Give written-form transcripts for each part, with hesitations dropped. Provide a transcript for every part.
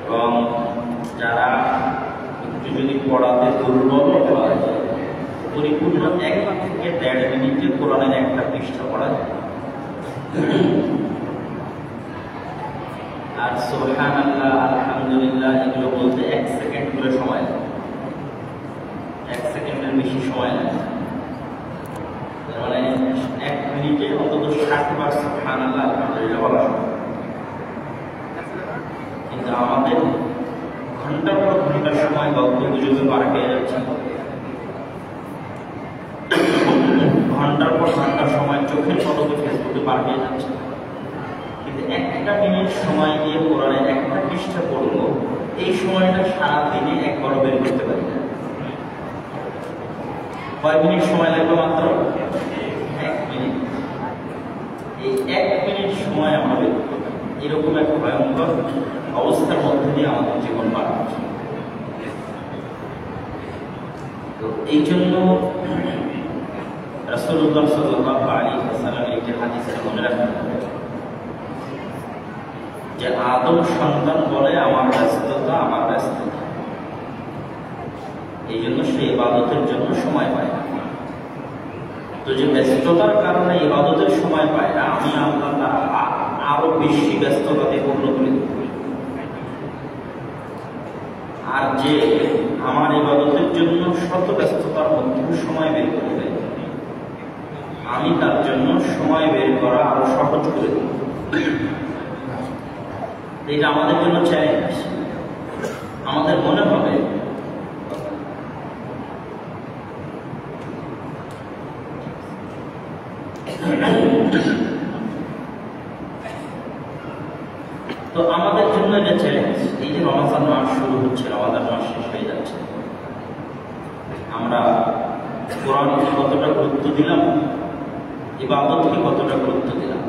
এবং যারা একটু যদি পড়াতে দুর্বল হয় পরিপূর্ণ 1 থেকে 1.5 মিনিটে কোরআনের একটা পৃষ্ঠা পড়া যায়। আর সুবহানাল্লাহ, আলহামদুলিল্লাহ এগুলো বলতে 1 সেকেন্ড করে সময় লাগে, 1 সেকেন্ডের বেশি সময় লাগে। মানে 1 মিনিটে অন্তত 60 বার সুবহানাল্লাহ আলহামদুলিল্লাহ বলা হয়। কিন্তু আমাদের ঘন্টার পর ঘন্টার সময় গল্প গুজবে পার পেয়ে যাচ্ছে, ঘন্টার পর ঘন্টার সময় চোখের পলকে ফেসবুকে পার পেয়ে যাচ্ছে। কিন্তু 1 মিনিট সময় দিয়ে কোরআনের একটা পৃষ্ঠা পড়বো, এই সময়টা সারাদিনে একবারও বের করতে পারি না। কয় মিনিট সময় লাগবে? মাত্র 1 মিনিট। এই 1 মিনিট সময় আমরা বের করতে পারি। এরকম একটা ভয়ঙ্কর অবস্থার মধ্যে দিয়ে আমাদের জীবন পার হচ্ছে। তো এই জন্য রাসূলুল্লাহ সাল্লাল্লাহু আলাইহি ওয়াসাল্লামের একটি হাদিসে মনে রাখতে হবে যে আদম সন্তান বলে আমার ব্যস্ততা, আমার ব্যস্ততা। এই জন্য সে ইবাদতের জন্য সময় পায় না। তো যে ব্যস্ততার কারণে ইবাদতের সময় পায় না, আমি আল্লাহ তারা আরো বেশি ব্যস্ততাতে পূর্ণ করে দেব। আর যে আমার ইবাদতের জন্য শত ব্যস্ততার মধ্যে সময় বের করবে, আমি তার জন্য সময় বের করা আরো সহজ করে দেব। এটা আমাদের জন্য চ্যালেঞ্জ। আমাদের মনে হবে তো আমাদের জন্য এটা চ্যালেঞ্জ। এই যে রমজান মাস শুরু হচ্ছে, রমজান মাস শেষ হয়ে যাচ্ছে, আমরা কোরআনকে কতটা গুরুত্ব দিলাম, ইবাদতকে কতটা গুরুত্ব দিলাম।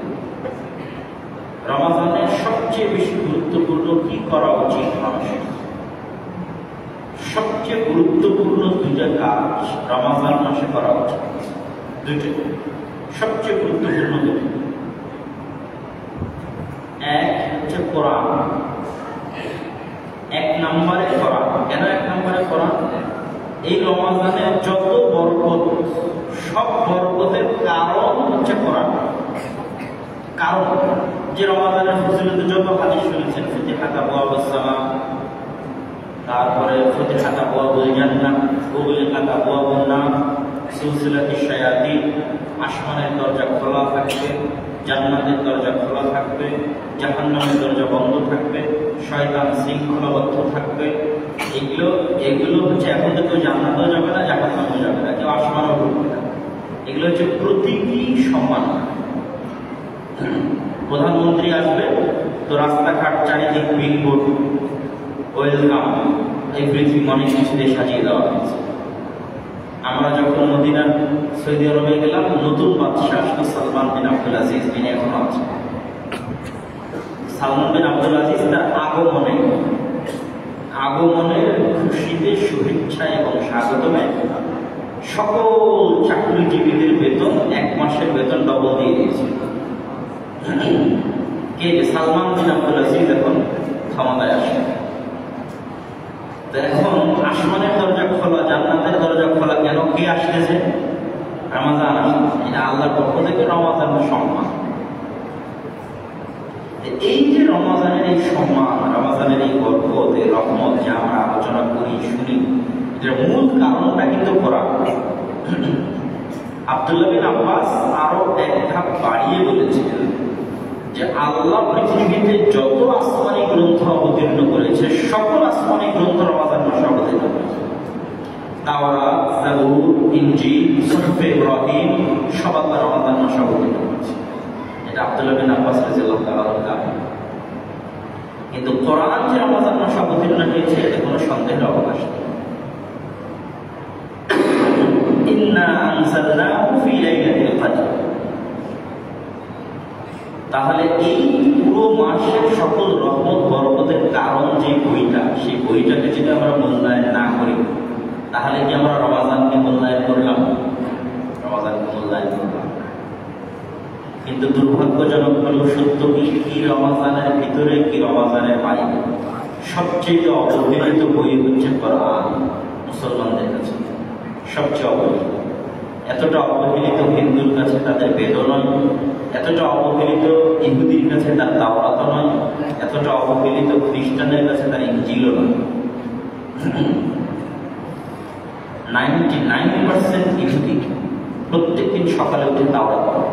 রমজানের সবচেয়ে বেশি গুরুত্বপূর্ণ কি করা উচিত মানুষের? সবচেয়ে গুরুত্বপূর্ণ 2টা কাজ রমজান মাসে করা উচিত। 2টা সবচেয়ে গুরুত্বপূর্ণ 2টা। এক হচ্ছে কোরআন। 1 নম্বরে কোরআন। কেন 1 নম্বরে কোরআন? এই রমজানের যত বরকত, সব বরকতের কারণ হচ্ছে কোরআন। কারণ যে রমজানের ফজিলতে যত হাদিস শুনেছেন, ফাতিহাত আবওয়াবুস সালাম, তারপরে ফাতিহাত আবওয়াবুল জান্নাহ, উগলিকাত আবওয়াবুন নার, সিলসিলাতুশ শায়াতিন, আসমানের দরজা খোলা থাকবে, জান্নাতের দরজা খোলা থাকবে, জাহান্নামের দরজা বন্ধ থাকবে, শয়তান শৃঙ্খলাবদ্ধ থাকবে। এগুলো হচ্ছে এখন তো কেউ জান্নাতেও যাবে না, জাহান্নামেও যাবে না, কেউ আসমানেও ঢুকবে না। এগুলো হচ্ছে প্রতীকী সম্মান। প্রধানমন্ত্রী আসবে তো রাস্তাঘাট চারিদিক বিলবোর্ড, ওয়েলকাম এভরিথিং, অনেক কিছু দিয়ে সাজিয়ে দেওয়া হয়েছে। আমরা যখন মদিনা সৌদি আরবে গেলাম, নতুন বাদশাহ আসলো সালমান বিন আব্দুল আজিজ, যিনি এখনো আছেন। সালমান বিন আব্দুল আজিজ তার আগমনের খুশিতে, শুভেচ্ছা এবং স্বাগতমে সকল চাকরিজীবীদের বেতন 1 মাসের বেতন ডবল দিয়ে দিয়েছে। কে? সালমান বিন আব্দুল আজিজ এখন ক্ষমতায় আসে। তো এখন আসমানের দরজা খোলা, জান্নাতের দরজা খোলা, কেন? কে আসতেছে? রমজান আসতেছে। এটা আল্লাহর পক্ষ থেকে রমজানের সম্মান। এই যে রমজানের এই সম্মান, রমজানের এই বরকত, এই রহমত যে আমরা আলোচনা করি, শুনি, এটার মূল কারণটা কিন্তু কোরআন। আব্দুল্লাহ বিন আব্বাস আরো 1 ধাপ বাড়িয়ে বলেছিলেন যে আল্লাহ পৃথিবীতে যত আসমানি গ্রন্থ অবতীর্ণ করেছে, সকল আসমানি গ্রন্থ রমজান মাসে অবতীর্ণ করেছে। তাওরাত, জাবুর, ইনজিল, সুহফে ইব্রাহিম সব আল্লাহ রমজান মাসে অবতীর্ণ করেছে। এটা আব্দুল্লাহ বিন আব্বাস রাদিয়াল্লাহু তাআলা আনহু। কিন্তু কোরআন যে রমজান মাসে অবতীর্ণ হয়েছে, এতে কোনো সন্দেহের অবকাশ নেই। ইন্না আনজালনাহু ফি লাইলাতিল কদর। তাহলে এই পুরো মাসের সকল রহমত বরকতের কারণ যে বইটা, সেই বইটাকে যদি আমরা মূল্যায়ন না করি, তাহলে কি আমরা রমজানকে মূল্যায়ন করলাম? রমজানকে মূল্যায়ন করলাম। কিন্তু দুর্ভাগ্যজনক হলেও সত্য কি রমজানের ভিতরে কি রমজানের বাইরে সবচেয়ে অবহেলিত বই হচ্ছে কোরআন মুসলমানদের কাছে, সবচেয়ে অবহেলিত। এতটা অবহেলিত হিন্দুর কাছে তাদের বেদও নয়, এতটা অবহেলিত ইহুদির কাছে তার তাওরাত নয়, এতটা অবহেলিত খ্রিস্টানের কাছে তার ইনজিলও নয়। 99% ইহুদি প্রত্যেকদিন সকালে উঠে তাওরাত পড়ে,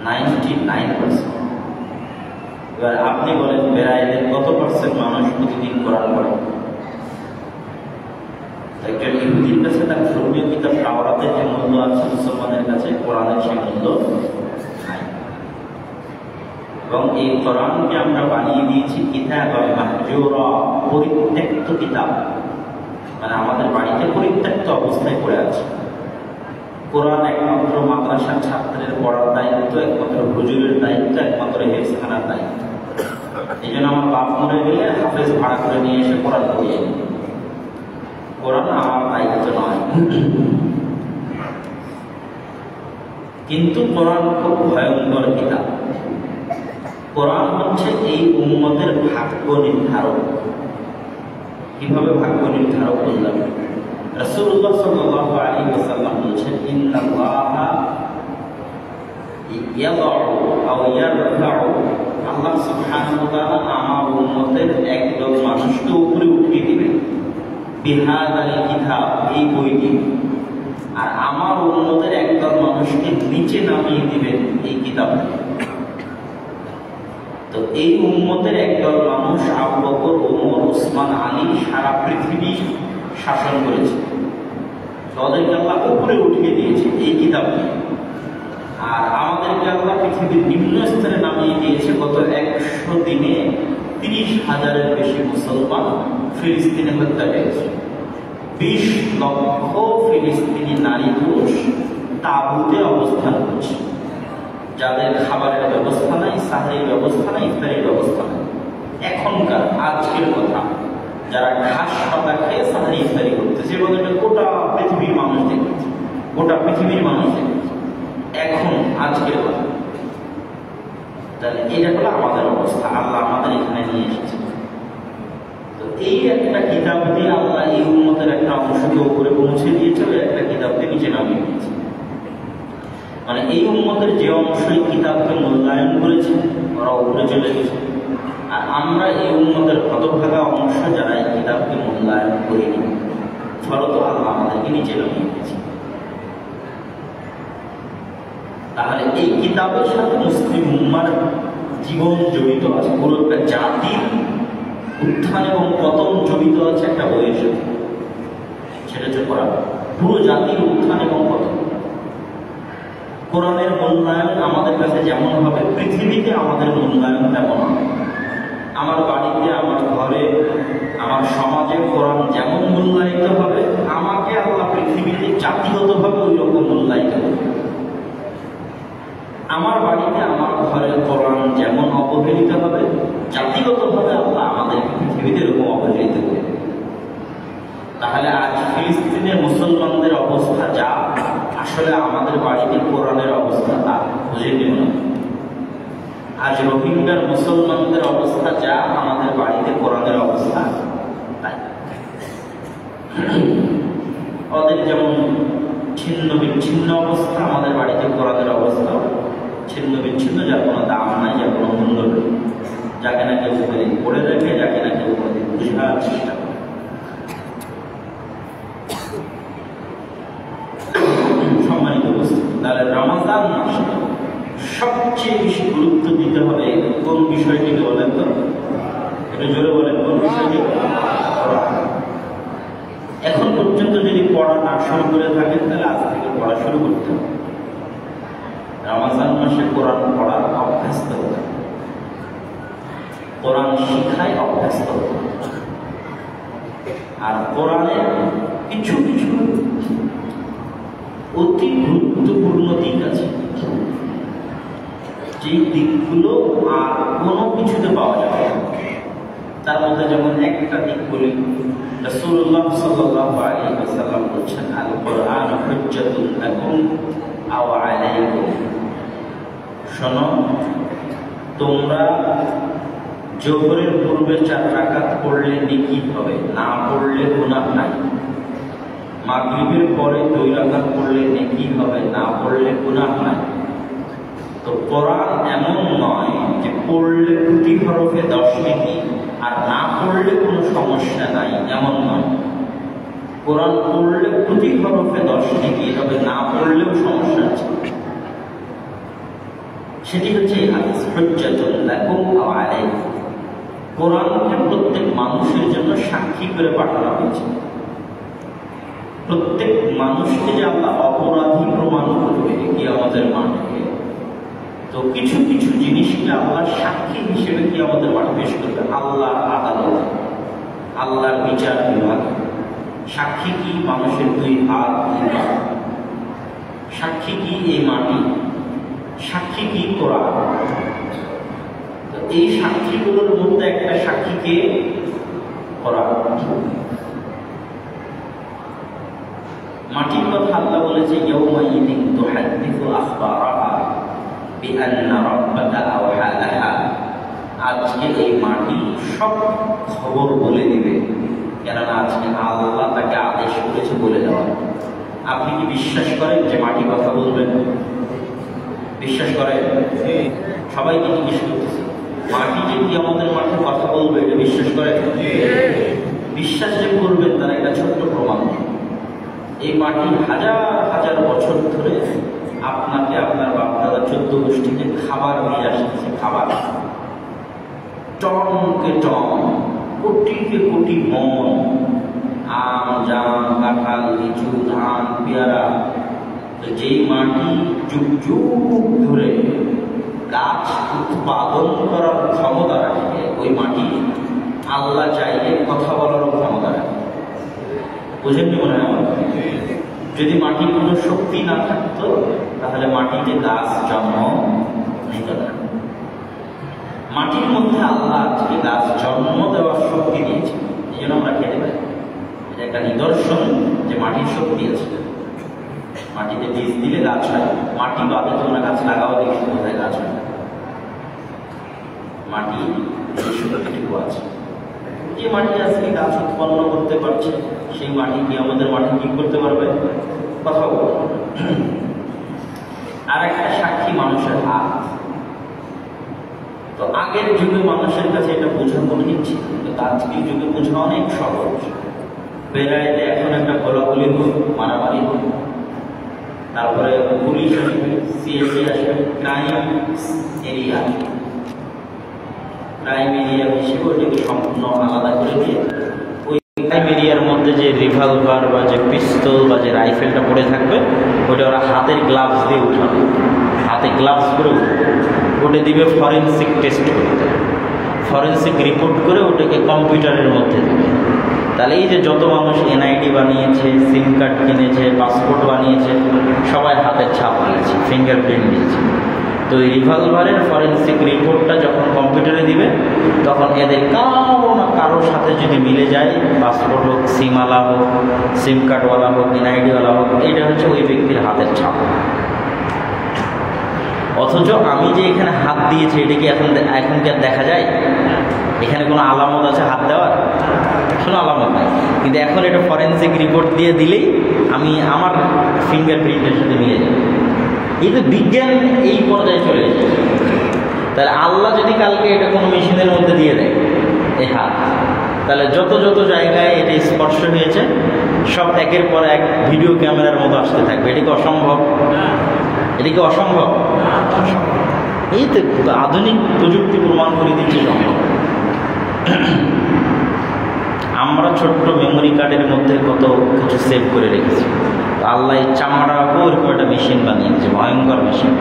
99%। এবার আপনি বলেন বেড়াইলের কত পার্সেন্ট মানুষ প্রতিদিন কোরআন পড়ে? একজন ইহুদির কাছে তার ধর্মীয় কিতাব তাওরাতের যে মূল্য আছে, মুসলমানের কাছে কোরআনের সেই মূল্য নাই। এবং এই কোরআনকে আমরা বানিয়ে দিয়েছি কিতাব মাহজুরা, পরিত্যক্ত কিতাব, মানে আমাদের বাড়িতে পরিত্যক্ত অবস্থায় পড়ে আছে। কোরআন একমাত্র মাদ্রাসার ছাত্রের পড়ার দায়িত্ব, একমাত্র হুজুরের দায়িত্ব, একমাত্র হেফজখানার দায়িত্ব। এই জন্য আমার বাপ মরে গেলে হাফেজ ভাড়া করে নিয়ে এসে কোরআন পড়িয়ে নিই। কোরআন আমার দায়িত্ব নয়। কিন্তু কোরআন খুব ভয়ঙ্কর কিতাব। কোরআন হচ্ছে এই উম্মতের ভাগ্য নির্ধারক। কিভাবে ভাগ্য নির্ধারক করলাম? রাসূলুল্লাহ সাল্লাল্লাহু আলাইহি ওয়াসাল্লাম বলেছেন, ইন্নাল্লাহা ইয়াদাউ আও ইয়ারফাউ, আল্লাহ সুবহানাহু ওয়া তাআলা আমার উম্মতের একদল মানুষকে উপরে উঠিয়ে দিবেন বিহাদাল কিতাব, এই বইটি, আর আমার উম্মতের একদল মানুষকে নিচে নামিয়ে দিবেন এই কিতাব। তো এই উম্মতের একদল মানুষ আবু বকর, ওমর, ওসমান, আলী সারা পৃথিবী শাসন করেছে। তাদেরকে আল্লাহ উপরে উঠিয়ে দিয়েছে এই কিতাব নিয়ে। আর আমাদেরকে আল্লাহ পৃথিবীর নিম্ন স্তরে নামিয়ে দিয়েছে। গত 100 দিনে 30,000-এর বেশি মুসলমান ফিলিস্তিনে হত্যা হয়েছে। 20 লক্ষ ফিলিস্তিনি নারী পুরুষ তাঁবুতে অবস্থান করছে, যাদের খাবারের ব্যবস্থা নাই, সাহারির ব্যবস্থা নাই, ইফতারির ব্যবস্থা নাই। এখনকার আজকের কথা, যারা ঘাস পাতা খেয়ে সাহারি ইফতারি করতেছে, এবং এটা গোটা পৃথিবীর মানুষ দেখেছে, গোটা পৃথিবীর মানুষ দেখেছে। এখন আজকের কথা, তাহলে এটা হলো আমাদের অবস্থা। আল্লাহ আমাদের এখানে নিয়ে এসেছে। তো এই একটা কিতাব দিয়ে আল্লাহ এই উম্মতের একটা অংশকে উপরে পৌঁছে দিয়েছে, একটা কিতাবকে নিচে নামিয়ে দিয়েছে। মানে এই উম্মতের যে অংশ এই কিতাবকে মূল্যায়ন করেছে, ওরা উপরে চলে গেছে। আর আমরা এই উম্মতের হতভাগা অংশ যারা এই কিতাবকে মূল্যায়ন করিনি, ফলত আল্লাহ আমাদেরকে নিচে নামিয়ে দিয়েছে। তাহলে এই কিতাবের সাথে মুসলিম উম্মার জীবন জড়িত আছে, পুরো একটা জাতির উত্থান এবং পতন জড়িত আছে একটা বইয়ের সাথে। সেটা হচ্ছে কোরআন। পুরো জাতির উত্থান এবং পতন। কোরআনের মূল্যায়ন আমাদের কাছে যেমন হবে, পৃথিবীতে আমাদের মূল্যায়ন তেমন হবে। আমার বাড়িতে, আমার ঘরে, আমার সমাজে কোরআন যেমন মূল্যায়িত হবে, আমাকে আল্লাহ পৃথিবীতে জাতিগতভাবে ওই রকম মূল্যায়িত হবে। আমার বাড়িতে, আমার ঘরে কোরআন যেমন অবহেলিত হবে, জাতিগতভাবে আল্লাহ আমাদেরকে পৃথিবীতে এরকম অবহেলিত করবে। তাহলে আজ ফিলিস্তিনের মুসলমানদের অবস্থা যা, আসলে আমাদের বাড়িতে কোরআনের অবস্থা তা বুঝে নিও না। আজ রোহিঙ্গার মুসলমানদের অবস্থা যা, আমাদের বাড়িতে কোরআনের অবস্থা তাই। ওদের যেমন ছিন্ন বিচ্ছিন্ন অবস্থা, আমাদের বাড়িতে কোরআনের অবস্থা ছিন্ন বিচ্ছিন্ন, যার কোনো দাম নাই, যার কোনো মূল্য নেই, যাকে না কেউ কোনোদিন পড়ে রাখে, যাকে না কেউ কোনোদিন বুঝার চেষ্টা করে। সম্মানিত উপস্থিতি, তাহলে রমাদান মাসে সবচেয়ে বেশি গুরুত্ব দিতে হবে কোন বিষয়টিকে বলেন তো? এটা জোরে বলেন, কোন বিষয়টি? এখন পর্যন্ত যদি পড়া না শুরু করে থাকেন, তাহলে আজ থেকে পড়া শুরু করতে হবে। রমাদান মাসে কোরআন পড়ার অভ্যস্ত হতে হবে, কোরআন শিখায় অভ্যস্ত হতে হবে। আর কোরআনের কিছু কিছু অতি গুরুত্বপূর্ণ দিক আছে, যে দিকগুলো আর কোনো কিছুতে পাওয়া যাবে না। তার মধ্যে যেমন একটা দিক বলি, রাসূলুল্লাহ সাল্লাল্লাহু আলাইহি ওয়াসাল্লাম বলেছেন, আল কোরআন হুজ্জাতুন লাকুম আও আলাইকুম। শোনো, তোমরা জোহরের পূর্বে 4 রাকাত পড়লে নেকি হবে, না পড়লে গুনাহ নাই। মাগরিবের পরে 2 রাকাত পড়লে নেকি হবে, না পড়লে গুনাহ নাই। তো কোরআন এমন নয় যে পড়লে প্রতি হরফে 10 নেকি আর না পড়লে কোনো সমস্যা নাই, এমন নয়। কোরআন পড়লে প্রতি হরফে 10 নেকি হবে, না পড়লেও সমস্যা আছে। সেটি হচ্ছে এই হাদিস, হুজ্জাতুল লাকুম আও আলাইকুম। কোরআনকে প্রত্যেক মানুষের জন্য সাক্ষী করে পাঠানো হয়েছে। প্রত্যেক মানুষকে যে আল্লাহ অপরাধী প্রমাণ করবে কিয়ামতের মাঠে, তো কিছু কিছু জিনিসকে আল্লাহ সাক্ষী হিসেবে কিয়ামতের মাঠে পেশ করবে। আল্লাহর আদালত, আল্লাহর বিচার বিভাগ। সাক্ষী কি? মানুষের 2 হাত, 2 পা। সাক্ষী কি? এই মাটি। সাক্ষী কি? কোরআন। তো এই সাক্ষীগুলোর মধ্যে একটা সাক্ষীকে কোরআন। মাটির কথা আল্লাহ বলেছে, ইয়াউমাইযিন তুহাদ্দিসু আখবারাহা বিআন্না রাব্বাকা আওহা লাহা। আজকে এই মাটি সব খবর বলে দিবে, কেননা আজকে আল্লাহ তাকে আদেশ করেছে বলে দেওয়া। আপনি কি বিশ্বাস করেন যে মাটি কথা বলবেন? বিশ্বাস করেন? সবাই কি জিজ্ঞেস করতেছে, মাটি যে কিয়ামতের মাঠে কথা বলবে, এটা বিশ্বাস করেন? বিশ্বাস যে করবেন তার একটা ছোট্ট প্রমাণ। এই মাটি হাজার হাজার বছর ধরে আপনাকে, আপনার বাপ দাদা 14 গোষ্ঠীকে খাবার দিয়ে আসতেছে। খাবার টনকে টন, কোটিকে কোটি মন, আম, জাম, কাঁঠাল, লিচু, ধান, পেয়ারা। যেই মাটি যুগ যুগ ধরে গাছ উৎপাদন করার ক্ষমতা রাখে, ওই মাটি আল্লাহ চাইলে কথা বলারও ক্ষমতা রাখে। বুঝেননি মনে হয় আমার? যদি মাটির কোনো শক্তি না থাকতো তাহলে মাটিতে গাছ জন্ম নিত না। মাটির মধ্যে আল্লাহ আজকে গাছ জন্ম দেওয়ার শক্তি দিয়েছে, এই জন্য আমরা খেতে পারি। এটা একটা নিদর্শন যে মাটির শক্তি আছে। মাটিতে বীজ দিলে গাছ হয়। মাটি বাদে তোমরা গাছ লাগাও, দেখি কোথায় গাছ হয়। মাটি এই শক্তিটুকু আছে। যে মাটি আজকে গাছ উৎপন্ন করতে পারছে, সেই মাটি কি আমাদের মাটি কি করতে পারবে? কথা বলবে। আর একটা সাক্ষী মানুষের হাত। তো আগের যুগে মানুষের কাছে এটা বোঝা কঠিন ছিল, কিন্তু আজকের যুগে বোঝা অনেক সহজ। বেড়াইতে এখন একটা গোলাগুলি হোক, মারামারি হোক, তারপরে পুলিশ আসবে, সিএসি আসবে, ক্রাইম এরিয়া হিসেবে ওইটাকে সম্পূর্ণ আলাদা করে দিয়ে ওই ক্রাইম এরিয়ার মধ্যে যে রিভলভার বা যে পিস্তল বা যে রাইফেলটা পড়ে থাকবে, ওটা ওরা হাতের গ্লাভস দিয়ে উঠাবে, হাতে গ্লাভস করে ওটা দিবে ফরেন্সিক টেস্ট করতে, ফরেন্সিক রিপোর্ট করে ওটাকে কম্পিউটারের মধ্যে দেবে। তাহলে এই যে যত মানুষ এনআইডি বানিয়েছে, সিম কার্ড কিনেছে, পাসপোর্ট বানিয়েছে, সবাই হাতের ছাপ দিয়েছে, ফিঙ্গারপ্রিন্ট দিয়েছে। তো এই রিভলভারের ফরেন্সিক রিপোর্টটা যখন কম্পিউটারে দিবে, তখন এদের কারো না কারোর সাথে যদি মিলে যায়, পাসপোর্ট হোক, সিমওয়ালা হোক, সিম কার্ডওয়ালা হোক, এনআইডিওয়ালা হোক, এটা হচ্ছে ওই ব্যক্তির হাতের ছাপ। অথচ আমি যে এখানে হাত দিয়েছি, এটা কি এখন কি আর দেখা যায়? এখানে কোনো আলামত আছে হাত দেওয়ার? কোনো আলামত নাই। কিন্তু এখন এটা ফরেন্সিক রিপোর্ট দিয়ে দিলেই আমি আমার ফিঙ্গারপ্রিন্টের সাথে মিলে যাই। এই তো বিজ্ঞান এই পর্যায়ে চলে গেছে। তাহলে আল্লাহ যদি কালকে এটা কোনো মেশিনের মধ্যে দিয়ে দেয় এই হাত, তাহলে যত যত জায়গায় এটা স্পর্শ হয়েছে সব একের পর এক ভিডিও ক্যামেরার মতো আসতে থাকবে। এটা কি অসম্ভব? এটা কি অসম্ভব? এই তো আধুনিক প্রযুক্তি প্রমাণ করে দিচ্ছে সম্ভব। আমরা ছোট্ট মেমোরি কার্ডের মধ্যে কত কিছু সেভ করে রেখেছি। আল্লাহ এই চামড়াকে ওরকম একটা মেশিন বানিয়ে দিয়েছে, ভয়ঙ্কর মেশিন।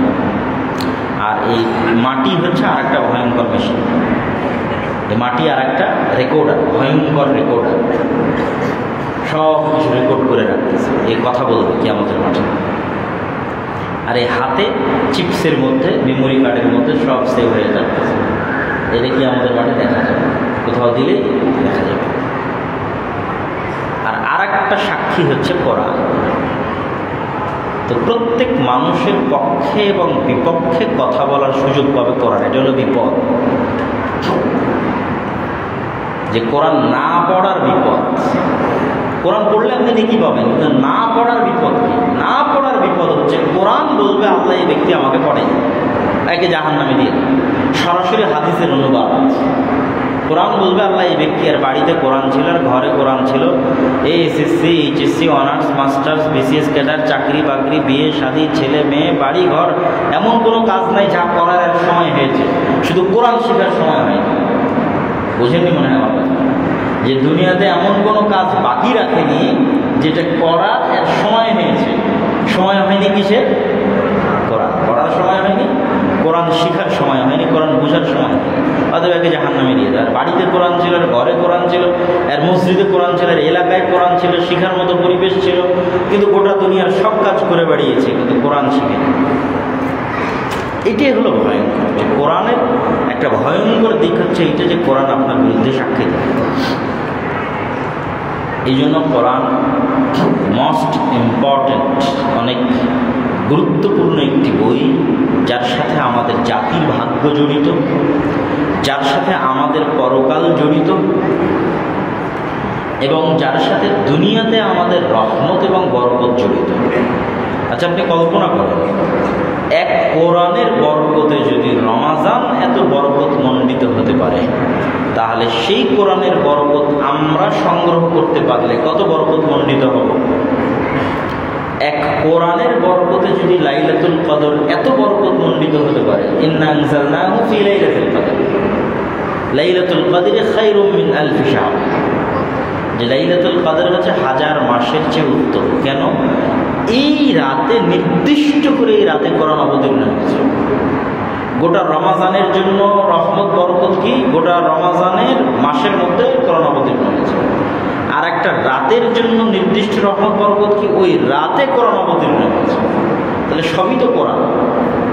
আর এই মাটি হচ্ছে আর একটা ভয়ঙ্কর মেশিন। এই মাটি আর একটা রেকর্ডার, ভয়ঙ্কর রেকর্ডার, সব কিছু রেকর্ড করে রাখতেছে। এই কথা বলবে কি আমাদের মাঠে। আর এই হাতে চিপসের মধ্যে, মেমোরি কার্ডের মধ্যে সব সেভ হয়ে যাচ্ছে। এটা কি আমাদের মাঠে দেখা যাবে, কোথাও দিলেই দেখা যাবে। আর একটা সাক্ষী হচ্ছে কোরআন। তো প্রত্যেক মানুষের পক্ষে এবং বিপক্ষে কথা বলার সুযোগ পাবে কোরআন। এটা হলো বিপদ। যে কোরআন না পড়ার বিপদ। কোরআন পড়লে আপনি নেকি পাবেন, কিন্তু না পড়ার বিপদ কি? না পড়ার বিপদ হচ্ছে কোরআন বলবে আল্লাহ এই ব্যক্তি আমাকে পড়ে, একে জাহান্নামে দিয়ে। সরাসরি হাদিসের অনুবাদ। কোরআন বলবে আল্লাহ এই ব্যক্তি, আর বাড়িতে কোরআন ছিল, আর ঘরে কোরআন ছিল, SSC, HSC, honours, masters, BCS cadre, চাকরি বাকরি, বিয়ে শাদী, ছেলে মেয়ে, বাড়ি ঘর, এমন কোনো কাজ নাই যা করার এক সময় হয়েছে, শুধু কোরআন শেখার সময় হয়নি। বুঝেননি মনে হয় আমার কথা? যে দুনিয়াতে এমন কোনো কাজ বাকি রাখেনি যেটা করার এক সময় হয়েছে। সময় হয়নি কিসের? কোরআন পড়ার সময় হয়নি, কোরআন শেখার সময় হয়নি, কোরআন বোঝার সময় হয়নি। অতএব একে জাহান্নামে দিয়ে দেয়। আর বাড়িতে কোরআন ছিল, আর ঘরে কোরআন ছিল, আর মসজিদে কোরআন ছিল, আর এলাকায় কোরআন ছিল, শেখার মতো পরিবেশ ছিল, কিন্তু গোটা দুনিয়ার সব কাজ করে বেড়িয়েছে, কিন্তু কোরআন শিখেনি। এটাই হলো ভয়ঙ্কর। যে কোরআনের একটা ভয়ঙ্কর দিক হচ্ছে এইটা, যে কোরআন আপনার বিরুদ্ধে সাক্ষী দেয়। এই জন্য কোরআন মোস্ট ইম্পর্টেন্ট, অনেক গুরুত্বপূর্ণ একটি বই, যার সাথে আমাদের জাতির ভাগ্য জড়িত, যার সাথে আমাদের পরকাল জড়িত, এবং যার সাথে দুনিয়াতে আমাদের রহমত এবং বরকত জড়িত। আচ্ছা, আপনি কল্পনা করেন, এক কোরআনের বরকতে যদি রমাজান এত বরকত মণ্ডিত হতে পারে, তাহলে সেই কোরআনের বরকত আমরা সংগ্রহ করতে পারলে কত বরকত মণ্ডিত হব। এক কোরআনের বরকতে যদি লাইলাতুল কদর এত বরকত মণ্ডিত হতে পারে, ইন্না আনজালনাহু ফি লাইলাতুল কদর, লাইলাতুল কদরে খায়রুম মিন আলফি শাহর, যে লাইলাতুল কদর হচ্ছে 1000 মাসের চেয়ে উত্তম। কেন? এই রাতে নির্দিষ্ট করে এই রাতে কোরআন অবতীর্ণ হয়েছে। গোটা রমাজানের জন্য রহমত বরকত কি? গোটা রমাজানের মাসের মধ্যে কোরআন অবতীর্ণ হয়েছে। আর একটা রাতের জন্য নির্দিষ্ট রহমত বরকত কি? ওই রাতে কোরআন অবতীর্ণ হয়েছে। তাহলে সবই তো কোরআন।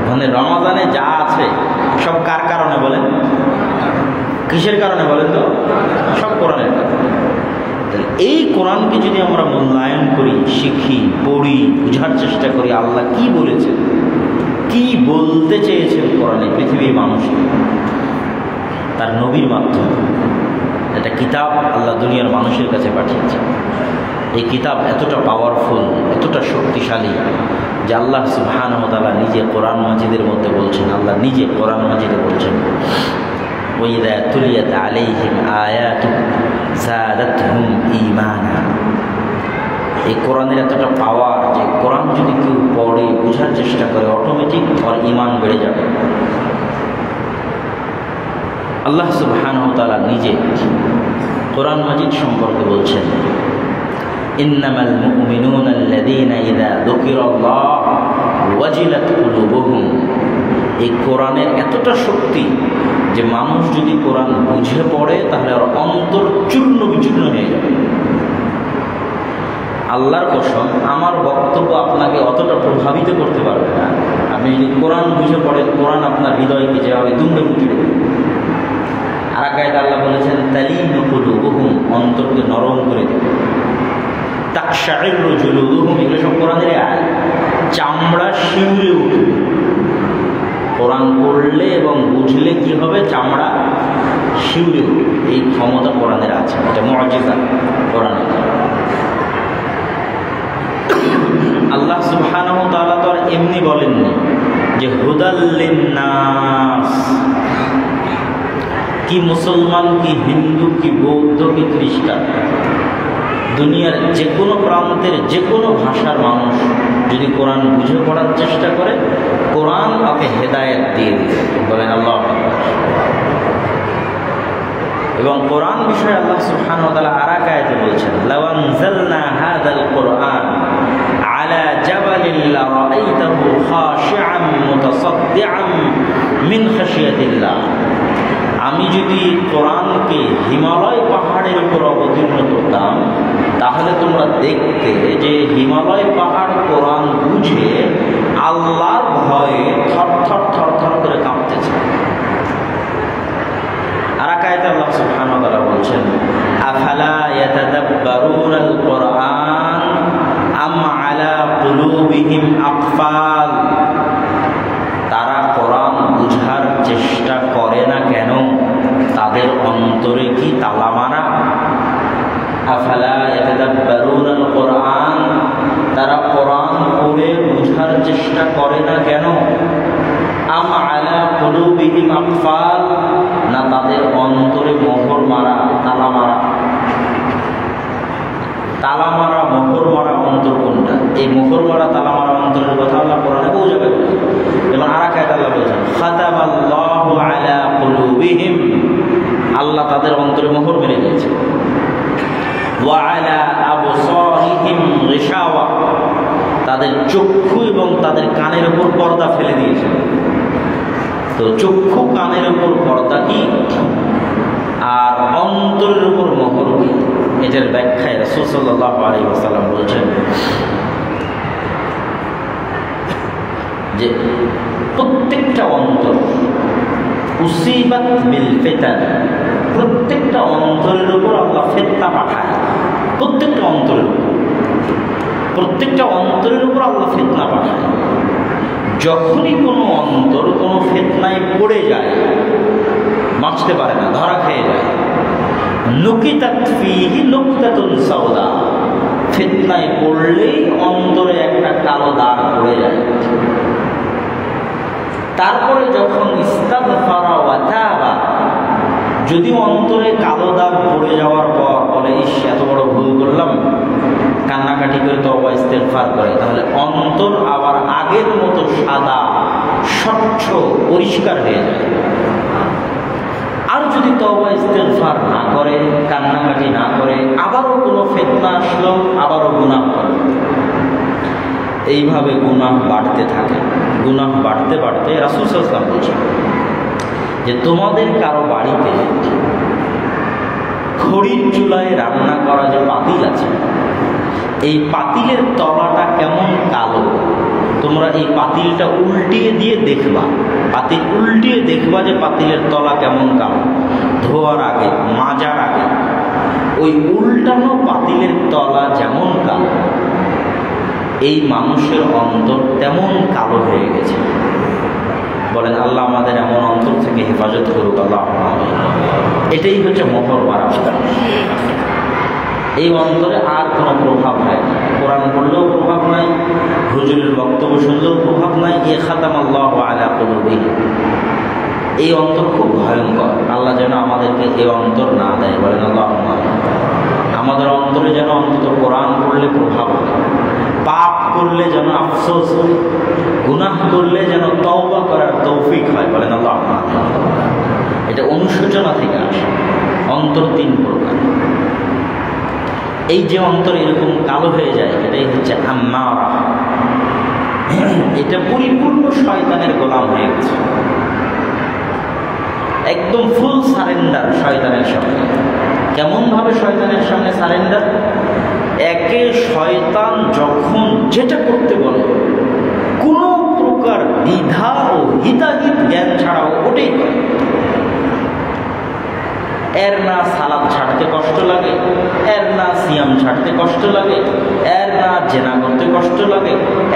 মানে রমাজানে যা আছে সব কার কারণে বলেন? কিসের কারণে বলেন তো? সব কোরআনের কারণে। এই কোরআনকে যদি আমরা মূল্যায়ন করি, শিখি, পড়ি, বোঝার চেষ্টা করি আল্লাহ কি বলেছেন, কি বলতে চেয়েছেন কোরআনে পৃথিবীর মানুষকে তার নবীর মাধ্যমে, একটা কিতাব আল্লাহ দুনিয়ার মানুষের কাছে পাঠিয়েছে। এই কিতাব এতটা পাওয়ারফুল, এতটা শক্তিশালী যে আল্লাহ সুবহানাহু ওয়া তাআলা নিজে কোরআন মাজিদের মধ্যে বলছেন, আল্লাহ নিজে কোরআন মাজিদে বলছেন, ওয়াইযা তুলিয়াত আলাইহিম আয়াতু যাদাতহুম ঈমানা। এই কোরআনের এতটা পাওয়ার যে কোরআন যদি কেউ পড়ে, বোঝার চেষ্টা করে, অটোমেটিক ওর ঈমান বেড়ে যাবে। আল্লাহ সুবহানাহু ওয়া তাআলা নিজে কোরআন মাজিদ সম্পর্কে বলছেন, ইন্নামাল মুমিনুনা আল্লাযীনা ইযা যুকিরাল্লাহ ওয়াজিলাত কুলুবুহুম। এই কোরআনের এতটা শক্তি যে মানুষ যদি কোরআন বুঝে পড়ে তাহলে ওর অন্তর চূর্ণ বিচূর্ণ হয়ে যাবে। আল্লাহর কসম, আমার বক্তব্য আপনাকে অতটা প্রভাবিত করতে পারবে না। আপনি যদি কোরআন বুঝে পড়েন, কোরআন আপনার হৃদয়কে যেভাবে দুমড়ে মুচড়ে দেবে। আর এক আয়াতে আল্লাহ বলেছেন, তালিনু কুলুবুহুম, অন্তরকে নরম করে দেবে। তাকশাইরু জুলুদুহুম, এগুলো সব কোরআনের আয়াত। চামড়া শিউরে উঠবে। কোরআন পড়লে এবং বুঝলে কি হবে? চামড়া শিউরে উঠবে। এই ক্ষমতা কোরআনের আছে, এটা মুআজিজা কোরআনের। আল্লাহ সুবহানাহু ওয়া তাআলা তো আর এমনি বলেননি যে হুদাল লিন্নাস, কি মুসলমান, কি হিন্দু, কি বৌদ্ধ, কি খ্রিস্টান, দুনিয়ার যে কোনো প্রান্তের যে কোনো ভাষার মানুষ যদি কোরআন বুঝে পড়ার চেষ্টা করে, কোরআন ওকে হেদায়েত দিয়ে দিবে। বলেন আল্লাহু আকবার। এবং কোরআন বিষয়ে আল্লাহ সুবহানাহু ওয়া তাআলা আরেক আয়াতে বলছেন, লাউ আনজালনা হাযাল কুরআন আলা জাবালিন লারাআইতাহু খাশিআন মুতাসাদ্দিআন মিন খাশিয়াতিল্লাহ। আমি যদি কোরআনকে হিমালয় পাহাড়ের উপর অবতীর্ণ করতাম, তাহলে তোমরা দেখতে যে হিমালয় পাহাড় কোরআন বুঝে আল্লাহর ভয়ে থরথর থরথর করে কাঁপতেছে। আর এক আয়াতে আল্লাহ সুবহানাহু ওয়া তাআলা বলছেন, আফালা ইয়াতাদাব্বারুনাল কুরআন আম আলা কুলুবিহিম আকফাল। তারা কোরআন বুঝার চেষ্টা করে না কেন? তাদের অন্তরে কি তালা মারা? আফালা ইয়াতাদাব্বারুনাল কোরআন, তারা কোরআন পড়ে বোঝার চেষ্টা করে না কেন? আম আলা কুলুবিহিম আকফাল, না তাদের অন্তরে মোহর মারা, তালা মারা? তালা মারা মোহর মারা অন্তর কোনটা? এই মোহর মারা তালা মারা অন্তরের কথা আল্লাহ কোরআনে বহু জায়গায় বলেছেন। যেমন আর এক আয়াতে আল্লাহ বলেছেন খাতামাল্লাহু আলা কুলুবিহিম, আল্লাহ তাদের অন্তরে মোহর মেরে দিয়েছে। ওয়া আলা আবসারিহিম গিশাওয়া, তাদের চক্ষু এবং তাদের কানের উপর পর্দা ফেলে দিয়েছে। তো চক্ষু কানের উপর পর্দা কি, আর অন্তরের উপর মোহর কি? এটার ব্যাখ্যায় রাসূল সাল্লাল্লাহু আলাইহি ওয়াসাল্লাম বলছেন যে প্রত্যেকটা অন্তর উসিবাত বিল ফিতান, প্রত্যেকটা অন্তরের উপর আল্লাহ ফিতনা পাঠায়। প্রত্যেকটা অন্তরের উপর, প্রত্যেকটা অন্তরের উপর আল্লাহ ফিতনা পাঠায়। যখনই কোনো অন্তর কোনো ফিতনায় পড়ে যায়, বাঁচতে পারে না, ধরা খেয়ে যায়, নুকিতাত ফীহি নুকতাতুন সাওদা, ফিতনায় পড়লেই অন্তরে একটা কালো দাগ পড়ে যায়। তারপরে যখন ইস্তাগফারা ওয়া তাবা, যদি অন্তরে কালো দাগ পড়ে যাওয়ার পর বলে ইস এত বড় ভুল করলাম, কান্নাকাটি করে তওবা ইস্তেগফার করে, তাহলে অন্তর আবার আগের মতো সাদা স্বচ্ছ পরিষ্কার হয়ে যায়। আর যদি তওবা ইস্তেগফার না করে, কান্নাকাটি না করে, আবারও কোনো ফিতনা আসলো, আবারও গুনাহ করে, এইভাবে গুনাহ বাড়তে থাকে। গুনাহ বাড়তে বাড়তে রাসূল সাল্লাল্লাহু আলাইহি ওয়াসাল্লাম বলেছেন যে তোমাদের কারো বাড়িতে খড়ির চুলায় রান্না করা যে পাতিল আছে, এই পাতিলের তলাটা কেমন কালো, তোমরা এই পাতিলটা উল্টিয়ে দিয়ে দেখবা, পাতিল উল্টিয়ে দেখবা যে পাতিলের তলা কেমন কালো। ধোয়ার আগে, মাজার আগে ওই উল্টানো পাতিলের তলা যেমন কালো, এই মানুষের অন্তর তেমন কালো হয়ে গেছে। বলেন আল্লাহ আমাদের এমন অন্তর থেকে হেফাজত করুক, আল্লাহ। এটাই হচ্ছে মোহর মারা। এই অন্তরে আর কোনো প্রভাব নাই, কোরআন পড়লেও প্রভাব নাই, হুজুরের বক্তব্য শুনলেও প্রভাব নাই। খাতামাল্লাহু আলা কুলুবিহিম, এই অন্তর খুব ভয়ঙ্কর। আল্লাহ যেন আমাদেরকে এই অন্তর না দেয়, বলেন আল্লাহ। আমাদের অন্তরে যেন অন্তত কোরআন পড়লে প্রভাব হয়, পাপ করলে যেন আফসোস হয়, গুনাহ করলে যেন তওবা করার তৌফিক হয়, বলেন আল্লাহ। এটা অনুশোচনা থেকে আসে। অন্তর তিন প্রকার। এই যে অন্তর এরকম কালো হয়ে যায়, এটাই হচ্ছে আম্মারা। এটা পরিপূর্ণ শয়তানের গোলাম হয়ে গেছে, একদম ফুল সারেন্ডার শয়তানের সঙ্গে। কেমন ভাবে শয়তানের সঙ্গে সারেন্ডার? একে শয়তান যখন যেটা করতে বলে কোনো প্রকার দ্বিধা ও হিতাহিত জ্ঞান ছাড়াও ওটাই করে। এর না সালাদ ছাড়তে কষ্ট লাগে, এর না সিয়াম ছাড়তে কষ্ট লাগে, এর না জেনা করতে কষ্ট লাগে,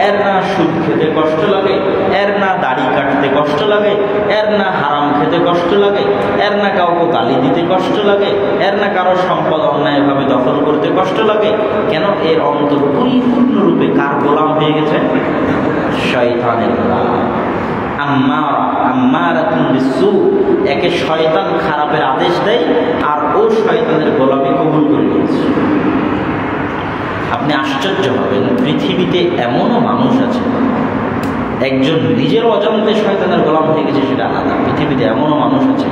এর না সুদ খেতে কষ্ট লাগে, এর না দাড়ি কাটতে কষ্ট লাগে, এর না হারাম খেতে কষ্ট লাগে, এর না কাউকে গালি দিতে কষ্ট লাগে, এর না কারো সম্পদ অন্যায়ভাবে দখল করতে কষ্ট লাগে। কেন? এর অন্তর পরিপূর্ণরূপে কার গোলাম হয়ে গেছে? শয়তানের গোলাম। একে শয়তান খারাপের আদেশ দেয় আর ও শয়তানের গোলামি কবুল করে নিয়েছে। আপনি আশ্চর্য হবেন, পৃথিবীতে এমনও মানুষ আছে, একজন নিজের অজান্তে শয়তানের গোলাম হয়ে গেছে সেটা আলাদা। পৃথিবীতে এমনও মানুষ আছে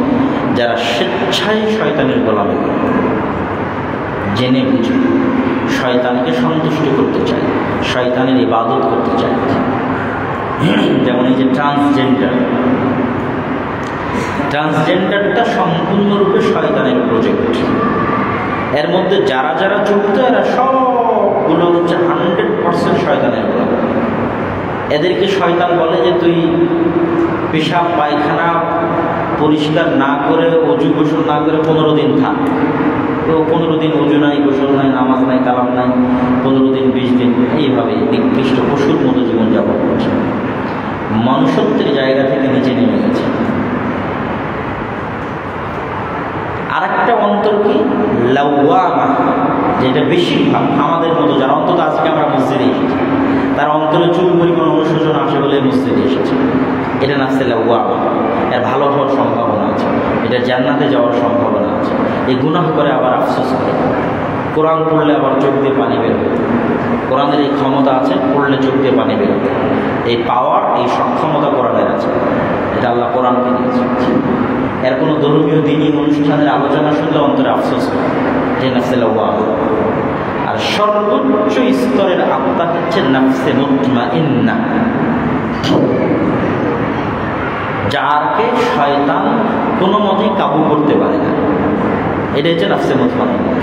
যারা স্বেচ্ছায় শয়তানের গোলামি করে, জেনে বুঝে শয়তানকে সন্তুষ্ট করতে চায়, শয়তানের ইবাদত করতে চায়। যেমন এই যে ট্রান্সজেন্ডারটা সম্পূর্ণরূপে শয়তানের প্রজেক্ট। এর মধ্যে যারা যারা যুক্ত এরা সবগুলো হচ্ছে 100% শয়তানের গোলাম। এদেরকে শয়তান বলে যে তুই পেশাব পায়খানা পরিষ্কার না করে, অজু গোসল না করে 15 দিন থাক। তো 15 দিন অজু নাই, গোসল নাই, নামাজ নাই, কালাম নাই, 15 দিন 20 দিন এইভাবে নিকৃষ্ট পশুর মতো জীবনযাপন করছে। মনুষ্যত্বের জায়গা থেকে নিচে নেমে গেছে। আর একটা অন্তর কি লাওয়ামা, যেটা বেশিরভাগ আমাদের মতো যারা অন্তত আজকে আমরা মসজিদে এসেছি তার অন্তরে চুল পরিমাণ অনুশোচন আসে বলে মসজিদে এসেছে, এটা নাফসে লাওয়ামা। এর ভালো হওয়ার সম্ভাবনা আছে, এটা জান্নাতে যাওয়ার সম্ভাবনা আছে। এই গুনাহ করে আবার আফসোস করে, কোরআন পড়লে আবার চোখ দিয়ে পানি বের হয়। কোরআনের এই ক্ষমতা আছে, পড়লে চোখ দিয়ে পানি বের হয়। এই পাওয়ার, এই সক্ষমতা কোরআনের আছে, এটা আল্লাহ কোরআনকে দিয়েছে। এর কোনো ধর্মীয় দিনই অনুষ্ঠানের আলোচনা শুনলে অন্তরে আফসোস করে, যে নাফসে লাওয়ামা। আর সর্বোচ্চ স্তরের আত্মা হচ্ছে নাফসে মুতমাইন্না, যারকে শয়তান কোনো মতেই কাবু করতে পারে না, এটা হচ্ছে নাফসে মুতমাইন্না।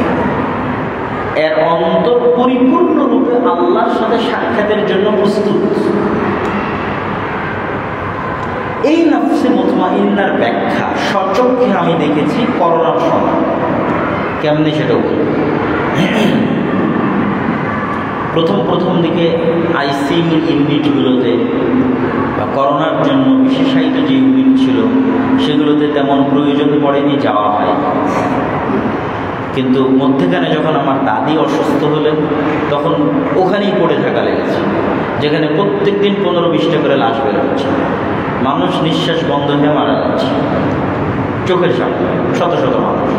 এর অন্তর পরিপূর্ণরূপে আল্লাহর সাথে সাক্ষাতের জন্য প্রস্তুত। এই নাফসে মুতমাইন্নার ব্যাখ্যা সচক্ষে আমি দেখেছি করোনার সময়। কেমনে সেটাও প্রথম দিকে আইসিইউ ইউনিটগুলোতে বা করোনার জন্য বিশেষায়িত যে ইউনিট ছিল সেগুলোতে তেমন প্রয়োজন পড়েনি, যাওয়া হয়। কিন্তু মধ্যেখানে যখন আমার দাদি অসুস্থ হলেন তখন ওখানেই পড়ে থাকা লেগেছে, যেখানে প্রত্যেক দিন 15-20টা করে লাশ বের হচ্ছে, মানুষ নিঃশ্বাস বন্ধ হয়ে মারা যাচ্ছে চোখের সামনে, শত শত মানুষ।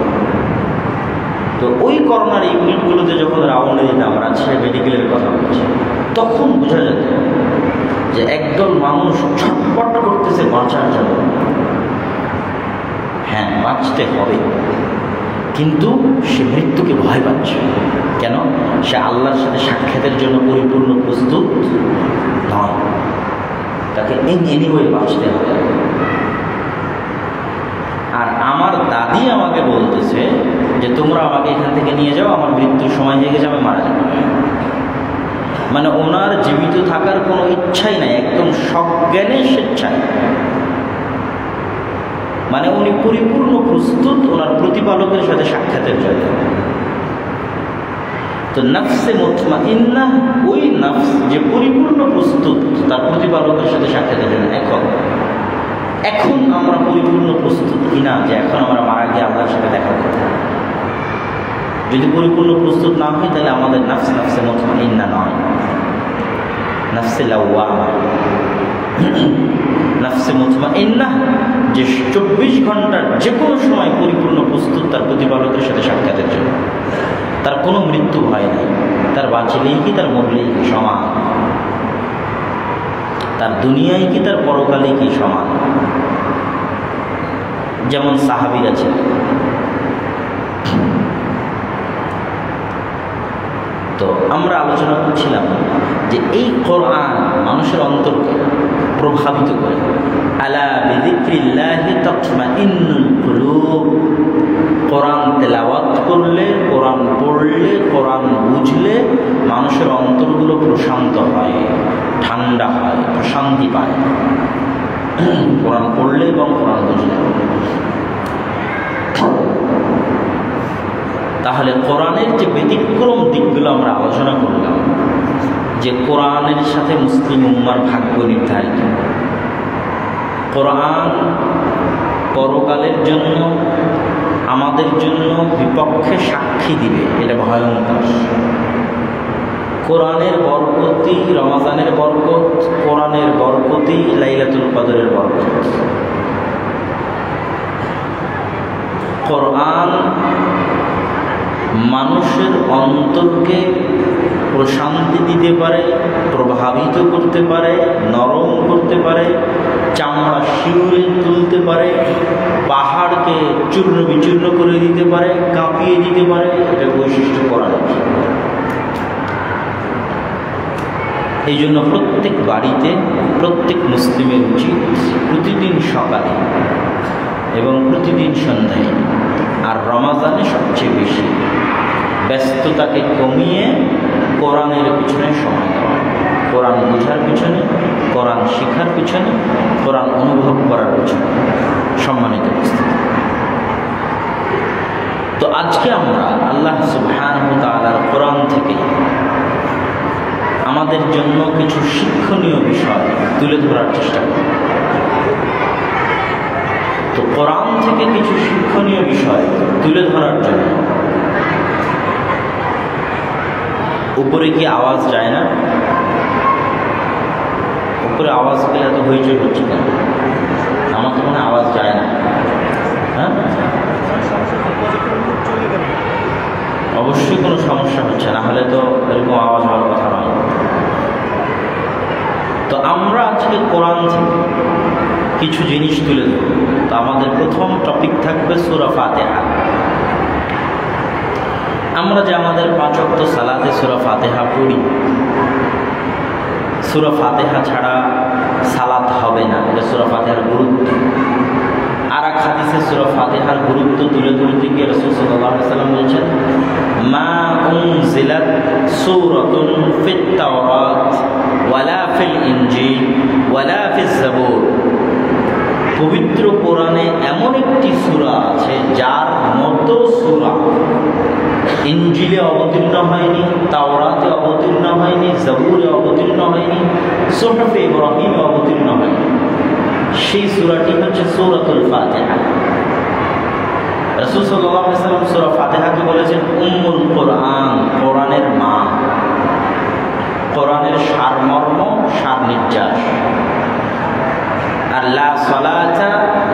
তো ওই করোনার ইউনিটগুলোতে যখন রাউন্ডে দিতাম, রাজশাহী মেডিকেলের কথা বলছি, তখন বোঝা যেত যে একদল মানুষ ছটপট করতেছে বাঁচার জন্য। হ্যাঁ, বাঁচতে হবে, কিন্তু সে মৃত্যুকে ভয় পাচ্ছে। কেন? সে আল্লাহর সাথে সাক্ষাতের জন্য পরিপূর্ণ প্রস্তুত নয়, তাকে এনিওয়ে বাঁচতে হবে। আর আমার দাদি আমাকে বলতেছে যে তোমরা আমাকে এখান থেকে নিয়ে যাও, আমার মৃত্যুর সময় হয়ে গেছে, আমি মারা যাব। মানে ওনার জীবিত থাকার কোনো ইচ্ছাই নাই, একদম সজ্ঞানে স্বেচ্ছায়। মানে উনি পরিপূর্ণ প্রস্তুত ওনার প্রতিপালকের সাথে সাক্ষাতের জন্য। তো নাফসে মুতমাইন্না ওই নাফস যে পরিপূর্ণ প্রস্তুত তার প্রতিপালকের সাথে সাক্ষাতের জন্য। এখন আমরা পরিপূর্ণ প্রস্তুত কিনা যে এখন আমরা মারা গিয়ে আল্লাহর সাথে দেখা করব? যদি পরিপূর্ণ প্রস্তুত না হয় তাহলে আমাদের নাফসে মুতমাইন্না নয়, নাফসে লাওয়ামা। নাফসে মুতমাইন্না যে 24 ঘন্টার যে কোনো সময় পরিপূর্ণ প্রস্তুত তার প্রতিপালকের সাথে সাক্ষাতের জন্য। তার কোনো মৃত্যু ভয় নেই, তার বাঁচলেই কি তার মরলেই কি সমান, তার দুনিয়ায় কি তার পরকালে কি সমান। যেমন সাহাবীরা ছিলেন। তো আমরা আলোচনা করছিলাম যে এই কোরআন মানুষের অন্তরকে প্রভাবিত করে। আলা বিযিকরিল্লাহি তাতমাইন্নুল কুলুব। কোরআন তেলাওয়াত করলে, কোরআন পড়লে, কোরআন বুঝলে মানুষের অন্তরগুলো প্রশান্ত হয়, ঠান্ডা হয়, প্রশান্তি পায়। কোরআন পড়লে এবং কোরআন বুঝলে। তাহলে কোরআনের যে ব্যতিক্রম দিকগুলো আমরা আলোচনা করলাম, যে কোরআনের সাথে মুসলিম উম্মার ভাগ্য নির্ধারিত। কোরআন পরকালের জন্য আমাদের জন্য বিপক্ষে সাক্ষী দিবে, এটা ভয়ঙ্কর। কোরআনের বরকতি রমাজানের বরকত, কোরআনের বরকতি লাইলাতুল কদরের বরকত। কোরআন মানুষের অন্তরকে প্রশান্তি দিতে পারে, প্রভাবিত করতে পারে, নরম করতে পারে, চামড়া শিউরে তুলতে পারে, পাহাড়কে চূর্ণ বিচূর্ণ করে দিতে পারে, কাঁপিয়ে দিতে পারে। এটা বৈশিষ্ট্য কোরআনের। এই জন্য প্রত্যেক বাড়িতে প্রত্যেক মুসলিমের উচিত প্রতিদিন সকালে এবং প্রতিদিন সন্ধ্যায়, আর রমাজানে সবচেয়ে বেশি, ব্যস্ততাকে কমিয়ে কোরআনের পিছনে সময় দেওয়া। কোরআন বোঝার পিছনে, কোরআন শেখার পিছনে, কোরআন অনুভব করার পিছনে। সম্মানিত উপস্থিতি, তো আজকে আমরা আল্লাহ সুবহানাহু ওয়া তাআলার কোরআন থেকে আমাদের জন্য কিছু শিক্ষণীয় বিষয় তুলে ধরার চেষ্টা করব। তো কোরআন থেকে কিছু শিক্ষণীয় বিষয় তুলে ধরার জন্য। উপরে কি আওয়াজ যায় না? উপরে আওয়াজ পেলে এত হইচই হচ্ছে কেন? আমার তো মনে আওয়াজ যায় না। হ্যাঁ, অবশ্যই কোনো সমস্যা হচ্ছে, না হলে তো এরকম আওয়াজ হওয়ার কথা নয়। তো আমরা আজকে কোরআন থেকে কিছু জিনিস তুলে ধরব। তো আমাদের প্রথম টপিক থাকবে সূরা ফাতিহা। আমরা যে আমাদের 5 ওয়াক্ত সালাতে সূরা ফাতিহা পড়ি, সূরা ফাতিহা ছাড়া সালাত হবে না, এটা সূরা ফাতিহার গুরুত্ব। আর এক হাদিসে সূরা ফাতিহার গুরুত্ব তুলে ধরতে গিয়ে রাসূল সাল্লাল্লাহু আলাইহি ওয়াসাল্লাম বলেছেন, মা উনজিলাত সূরাতুন ফিত তাওরাত ওয়ালা ফিল ইনজিল ওয়ালা ফিজ জাবুর। পবিত্র কোরআনে এমন একটি সূরা আছে যার মতো সূরা ইনজিলে অবতীর্ণ হয়নি, তাওরাতে অবতীর্ণ হয়নি, জাবুরে অবতীর্ণ হয়নি, সুহফে ইব্রাহিমে অবতীর্ণ হয়নি। সেই সূরাটি হচ্ছে সূরাতুল ফাতিহা। রাসূল সাল্লাল্লাহু আলাইহি ওয়াসাল্লাম সূরা ফাতিহাকে বলেছেন উম্মুল কোরআন, কোরআনের মা, কোরআনের সারমর্ম, সার নির্যাস। আর লা সালাতা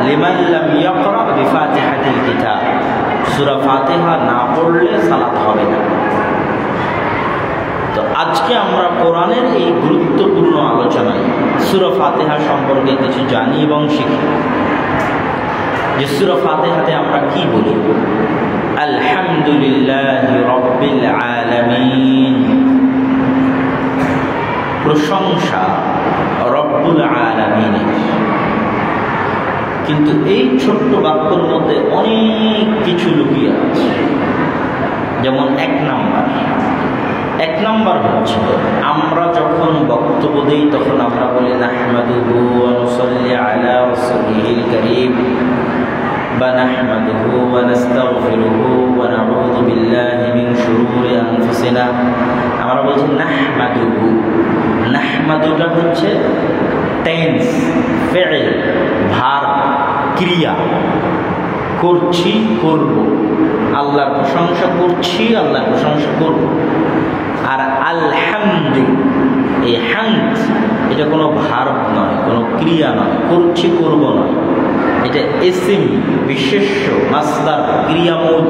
লিমান লাম ইয়াকরা বিফাতিহাতিল কিতাব, সূরা ফাতিহা না পড়লে সালাত হবে না। তো আজকে আমরা কোরআনের এই গুরুত্বপূর্ণ আলোচনায় সূরা ফাতিহা সম্পর্কে কিছু জানি এবং শিখি। যে সূরা ফাতিহাতে আমরা কি বলি? আলহামদুলিল্লাহি রাব্বিল আলামিন, প্রশংসা রব্বুল আলামিনের। কিন্তু এই ছোট্ট বাক্যের মধ্যে অনেক কিছু লুকিয়ে আছে। যেমন এক নাম্বার হচ্ছে আমরা যখন বক্তব্য দিই তখন আমরা বলি নাহমাদুহু ওয়া নুসাল্লি আলা রাসূলিহিল কারীম বা নাহমাদুহু ওয়া নাস্তাগফিরুহু ওয়া নাউযু বিল্লাহি মিন শুরুরি আনফুসিনা। আমরা বলছি নাহমাদুহু। নাহমাদুটা হচ্ছে টেন্স, ফি'ল, ভার্ব, ক্রিয়া। করছি, করব, আল্লাহর প্রশংসা করছি, আল্লাহর প্রশংসা করব। আর আলহামদু, এই হামদ, এটা কোনো ভার্ব নয়, কোনো ক্রিয়া নয়, করছি করব নয়, এটা ইসম, বিশেষ্য, মাসদার, ক্রিয়ামূল।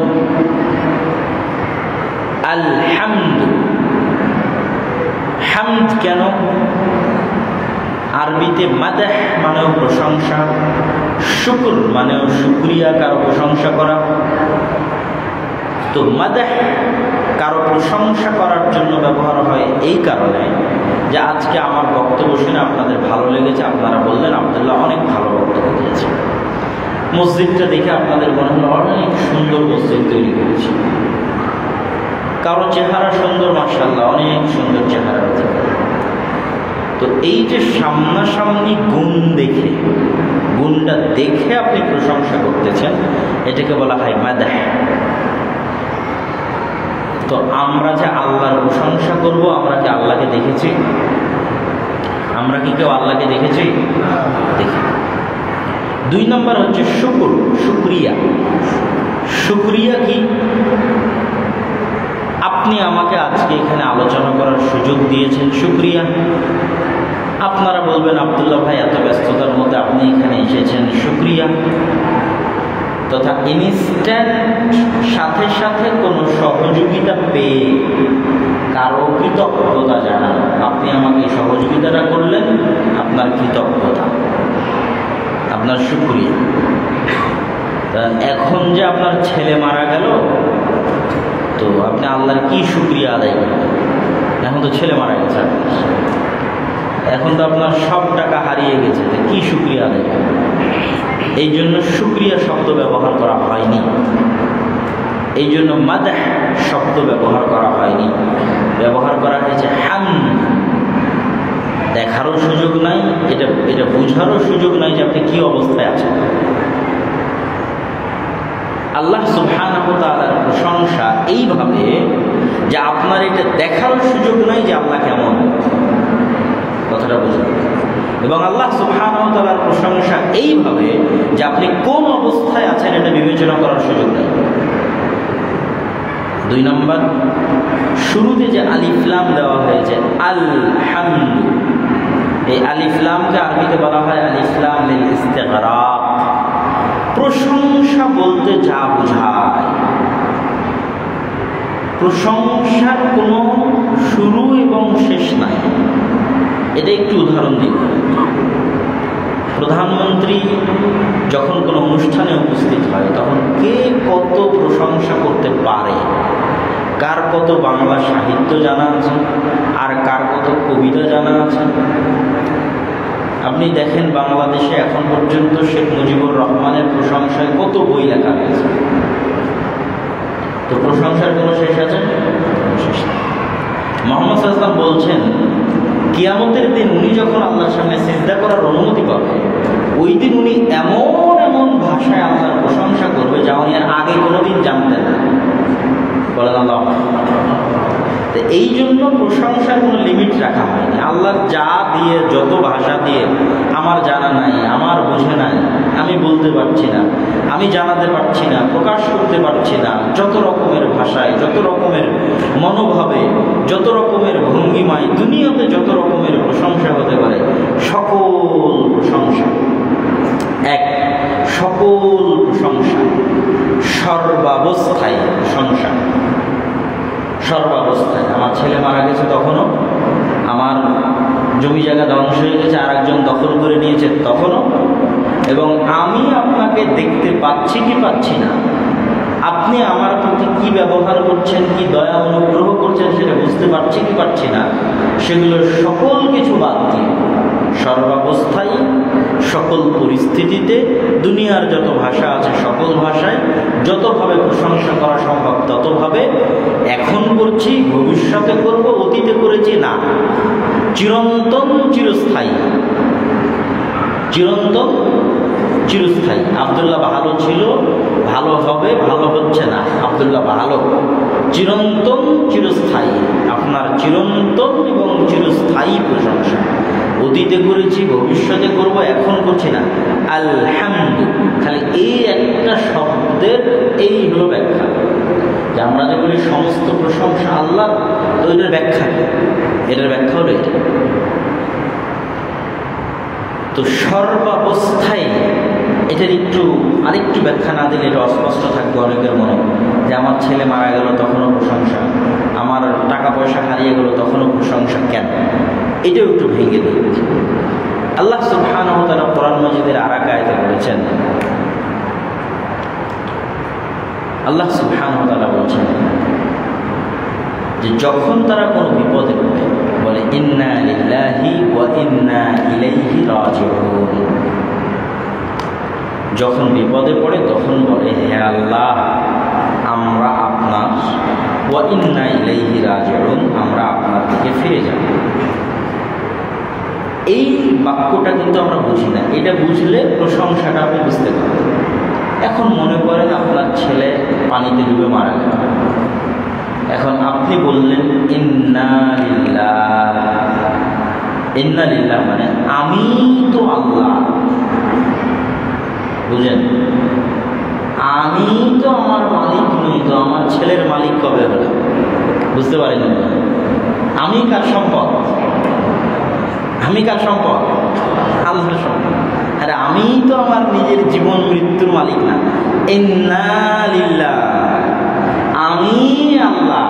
আলহামদু, হামদ কেন? আরবিতে মাদাহ মানেও প্রশংসা, শুকর মানেও শুকরিয়া, কারো প্রশংসা করা। তো মাদাহ কারো প্রশংসা করার জন্য ব্যবহার হয় এই কারণে যে আজকে আমার বক্তব্য শুনে আপনাদের ভালো লেগেছে, আপনারা বললেন আব্দুল্লাহ অনেক ভালো বক্তব্য দিয়েছে, মসজিদটা দেখে আপনাদের মনে হলো অনেক সুন্দর মসজিদ তৈরি করেছে। কারো চেহারা সুন্দর, মাশাআল্লাহ অনেক সুন্দর চেহারা হতে পারে। তো এই যে সামনাসামনি গুণটা দেখে আপনি প্রশংসা করতেছেন, এটাকে বলা হয় মাদাহ। তো আমরা যে আল্লাহর প্রশংসা করব, আমরা কি আল্লাহকে দেখেছি? আমরা কি কেউ আল্লাহকে দেখেছি? দেখি। 2 নম্বর হচ্ছে শুকরিয়া। শুকরিয়া কি? আপনি আমাকে আজকে এখানে আলোচনা করার সুযোগ দিয়েছেন, শুকরিয়া। আপনারা বলবেন আব্দুল্লাহ ভাই এত ব্যস্ততার মধ্যে আপনি এখানে এসেছেন, শুকরিয়া। তথা ইনস্ট্যান্ট সাথে সাথে কোনো সহযোগিতা পেয়ে কারো কৃতজ্ঞতা জানানো। আপনি আমাকে সহযোগিতাটা করলেন, আপনার কৃতজ্ঞতা, আপনার শুকরিয়া। তা এখন যে আপনার ছেলে মারা গেল, তো আপনি আল্লাহর কি শুকরিয়া আদায় করবেন? এখন তো ছেলে মারা গেছে, এখন তো আপনার সব টাকা হারিয়ে গেছে, তো কি শুকরিয়া আদায় করবেন? এই জন্য শুকরিয়া শব্দ ব্যবহার করা হয়নি, এই জন্য মাদাহ শব্দ ব্যবহার করা হয়নি, ব্যবহার করা হয়েছে হামদ। দেখারও সুযোগ নাই, এটা বোঝারও সুযোগ নাই যে আপনি কি অবস্থায় আছেন। আল্লাহ সুবহানাহু ওয়া তাআলার প্রশংসা এইভাবে যে আপনার এটা দেখারও সুযোগ নাই যে আল্লাহ কেমন, কথাটা বুঝুন। এবং আল্লাহ সুবহানাহু ওয়া তাআলার প্রশংসা এইভাবে যে আপনি কোন অবস্থায় আছেন এটা বিবেচনা করার সুযোগ নেই। দুই নম্বর, শুরুতে যে আলিফ লাম দেওয়া হয়েছে আলহামদু, এই আলিফ লামকে আরবিতে বলা হয় আলিফ লাম লিল ইস্তিগরাক, প্রশংসা বলতে যা বোঝায়। প্রশংসার কোনো শুরু এবং শেষ নাই। এটা একটু উদাহরণ দিই। প্রধানমন্ত্রী যখন কোনো অনুষ্ঠানে উপস্থিত হয় তখন কে কত প্রশংসা করতে পারে, কার কত বাংলা সাহিত্য জানা আছে আর কার কত কবিতা জানা আছে। আপনি দেখেন বাংলাদেশে এখন পর্যন্ত শেখ মুজিবুর রহমানের প্রশংসায় কত বই লেখা হয়েছে। তো প্রশংসার কোনো শেষ আছে? শেষ নেই। মুহাম্মদ সাল্লাল্লাহু আলাইহি ওয়াসাল্লাম বলছেন, কিয়ামতের দিন উনি যখন আল্লাহর সামনে সিজদা করার অনুমতি পাবেন, ওই দিন উনি এমন এমন ভাষায় আল্লাহর প্রশংসা করবে যা উনি আর আগে কোনোদিন জানতেন না। বলেন আল্লাহ। তো এই জন্য প্রশংসার কোনো লিমিট রাখা হয়নি। আল্লাহ যা দিয়ে, যত ভাষা দিয়ে আমার জানা নাই, আমার বোঝে নাই, আমি বলতে পারছি না, আমি জানাতে পারছি না, প্রকাশ করতে পারছি না, যত রকমের ভাষায়, যত রকমের মনোভাবে, যত রকমের ভঙ্গিমায় দুনিয়াতে যত রকমের প্রশংসা হতে পারে, সকল প্রশংসা এক, সকল প্রশংসা সর্বাবস্থায় প্রশংসা, সর্বাবস্থায়। আমার ছেলে মারা গেছে তখনও, আমার জমি জায়গা ধ্বংস হয়ে গেছে আর একজন দখল করে নিয়েছে তখনও, এবং আমি আপনাকে দেখতে পাচ্ছি কি পাচ্ছি না, আপনি আমার প্রতি কি ব্যবহার করছেন, কি দয়া অনুগ্রহ করছেন সেটা বুঝতে পারছি কি পারছি না, সেগুলো সকল কিছু বাদ দিয়ে সর্বাবস্থায়, সকল পরিস্থিতিতে, দুনিয়ার যত ভাষা আছে সকল ভাষায় যতভাবে প্রশংসা করা সম্ভব ততভাবে এখন করছি, ভবিষ্যতে করব, অতীতে করেছি না, চিরন্তন চিরস্থায়ী, চিরন্তন চিরস্থায়ী। আব্দুল্লাহ ভালো ছিল, ভালো হবে, ভালো হচ্ছে না, আব্দুল্লাহ ভালো, চিরন্তন চিরস্থায়ী। আপনার চিরন্তন এবং চিরস্থায়ী প্রশংসা অতীতে করেছি, ভবিষ্যতে করব, এখন করছি না। আলহামদু, খালি এই একটা শব্দের এই হলো ব্যাখ্যা, যে আমরা যে বলি সমস্ত প্রশংসা আল্লাহ, তো এটার ব্যাখ্যা, এটার ব্যাখ্যা হলো এটা। তো সর্বাবস্থায় এটার আরেকটু ব্যাখ্যা না দিলে এটা অস্পষ্ট থাকবে অনেকের মনে, যে আমার ছেলে মারা গেল তখনও প্রশংসা, আমার টাকা পয়সা হারিয়ে গেল তখনও প্রশংসা, কেন? এটাও একটু ভেঙে দিই। আল্লাহ সুবহানাহু ওয়া তাআলা কোরআন মাজিদের আরেক আয়াতে বলেছেন, আল্লাহ সুবহানাহু ওয়া তাআলা বলছেন যে যখন তারা কোনো বিপদে পড়ে বলে ইন্না লিল্লাহি ওয়া ইন্না ইলাইহি রাজিউন, যখন বিপদে পড়ে তখন বলে হে আল্লাহ আমরা আপনার, ওয়া ইন্না ইলাইহি রাজিউন আমরা আপনার দিকে ফিরে যাব। এই বাক্যটা কিন্তু আমরা বুঝি না, এটা বুঝলে প্রশংসাটা আপনি বুঝতে পারবেন। এখন মনে করেন আপনার ছেলে পানিতে ডুবে মারা গেল, এখন আপনি বললেন ইন্না লিল্লাহ, ইন্না লিল্লাহ মানে আমি তো আল্লাহ, বুঝেন, আমি তো আমার মালিক নই, তো আমার ছেলের মালিক কবে হলো? বুঝতে পারেন? আমি কার সম্পদ? আমি কার সম্পদ? আল্লাহর সম্পদ। আরে আমি তো আমার নিজের জীবন মৃত্যুর মালিক না। ইন্না লিল্লাহ, আমি আল্লাহ,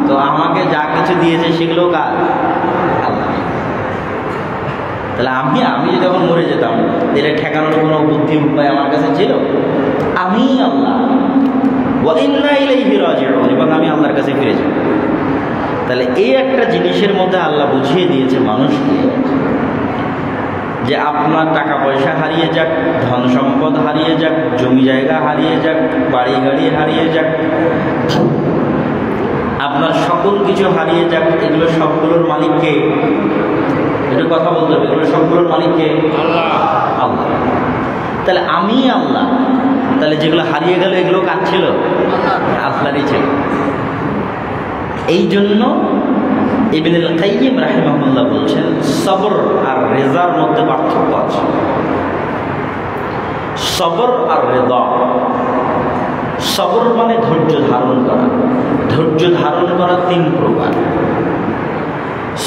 তো আমাকে যা কিছু দিয়েছে সেগুলো কার? আল্লাহ। তাহলে আমি যদি এখন মরে যেতাম, এটা ঠেকানোর কোনো বুদ্ধি উপায় আমার কাছে ছিল? আমি আল্লাহ, ওয়া ইন্না ইলাইহি রাজিউন, এবং আমি আল্লাহর কাছে ফিরে যাব। তাহলে এই একটা জিনিসের মধ্যে আল্লাহ বুঝিয়ে দিয়েছে মানুষকে, যে আপনার টাকা পয়সা হারিয়ে যাক, ধন সম্পদ হারিয়ে যাক, জমি জায়গা হারিয়ে যাক, বাড়ি গাড়ি হারিয়ে যাক, আপনার সকল কিছু হারিয়ে যাক, এগুলো সবগুলোর মালিককে, একটু কথা বলতে হবে, এগুলো সবগুলোর মালিককে আল্লাহ। আল্লাহ। তাহলে আমি আল্লাহ, তাহলে যেগুলো হারিয়ে গেল এগুলো কার ছিল? আল্লাহরই ছিল। এই জন্য ইবনুল কাইয়িম রাহিমাহুল্লাহ বলছেন সবর আর রেজার মধ্যে পার্থক্য আছে। সবর আর রেজা, সবর মানে ধৈর্য ধারণ করা। ধৈর্য ধারণ করা 3 প্রকার।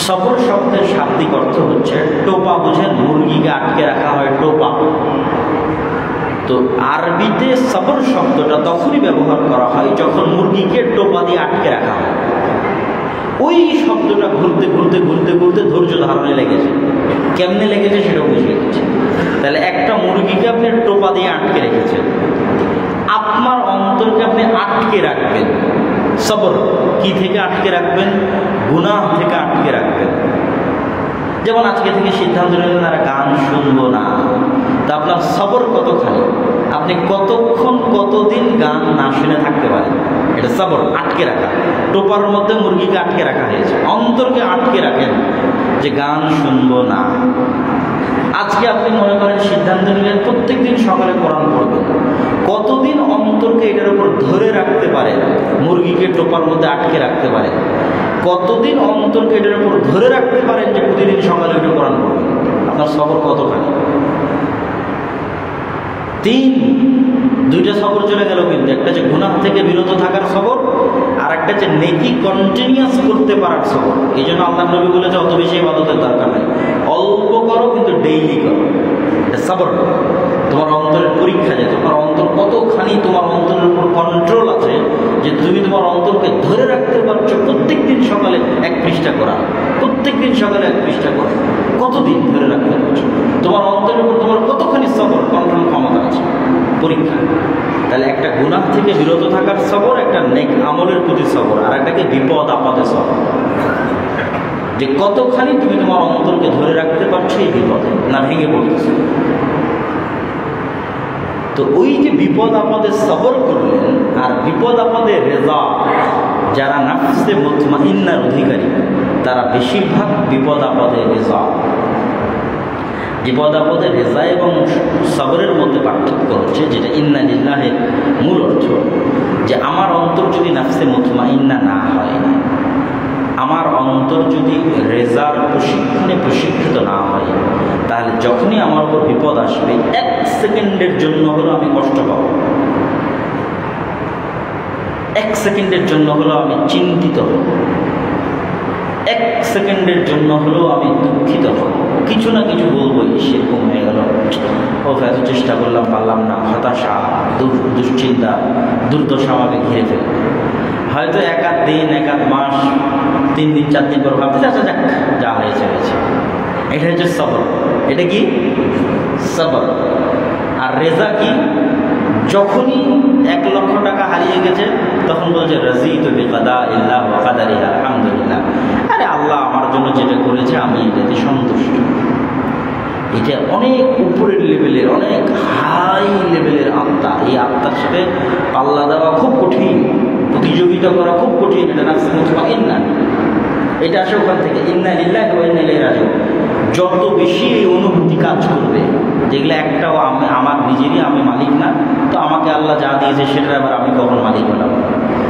সবর শব্দের শাব্দিক অর্থ হচ্ছে টোপা, বুঝেন? মুরগিকে আটকে রাখা হয় টোপা। তো আরবিতে সবর শব্দটা তখনই ব্যবহার করা হয় যখন মুরগিকে টোপা দিয়ে আটকে রাখা হয়। ওই শব্দটা ঘুরতে ঘুরতে ঘুরতে ঘুরতে ধৈর্য ধারণে লেগেছে। কেমনে লেগেছে সেটাও বুঝিয়ে দিচ্ছে। তাহলে একটা মুরগিকে আপনি টোপা দিয়ে আটকে রেখেছেন, আপনার অন্তরকে আপনি আটকে রাখবেন। সবর কি থেকে আটকে রাখবেন? গুনাহ থেকে আটকে রাখবেন। যেমন আজকে থেকে সিদ্ধান্ত নিলেন আর গান শুনবো না, তা আপনার সবর কতখানি? আপনি কতক্ষণ কতদিন গান না শুনে থাকতে পারেন? এটা সবর, আটকে রাখা। টোপার মধ্যে মুরগিকে আটকে রাখা হয়েছে, অন্তরকে আটকে রাখেন যে গান শুনবো না। আজকে আপনি মনে করেন সিদ্ধান্ত নিলেন প্রত্যেকদিন সকালে কোরআন পড়বেন, কতদিন অন্তরকে এটার উপর ধরে রাখতে পারেন? মুরগিকে টোপার মধ্যে আটকে রাখতে পারেন। কতদিন অন্তরকে এটার উপর ধরে রাখতে পারেন যে প্রতিদিন সকালে উঠে কোরআন পড়বেন? আপনার সবর কতখানি? 3 দুইটা সবর চলে গেল কিন্তু। একটা যে গুনাহ থেকে বিরত থাকার সবর, আর একটা যে নেকি কন্টিনিউয়াস করতে পারার সবর। এই জন্য আল্লাহ নবী বলেছে অত বেশি ইবাদতের দরকার নেই, অল্প করো কিন্তু ডেইলি করো। এটা সবর। তোমার অন্তরের পরীক্ষা, যে তোমার অন্তর কতখানি তোমার অন্তরের উপর কন্ট্রোল আছে, যে তুমি তোমার অন্তরকে ধরে রাখতে পারছো প্রত্যেক দিন সকালে 1 পৃষ্ঠা করা, প্রত্যেক দিন সকালে 1 পৃষ্ঠা করা। কতদিন ধরে রাখতে পারছো? তোমার অন্তরের উপর তোমার কতখানি সবর, কন্ট্রোল ক্ষমতা আছে? পরীক্ষা। তাহলে একটা গুনাহ থেকে বিরত থাকার সবর, একটা নেক আমলের প্রতি সবর, আর একটাকে বিপদ আপদে সবর। যে কতখানি তুমি তোমার অন্তরকে ধরে রাখতে পারছো এই বিপদে, না ভেঙে পড়তেছে। তো ওই যে বিপদ আপদে সবর করলেন, আর বিপদ আপদে রেজা, যারা নাফসে মুতমাইন্নার অধিকারী তারা বেশিরভাগ বিপদ আপদে রেজা। বিপদ আপদে রেজা এবং সবরের মধ্যে পার্থক্য হচ্ছে, যেটা ইন্না লিল্লাহের মূল অর্থ, যে আমার অন্তর যদি নাফসে মুতমাইন্না না হয়, আমার অন্তর যদি রেজার প্রশিক্ষণে প্রশিক্ষিত না হয়, তাহলে যখনই আমার উপর বিপদ আসবে 1 সেকেন্ডের জন্য হলো আমি কষ্ট পাবো, 1 সেকেন্ডের জন্য হলো আমি চিন্তিত হব, 1 সেকেন্ডের জন্য হলো আমি দুঃখিত হব, কিছু না কিছু বলবো, সেরকম হয়ে গেল, ও এত চেষ্টা করলাম পারলাম না, হতাশা, দুশ্চিন্তা, দুর্দশা আমাকে ঘিরে ফেলবে। হয়তো 1 দিন 1 মাস 3 দিন 4 দিন পর ভাবতে আচ্ছা যাক, যা হয়েছে হয়েছে। এটা হচ্ছে সবর। এটা কি? সবর। আর রেজা কি? যখনই 1 লক্ষ টাকা হারিয়ে গেছে তখন বলছে রাজিতু বিকাদাইল্লাহ ওয়া কাদারিহি, আলহামদুলিল্লাহ, আরে আল্লাহ আমার জন্য যেটা করেছে আমি এটাতে সন্তুষ্ট। এটা অনেক উপরের লেভেলের, অনেক হাই লেভেলের আত্মা। এই আত্মার সাথে পাল্লা দেওয়া খুব কঠিন, প্রতিযোগিতা করা খুব কঠিন। এটা নাফসে মুতমাইন্না, এটা আসে ওখান থেকে। ইন্না লিল্লাহি ওয়া ইন্না ইলাইহি রাজিউন। যত বেশি এই অনুভূতি কাজ করবে, যেগুলো একটাও আমার নিজেরই, আমি মালিক না, তো আমাকে আল্লাহ যা দিয়েছে সেটার আবার আমি কখন মালিক হলাম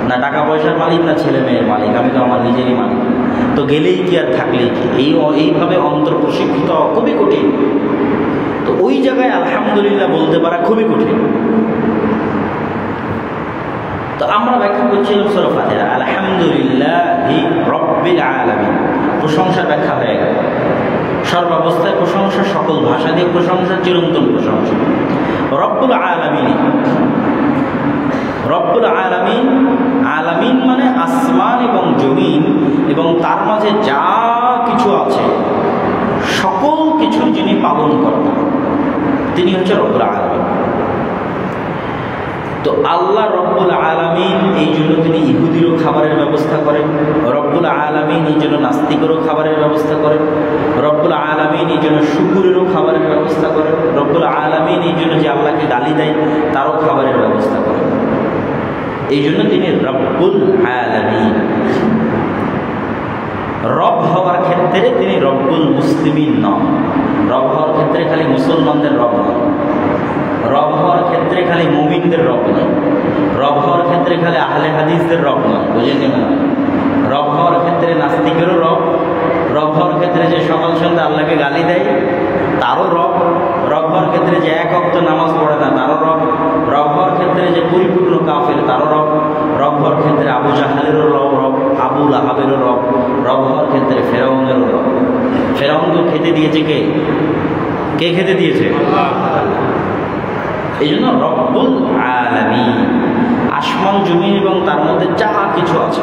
না? টাকা পয়সার মালিক না ছেলে মেয়ের মালিক, আমি তো আমার নিজেরই মালিক। তো গেলেই কি আর থাকলেই কি? এইভাবে অন্তর প্রশিক্ষিত হওয়া খুবই কঠিন। তো ওই জায়গায় আলহামদুলিল্লাহ বলতে পারা খুবই কঠিন। তো আমরা ব্যাখ্যা করছিলাম সূরা ফাতিহা, আলহামদুলিল্লাহি রাব্বিল আলামিন। প্রশংসার ব্যাখ্যা হয়ে গেল। সর্বাবস্থায় প্রশংসা, সকল ভাষা দিয়ে প্রশংসা, চিরন্তন প্রশংসা। রব্বুল আলামিন, রব্বুল আলামিন, আলামিন মানে আসমান এবং জমিন এবং তার মাঝে যা কিছু আছে সকল কিছুর যিনি পালন করেন তিনি হচ্ছে রব্বুল আলামিন। তো আল্লাহ রব্বুল আলামিন, এই জন্য তিনি ইহুদিরও খাবারের ব্যবস্থা করেন। রব্বুল আলামিন এই জন্য নাস্তিকেরও খাবারের ব্যবস্থা করেন। রব্বুল আলামিন এই জন্য শুকুরেরও খাবারের ব্যবস্থা করেন। রব্বুল আলামিন এই জন্য যে আল্লাহকে গালি দেয় তারও খাবারের ব্যবস্থা করেন। এই জন্য তিনি রব্বুল আলামিন। রব হওয়ার ক্ষেত্রে তিনি রব্বুল মুসলিমিন নন। রব হওয়ার ক্ষেত্রে খালি মুসলমানদের রব নয়, রব হওয়ার ক্ষেত্রে খালি মুমিনদের রব নয়, রব হওয়ার ক্ষেত্রে খালি আহলে হাদিসদের রব নয়, বুঝে নেবেন না। রব হওয়ার ক্ষেত্রে নাস্তিকেরও রব, রব হওয়ার ক্ষেত্রে যে সকাল সন্ধ্যা আল্লাহকে গালি দেয় তারও রব। রব হওয়ার ক্ষেত্রে যে এক ওয়াক্ত নামাজ পড়ে না তারও রব। রব হওয়ার ক্ষেত্রে যে পরিপূর্ণ কাফের তারও রব। রব হওয়ার ক্ষেত্রে আবু জাহালেরও রব, আবু লাহাবেরও রব। রব হওয়ার ক্ষেত্রে ফেরাউনেরও রব। ফেরাউনকে খেতে দিয়েছে কে? কে খেতে দিয়েছে? এই জন্য রব্বুল আলামিন, আসমান জমিন এবং তার মধ্যে যা কিছু আছে,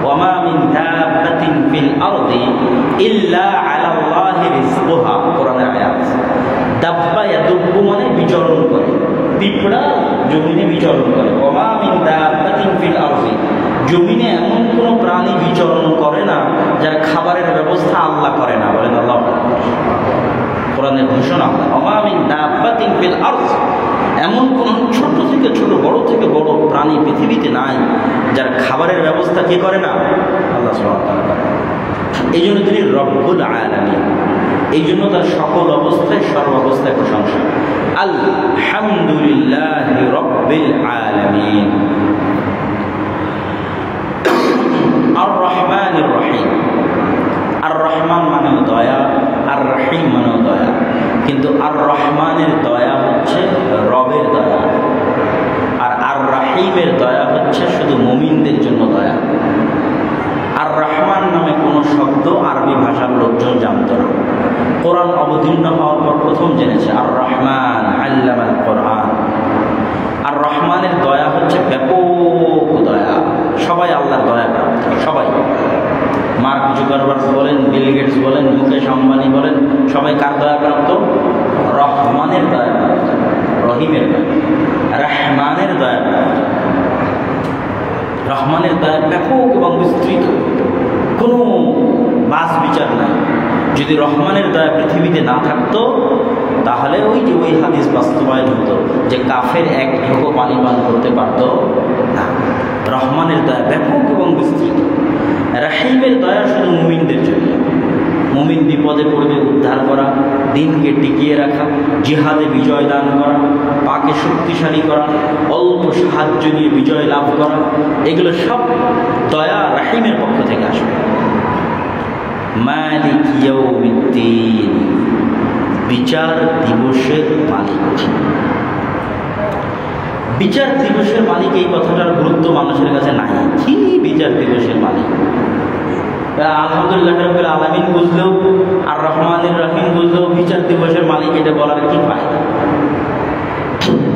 ওয়ামা মিন দাব্বাতিন ফিল আরদি ইল্লা আলাল্লাহি রিজকুহা, কোরআনের আয়াত। দাব্বা ইয়াদুব্বু মানে বিচরণ করে, পিঁপড়া জমিনে বিচরণ করে। ওয়ামা মিন দাব্বাতিন ফিল আরদি, জমিনে এমন কোনো প্রাণী বিচরণ করে না যার খাবারের ব্যবস্থা আল্লাহ করে না। বলেন আল্লাহ, কোরআনের ঘোষণা। ওয়ামা মিন দাব্বাতিন ফিল আরদি, এমন কোন ছোট থেকে ছোট, বড় থেকে বড় প্রাণী পৃথিবীতে নাই যার খাবারের ব্যবস্থা কে করে না? আল্লাহ সুবহানাহু ওয়া তাআলা। এই জন্য তিনি রব্বুল আলামিন, এই জন্য তার সকল অবস্থায় সর্বাবস্থায় প্রশংসা। আলহামদুলিল্লাহি রব্বিল আলামিন। আর রহমানির রহিম, আর রহমান মানে দয়া, আর রহিম মানে দয়া। কিন্তু আর রহমানের দয়া হচ্ছে রবের দয়া, আর আর রাহিমের দয়া হচ্ছে শুধু মুমিনদের জন্য দয়া। আর রহমান নামে কোনো শব্দ আরবি ভাষার লোকজন জানত না। কোরআন অবতীর্ণ হওয়ার পর প্রথম জেনেছে আর রহমান আল্লামাল কোরআন। আর রহমানের দয়া হচ্ছে ব্যাপক দয়া, সবাই আল্লাহর দয়া প্রাপ্ত, সবাই। মার্ক জুকারবার্গ বলেন, বিল গেটস বলেন, মুকেশ আম্বানি বলেন, সবাই কার দয়া প্রাপ্ত? রহমানের দয়া প্রাপ্ত, রহিমের দয়া, রহমানের দয়া প্রাপ্ত। রহমানের দয়া ব্যাপক এবং বিস্তৃত, কোনো বাস বিচার নাই। যদি রহমানের দয়া পৃথিবীতে না থাকতো তাহলে ওই হাদিস বাস্তবায়ন হতো যে কাফের এক ঢোকো পানি পান করতে পারত না। রহমানের দয়া ব্যাপক এবং বিস্তৃত। রাহিমের দয়া শুধু মুমিনদের জন্য। মুমিন বিপদে পড়বে উদ্ধার করা, দিনকে টিকিয়ে রাখা, জিহাদে বিজয় দান করা, পাকে শক্তিশালী করা, অল্প সাহায্য নিয়ে বিজয় লাভ করা, এগুলো সব দয়া রাহিমের পক্ষ থেকে আসবে। মালিক ইয়াউমিদ্দিন, বিচার দিবসের মালিক। বিচার দিবসের মালিক, এই কথাটার গুরুত্ব মানুষের কাছে নাই। কি বিচার দিবসের মালিক? আলহামদুলিল্লাহ রাব্বিল আলামিন বুঝলেও আর রহমানির রহিম বুঝলেও বিচার দিবসের মালিক এটা বলার কি ফায়দা?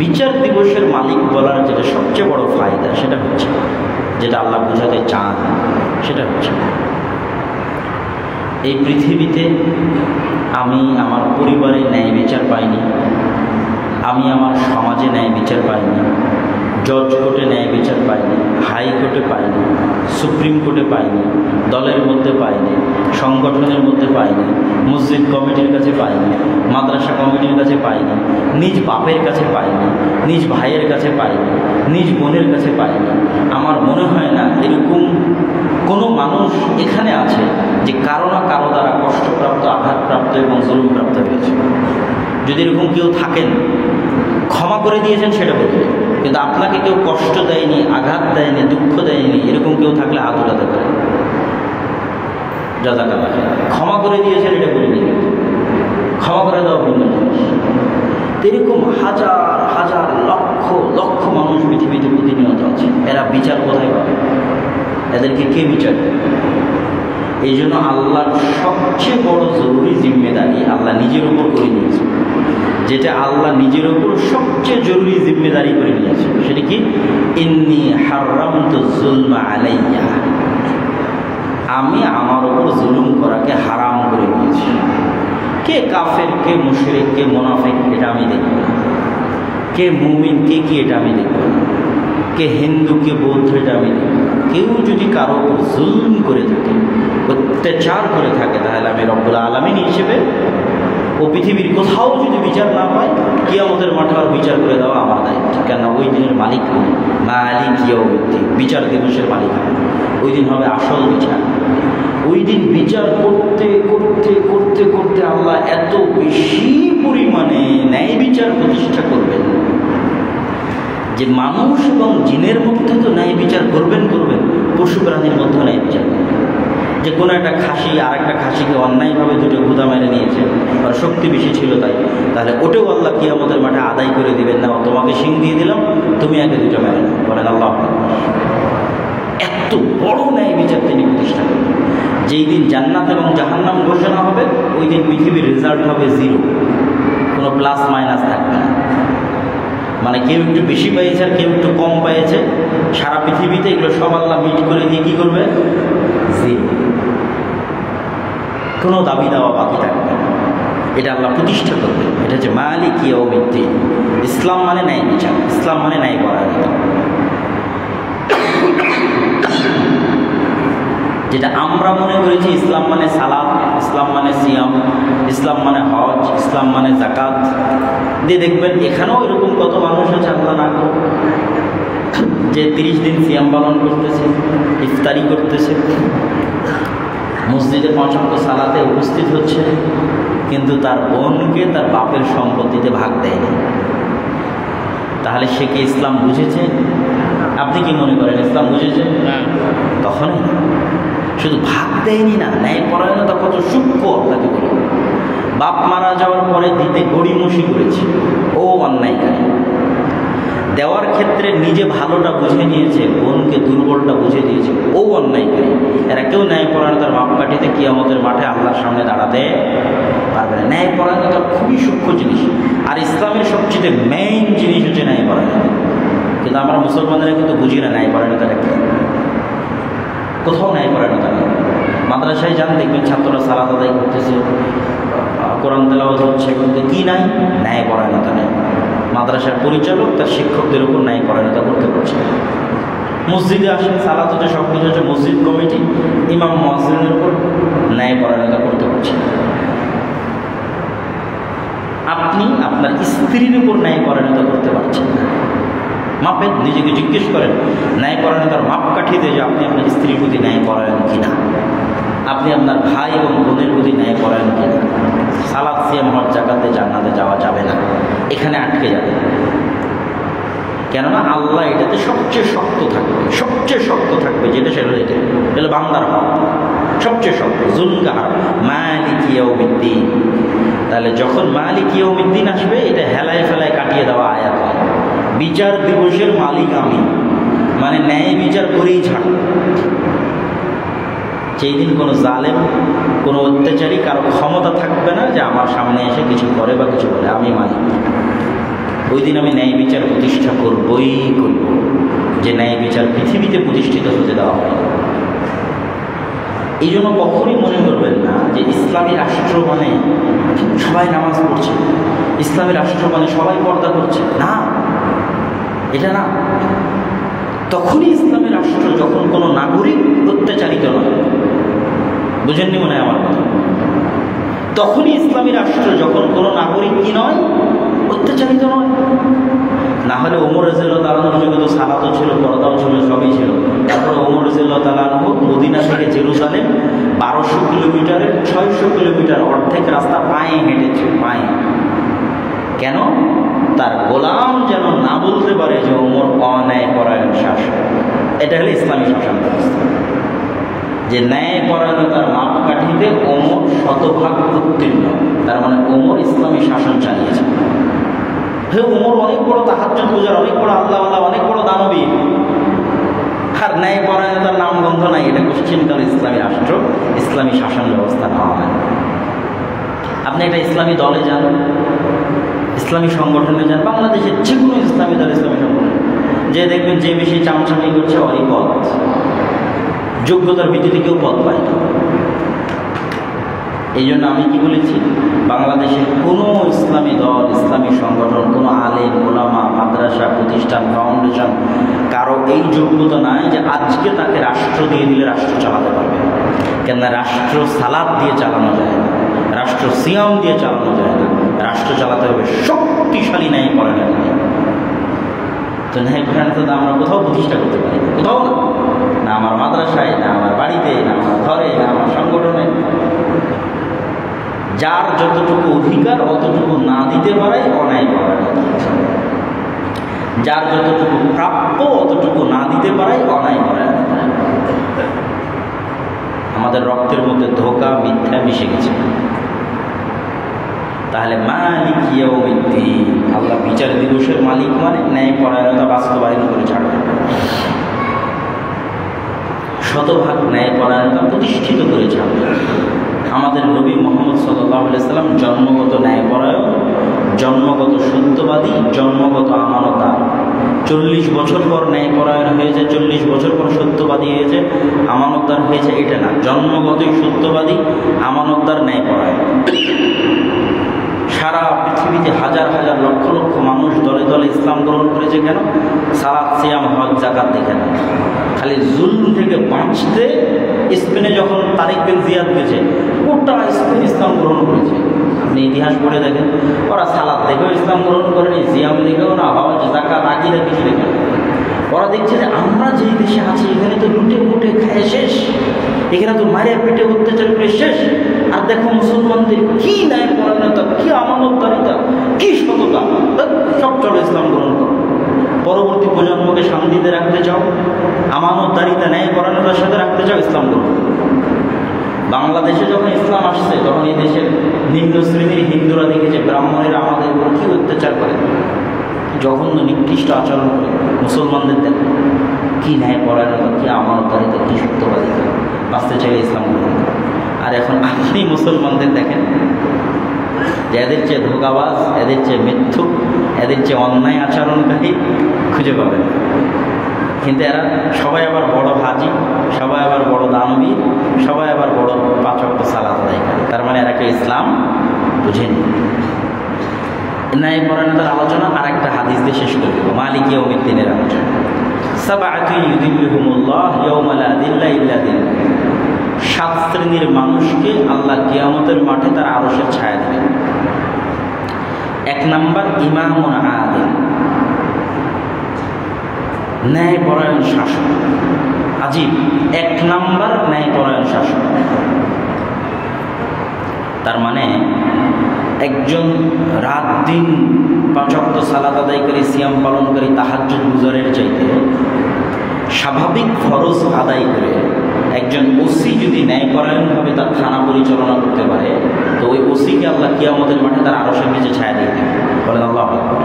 বিচার দিবসের মালিক বলার যেটা সবচেয়ে বড় ফায়দা সেটা হচ্ছে, যেটা আল্লাহ বোঝাতে চান সেটা হচ্ছে, এই পৃথিবীতে আমি আমার পরিবারে ন্যায় বিচার পাইনি, আমি আমার সমাজে ন্যায় বিচার পাইনি, জজ কোর্টে ন্যায় বিচার পাইনি, হাইকোর্টে পাইনি, সুপ্রিম কোর্টে পাইনি, দলের মধ্যে পাইনি, সংগঠনের মধ্যে পাইনি, মসজিদ কমিটির কাছে পাইনি, মাদ্রাসা কমিটির কাছে পাইনি, নিজ বাপের কাছে পাইনি, নিজ ভাইয়ের কাছে পাইনি, নিজ বোনের কাছে পাইনি। আমার মনে হয় না এরকম কোনো মানুষ এখানে আছে যে কারো না কারো দ্বারা কষ্টপ্রাপ্ত, আঘাতপ্রাপ্ত এবং জুলুমপ্রাপ্ত হয়েছে। যদি এরকম কেউ থাকেন, ক্ষমা করে দিয়েছেন সেটা বলবে, কিন্তু আপনাকে কেউ কষ্ট দেয়নি, আঘাত দেয়নি, দুঃখ দেয়নি, এরকম কেউ থাকলে হাত উঠাতে পারে। জাযাকাল্লাহ। ক্ষমা করে দিয়েছেন এটা বলিনি, ক্ষমা করে দেওয়া ভিন্ন জিনিস। এরকম হাজার হাজার লক্ষ লক্ষ মানুষ পৃথিবীতে প্রতিনিয়ত আছে। এরা বিচার কোথায় পাবে? এদেরকে কে বিচার দেবে? এই জন্য আল্লাহর সবচেয়ে বড় জরুরি জিম্মেদারি আল্লাহ নিজের উপর করে নিয়েছে। যেটা আল্লাহ নিজের উপর সবচেয়ে জরুরি জিম্মেদারি করে নিয়েছে সেটা কি? ইন্নী হারামতু যুলমা আলাইয়া, আমি আমার উপর জুলুম করাকে হারাম করে নিয়েছি। কে কাফের, কে মুশরিক, কে মুনাফিক এটা আমি দেখব না, কে মুমিন কে কি এটা আমি দেখব না, কে হিন্দু কে বৌদ্ধ এটা আমি দেখব না। কেউ যদি কারো উপর জুলুম করে থাকে, অত্যাচার করে থাকে, তাহলে আমি রব্বুল আলামিন হিসেবে ও পৃথিবীর কোথাও যদি বিচার না পায়, কিয়ামতের মাঠে আর বিচার করে দেওয়া আমার দায়িত্ব। কেন? ওই দিনের মালিক আমি, মালিক ইয়াউমিদ্দিন, বিচার দিবসের মালিক আমি। ওই দিন হবে আসল বিচার। ওই দিন বিচার করতে করতে করতে করতে আল্লাহ এত বেশি পরিমাণে ন্যায় বিচার প্রতিষ্ঠা করবেন যে মানুষ এবং জিনের মধ্যে তো ন্যায় বিচার করবেন, পশু প্রাণীর মধ্যে ন্যায় বিচার, যে কোনো একটা খাসি আর একটা খাসিকে অন্যায়ভাবে দুটো গুদা মেরে নিয়েছে, আর শক্তি বেশি ছিল তাই, তাহলে ওটাও আল্লাহ কিয়ামতের মাঠে আদায় করে দিবেন না, তোমাকে শিং দিয়ে দিলাম, তুমি আগে দুটো মেরে নাও। বলেন আল্লাহ। এত বড় ন্যায় বিচার তিনি প্রতিষ্ঠা করবেন। যেই দিন জান্নাত এবং জাহান্নাম ঘোষণা হবে, ওই দিন পৃথিবীর রেজাল্ট হবে 0, কোনো প্লাস মাইনাস থাকবে না। মানে কেউ একটু বেশি পেয়েছে আর কেউ একটু কম পেয়েছে, সারা পৃথিবীতে এগুলো সব আল্লাহ মিট করে দিয়ে কী করবে? 0। কোনো দাবি দেওয়া বাকি থাকবে না। এটা আল্লাহ প্রতিষ্ঠা করবে। এটা হচ্ছে মালিক ইয়াউমিদ্দিন। ইসলাম মানে ন্যায় বিচার, ইসলাম মানে ন্যায় পরায়ণতা। যেটা আমরা মনে করেছি ইসলাম মানে সালাত, ইসলাম মানে সিয়াম, ইসলাম মানে হজ, ইসলাম মানে জাকাত, দিয়ে দেখবেন এখানেও এরকম কত মানুষ আছে আল্লাহ না করে, যে 30 দিন সিয়াম পালন করতেছে, ইফতারি করতেছে, মসজিদে 5 ওয়াক্ত সালাতে উপস্থিত হচ্ছে, কিন্তু তার বোনকে তার বাপের সম্পত্তিতে ভাগ দেয়নি। তাহলে সে কি ইসলাম বুঝেছে? আপনি কি মনে করেন ইসলাম বুঝেছে? তখনই না। শুধু ভাগ দেয়নি না, ন্যায় পরায়ণতা কত সূক্ষ্ম আপনাকে বলি। বাপ মারা যাওয়ার পরে দিতে গড়িমসি করেছে, ও অন্যায়কারী। দেওয়ার ক্ষেত্রে নিজে ভালোটা বুঝে নিয়েছে, বোনকে দুর্বলটা বুঝে দিয়েছে, ও অন্যায়কারী। এরা কেউ ন্যায় পরায়ণতার মাপকাঠিতে কিয়ামতের মাঠে আল্লাহর সামনে দাঁড়াতে পারবে না। ন্যায় পরায়ণতা খুবই সূক্ষ্ম জিনিস, আর ইসলামের সবচেয়ে মেইন জিনিস হচ্ছে ন্যায় পরায়ণতা। কিন্তু আমরা মুসলমানেরা কিন্তু বুঝি না ন্যায় পরায়ণতাটা কি। কোথাও ন্যায় পরায়ণতা নেই। মাদ্রাসায় যান, দেখবেন ছাত্ররা সালাত আদায় করতেছে, কোরআন তেলাওয়াত হচ্ছে, কিন্তু কি নাই? ন্যায় পরায়ণতা নেই। মাদ্রাসার পরিচালক তার শিক্ষকদের উপর ন্যায় পরায়ণতা করতে পারছে। মসজিদে আসেন, সালাত হচ্ছে, সব কিছু হচ্ছে, মসজিদ কমিটি ইমাম মুয়াজ্জিনের উপর ন্যায় পরায়ণতা করতে পারছে। আপনি আপনার স্ত্রীর উপর ন্যায় পরায়ণতা করতে পারছেন না। মাপেন, নিজেকে জিজ্ঞেস করেন ন্যায় পরায়ণতার মাপকাঠি দিয়ে যে আপনি আপনার স্ত্রীর প্রতি ন্যায় পরায়ণ কিনা, আপনি আপনার ভাই এবং বোনের প্রতি ন্যায় পরায়ণ কিনা। সালাত সিয়াম হজ জাকাতে জান্নাতে যাওয়া যাবে না, এখানে আটকে যাবে। কেননা আল্লাহ এটাতে সবচেয়ে শক্ত থাকবে, সবচেয়ে শক্ত থাকবে যেটা, সেটা এটা বান্দার হক সবচেয়ে শক্ত। জুলকার মালিক ইয়াউমিদ্দিন। তাহলে যখন মালিক ইয়াউমিদ্দিন আসবে, এটা হেলায় ফেলায় কাটিয়ে দেওয়া আয়াত। বিচার দিবসের মালিক আমি, মানে ন্যায় বিচার করেই ছাড়। সেই দিন কোনো জালেম, কোনো অত্যাচারী কারো ক্ষমতা থাকবে না যে আমার সামনে এসে কিছু করে বা কিছু বলে। আমি মালিক। ওই দিন আমি ন্যায় বিচার প্রতিষ্ঠা করবই করব, যে ন্যায় বিচার পৃথিবীতে প্রতিষ্ঠিত হতে দেওয়া হয়। এই জন্য কখনই মনে করবেন না যে ইসলামী রাষ্ট্র মানে সবাই নামাজ পড়ছে, ইসলামী রাষ্ট্র মানে সবাই পর্দা করছে। না, এটা না। তখনই ইসলামী রাষ্ট্র যখন কোনো নাগরিক অত্যাচারিত নয়। বুঝেননি মনে হয় আমার কথা? তখনই ইসলামী রাষ্ট্র যখন কোনো নাগরিক কি নয়, অত্যাচারিত নয়। না হলে ওমর রাদিয়াল্লাহু তাআলা আনহুর যুগে তো সালাতও ছিল, পর্দাও ছিল, সবই ছিল। তারপরে ওমর রাদিয়াল্লাহু তাআলা আনহু মদিনা থেকে জেরুজালেম 1200 কিলোমিটারের 600 কিলোমিটার অর্ধেক রাস্তা পায়ে হেঁটেছে, পায়ে। কেন? তার গোলাম যেন না বলতে পারে যে ওমর অন্যায় পরায়ণ শাসক। এটা হলো ইসলামী শাসন ব্যবস্থা, যে ন্যায় পরায়ণতার মাপকাঠিতে ওমর শতভাগ উত্তীর্ণ। তার মানে ওমর ইসলামী শাসন চালিয়েছে। ওমর অনেক বড় তাহাজ্জুদ পূজার, অনেক বড় আল্লাহওয়ালা, অনেক বড় দানবীর, আর ন্যায় পরায়ণতার নাম গন্ধ নাই। এটা কোশ্চিন করে ইসলামী রাষ্ট্র, ইসলামী শাসন ব্যবস্থা নয়। আপনি একটা ইসলামী দলে যান, ইসলামী সংগঠনে যান, বাংলাদেশের যে কোনো ইসলামী দল, ইসলামী সংগঠন, যে দেখবেন যে বেশি চামচামি করছে ওই পদ, যোগ্যতার ভিত্তিতে কেউ পদ পায় না। এই জন্য আমি কি বলেছি, বাংলাদেশের কোনো ইসলামী দল, ইসলামী সংগঠন, কোনো আলেম, ওলামা, মাদ্রাসা, প্রতিষ্ঠান, ফাউন্ডেশন, কারো এই যোগ্যতা নাই যে আজকে তাকে রাষ্ট্র দিয়ে দিলে রাষ্ট্র চালাতে পারবে। কেননা রাষ্ট্র সালাত দিয়ে চালানো যায় না, রাষ্ট্র সিয়াম দিয়ে চালানো যায় না, রাষ্ট্র চালাতে হবে শক্তিশালী ন্যায় পরায়ণতা। তো ন্যায় পরায়ণতা আমরা কোথাও প্রতিষ্ঠা করতে পারি, কোথাও না। না আমার মাদ্রাসায়, না আমার বাড়িতে, না আমার ঘরে, না আমার সংগঠনে। যার যতটুকু অধিকার অতটুকু না দিতে পারাই অন্যায় পরায়ণতা। যার যতটুকু প্রাপ্য অতটুকু না দিতে পারাই অন্যায় পরায়ণতা। আমাদের আমাদের রক্তের মধ্যে ধোঁকা মিথ্যা মিশে গেছে। তাহলে মালিক ইয়াউমিদ্দিন, আল্লাহ বিচার দিবসের মালিক মানে ন্যায়পরায়ণতা বাস্তবায়ন করে ছাড়বে, শতভাগ ন্যায়পরায়ণতা প্রতিষ্ঠিত করে ছাড়বে। আমাদের নবী মুহাম্মদ সাল্লাল্লাহু আলাইহি সাল্লাম জন্মগত ন্যায়পরায়ণ, জন্মগত সত্যবাদী, জন্মগত আমানতদার। 40 বছর পর ন্যায়পরায়ণ হয়েছে, 40 বছর পর সত্যবাদী হয়েছে, আমানতদার হয়েছে, এটা না, জন্মগতই সত্যবাদী, আমানতদার, ন্যায়পরায়ণ। সারা পৃথিবীতে হাজার হাজার লক্ষ লক্ষ মানুষ দলে দলে ইসলাম গ্রহণ করেছে কেন? সালাত, সিয়াম, হজ, যাকাত দেখে না, খালি জুলম থেকে বাঁচতে স্পেনে যখন তারিক বিন জিয়াদ গেছে, গোটা স্পেন ইসলাম গ্রহণ করেছে। আপনি ইতিহাস পড়ে দেখেন, ওরা সালাত দেখেও ইসলাম গ্রহণ করেনি, সিয়াম দেখেও না, হজ, যাকাত, আকীদা কিছু দেখে না। ওরা দেখছে যে আমরা যেই দেশে আছি এখানে তো লুটে মুটে খায় শেষ, এখানে তো মারিয়া পিটে অত্যাচার করে শেষ, আর দেখো মুসলমানদের কি ন্যায়পরায়ণতা, কি আমানতদারিতা, কি সততা, সব চলো ইসলাম গ্রহণ করো। পরবর্তী প্রজন্মকে শান্তিতে রাখতে চাও, আমানতদারিতা, ন্যায়পরায়ণতার সাথে রাখতে চাও, ইসলাম গ্রহণ করো। বাংলাদেশে যখন ইসলাম আসছে তখন এই দেশের নিম্ন শ্রেণীর হিন্দুরা দেখেছে ব্রাহ্মণেরা আমাদের উপর কী অত্যাচার করে, জঘন্য নিকৃষ্ট আচরণ করে। মুসলমানদের দেখো কী ন্যায়পরায়ণতা, কী আমানতদারিতা, কী সত্যবাদিতা, বাঁচতে চাইলে ইসলাম গ্রহণ করে। আর এখন আপনি মুসলমানদের দেখেন যে এদের চেয়ে ধোঁকাবাজ, এদের চেয়ে মিথ্যুক, এদের চেয়ে অন্যায় আচরণকারী খুঁজে পাবেন। কিন্তু এরা সবাই আবার বড় হাজি, সবাই আবার বড় দানবী, সবাই আবার বড় 5 ওয়াক্ত সালাত আদায় করে। তার মানে এরা কেউ ইসলাম বুঝেনি। ন্যায়পরায়ণতার আলোচনা আর একটা হাদিস দিয়ে শেষ করে দেব, মালিক ইয়াউমিদ্দিনের আলোচনা। সাবআতুন ইউযিল্লুহুমুল্লাহ ইয়াওমা লা যিল্লা ইল্লা যিল্লাহ। 7 শ্রেণীর মানুষকে আল্লাহ কিয়ামতের মাঠে তার আরশের ছায়া দেবেন। 1 নাম্বার ইমামুন আদিল, ন্যায়পরায়ণ শাসক। আজীব, 1 নাম্বার ন্যায়পরায়ণ শাসক। তার মানে একজন রাত দিন 5 ওয়াক্ত সালাত আদায়কারী, সিয়াম পালনকারী, তাহাজ্জুদ গুজারের চাইতে স্বাভাবিক ফরজ আদায় করে একজন ওসি যদি ন্যায়পরায়ণভাবে তার থানা পরিচালনা করতে পারে, তো ওই ওসিকে আল্লাহ কিয়ামতের মাঠে তার আরশের নিচে ছায়া দিয়ে দেবে, বলেন আল্লাহু আকবার।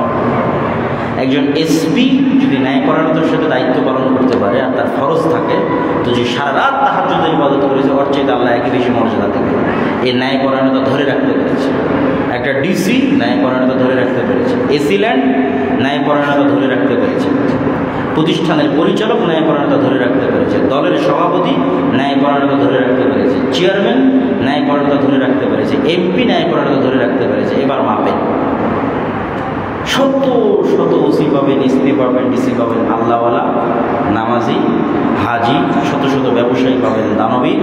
একজন এসপি যদি ন্যায়পরায়ণতার সাথে দায়িত্ব পালন করতে পারে আর তার ফরজ থাকে, তো যে সারা রাত তাহাজ্জুদের ইবাদত করেছে ওর চাইতে আল্লাহ একই বেশি মর্যাদা দেবে। এই ন্যায়পরায়ণতা ধরে রাখতে পেরেছে একটা ডিসি, ন্যায়পরায়ণতা ধরে রাখতে পেরেছে এসিল্যান্ড, ন্যায়পরায়ণতা ধরে রাখতে পেরেছে প্রতিষ্ঠানের পরিচালক, ন্যায়পরায়ণতা ধরে রাখতে পেরেছে দলের সভাপতি, ন্যায়পরায়ণতা ধরে রাখতে পেরেছে চেয়ারম্যান, ন্যায়পরায়ণতা ধরে রাখতে পেরেছে এমপি, ন্যায়পরায়ণতা ধরে রাখতে পেরেছে। এবার মাপেন, শত শত ওসি পাবেন, এসপি পাবেন, ডিসি পাবেন, আল্লাহওয়ালা, নামাজি, হাজি, শত শত ব্যবসায়ী পাবেন, দানবী,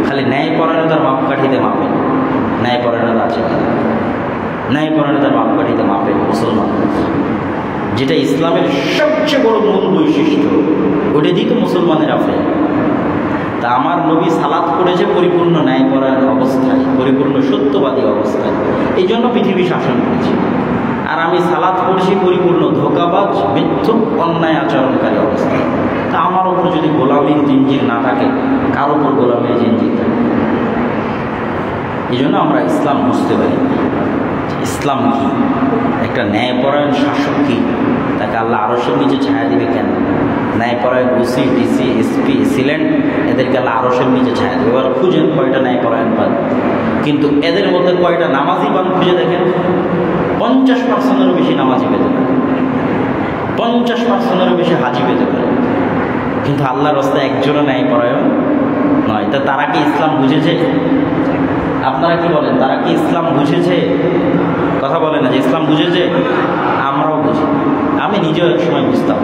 খালি ন্যায়পরায়ণতার মাপকাঠিতে মাপেন। ন্যায়পরায়ণতা আছে, ন্যায়পরায়ণতার মাপকাঠিতে মাপেন মুসলমান, যেটা ইসলামের সবচেয়ে বড় মূল বৈশিষ্ট্য, ওটা দিয়ে তো মুসলমানের আছে। তা আমার নবী সালাত করেছে পরিপূর্ণ ন্যায়পরায়ণ অবস্থায়, পরিপূর্ণ সত্যবাদী অবস্থায়, এই জন্য পৃথিবী শাসন করেছে। আর আমি সালাত করছি পরিপূর্ণ ধোঁকাবাজ, মিথ্যুক, অন্যায় আচরণকারী অবস্থায়। তা আমার উপর যদি গোলামীর জিনজির না থাকে, কার উপর গোলামীর জিনজির থাকে? এই জন্য আমরা ইসলাম বুঝতে পারি ইসলাম কি, একটা ন্যায়পরায়ণ শাসক কি, তাকে আল্লাহ আরশের নিচে ছায়া দিবে কেন? ন্যায়পরায়ণ ওসি, ডিসি, এসপি, এসিল্যান্ড, এদেরকে আল্লাহ আরশের নিচে ছায়া দেবে। এবার খুঁজেন কয়টা ন্যায়পরায়ণ পান, কিন্তু এদের মধ্যে কয়টা নামাজি পান খুঁজে দেখেন। 50%-এরও বেশি নামাজি পেতে পারে, 50%-এরও বেশি হাজি পেতে পারে, কিন্তু আল্লাহর রাস্তায় একজনও ন্যায়পরায়ণ নয়। তা তারা কি ইসলাম বুঝেছে? আপনারা কি বলেন, তারা কি ইসলাম বুঝেছে? কথা বলে না যে ইসলাম বুঝেছে। আমরাও বুঝি, আমি নিজেও এক সময় বুঝতাম।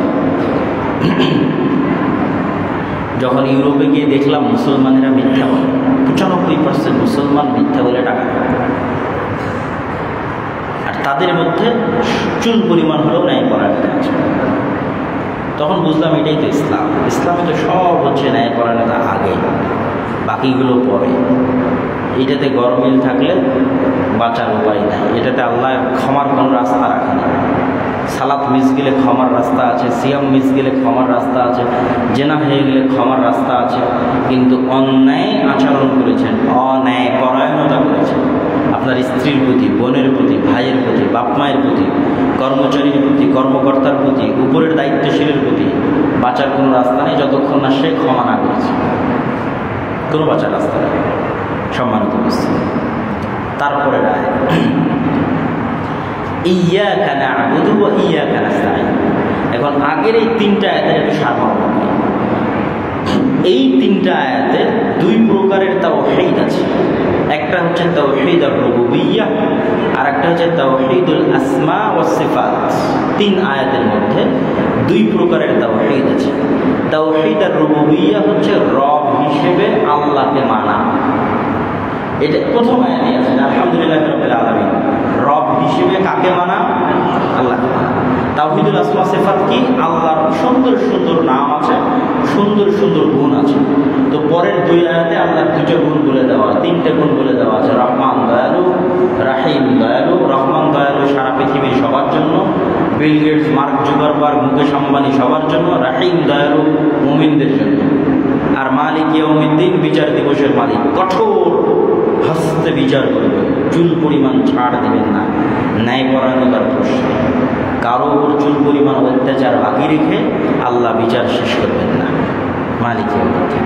যখন ইউরোপে গিয়ে দেখলাম মুসলমানেরা মিথ্যা বলে, 95% মুসলমান মিথ্যা বলে টাকা খায়, আর তাদের মধ্যে চুল পরিমাণ হলেও ন্যায়পরায়ণতা আছে। তখন বুঝলাম এটাই তো ইসলাম। ইসলামে তো সব হচ্ছে ন্যায়পরায়ণতা আগে, বাকিগুলো পরে। এটাতে গরমিল থাকলে বাঁচার উপায় নাই, এটাতে আল্লাহ ক্ষমার কোনো রাস্তা রাখে না। সালাত মিস গেলে ক্ষমার রাস্তা আছে, সিয়াম মিস গেলে ক্ষমার রাস্তা আছে, জেনা হয়ে গেলে ক্ষমার রাস্তা আছে। কিন্তু অন্যায় আচরণ করেছেন, অন্যায় পরায়ণতা করেছেন আপনার স্ত্রীর প্রতি, বোনের প্রতি, ভাইয়ের প্রতি, বাপ মায়ের প্রতি, কর্মচারীর প্রতি, কর্মকর্তার প্রতি, উপরের দায়িত্বশীলের প্রতি, বাঁচার কোনো রাস্তা নেই যতক্ষণ না সে ক্ষমা না করেছে। কোনো বাঁচার রাস্তা নেই। সম্মানিত উপস্থিতি, তারপরে রায় ইয়াকা না'বুদু ওয়া ইয়াকা নাস্তাঈন। এখন আগের এই তিনটা আয়াতের একটু সারমর্ম। এই তিনটা আয়াতে দুই প্রকারের তাওহীদ আছে। একটা হচ্ছে তাওহীদুর রুবুবিয়্যাহ, আর একটা হচ্ছে তাওহীদুল আসমা ওয়াস সিফাত। তিন আয়াতের মধ্যে দুই প্রকারের তাওহীদ আছে। তাওহীদুর রুবুবিয়্যাহ হচ্ছে রব হিসেবে আল্লাহকে মানা। এটা প্রথম আয়াতে আছে, আলহামদুলিল্লাহি রাব্বিল আলামিন। রব হিসেবে কাকে মানা? আল্লাহকে মানা। তাওহীদুল আসমা সিফাত কি? আল্লাহর সুন্দর সুন্দর নাম আছে, সুন্দর সুন্দর গুণ আছে। তো পরের দুই আয়াতে আপনার দুটো গুণ বলে দেওয়া, তিনটে গুণ বলে দেওয়া আছে। রহমান দয়ালু, রাহিম দয়ালু। রহমান দয়ালু সারা পৃথিবীর সবার জন্য, Bill Gates, Mark Zuckerberg, Mukesh Ambani সবার জন্য। রাহিম দয়ালু মুমিনদের জন্য। আর মালিক ইয়াউমিদ্দিন, বিচার দিবসের মালিক, কঠোর হস্তে বিচার করবে, চুল পরিমাণ ছাড় দেবেন না, ন্যায়পরায়ণতার প্রশ্ন। কারো উপর চুল পরিমাণ অত্যাচার বাকি রেখে আল্লাহ বিচার শেষ করবেন না, মালিক ইয়াউমিদ্দিন।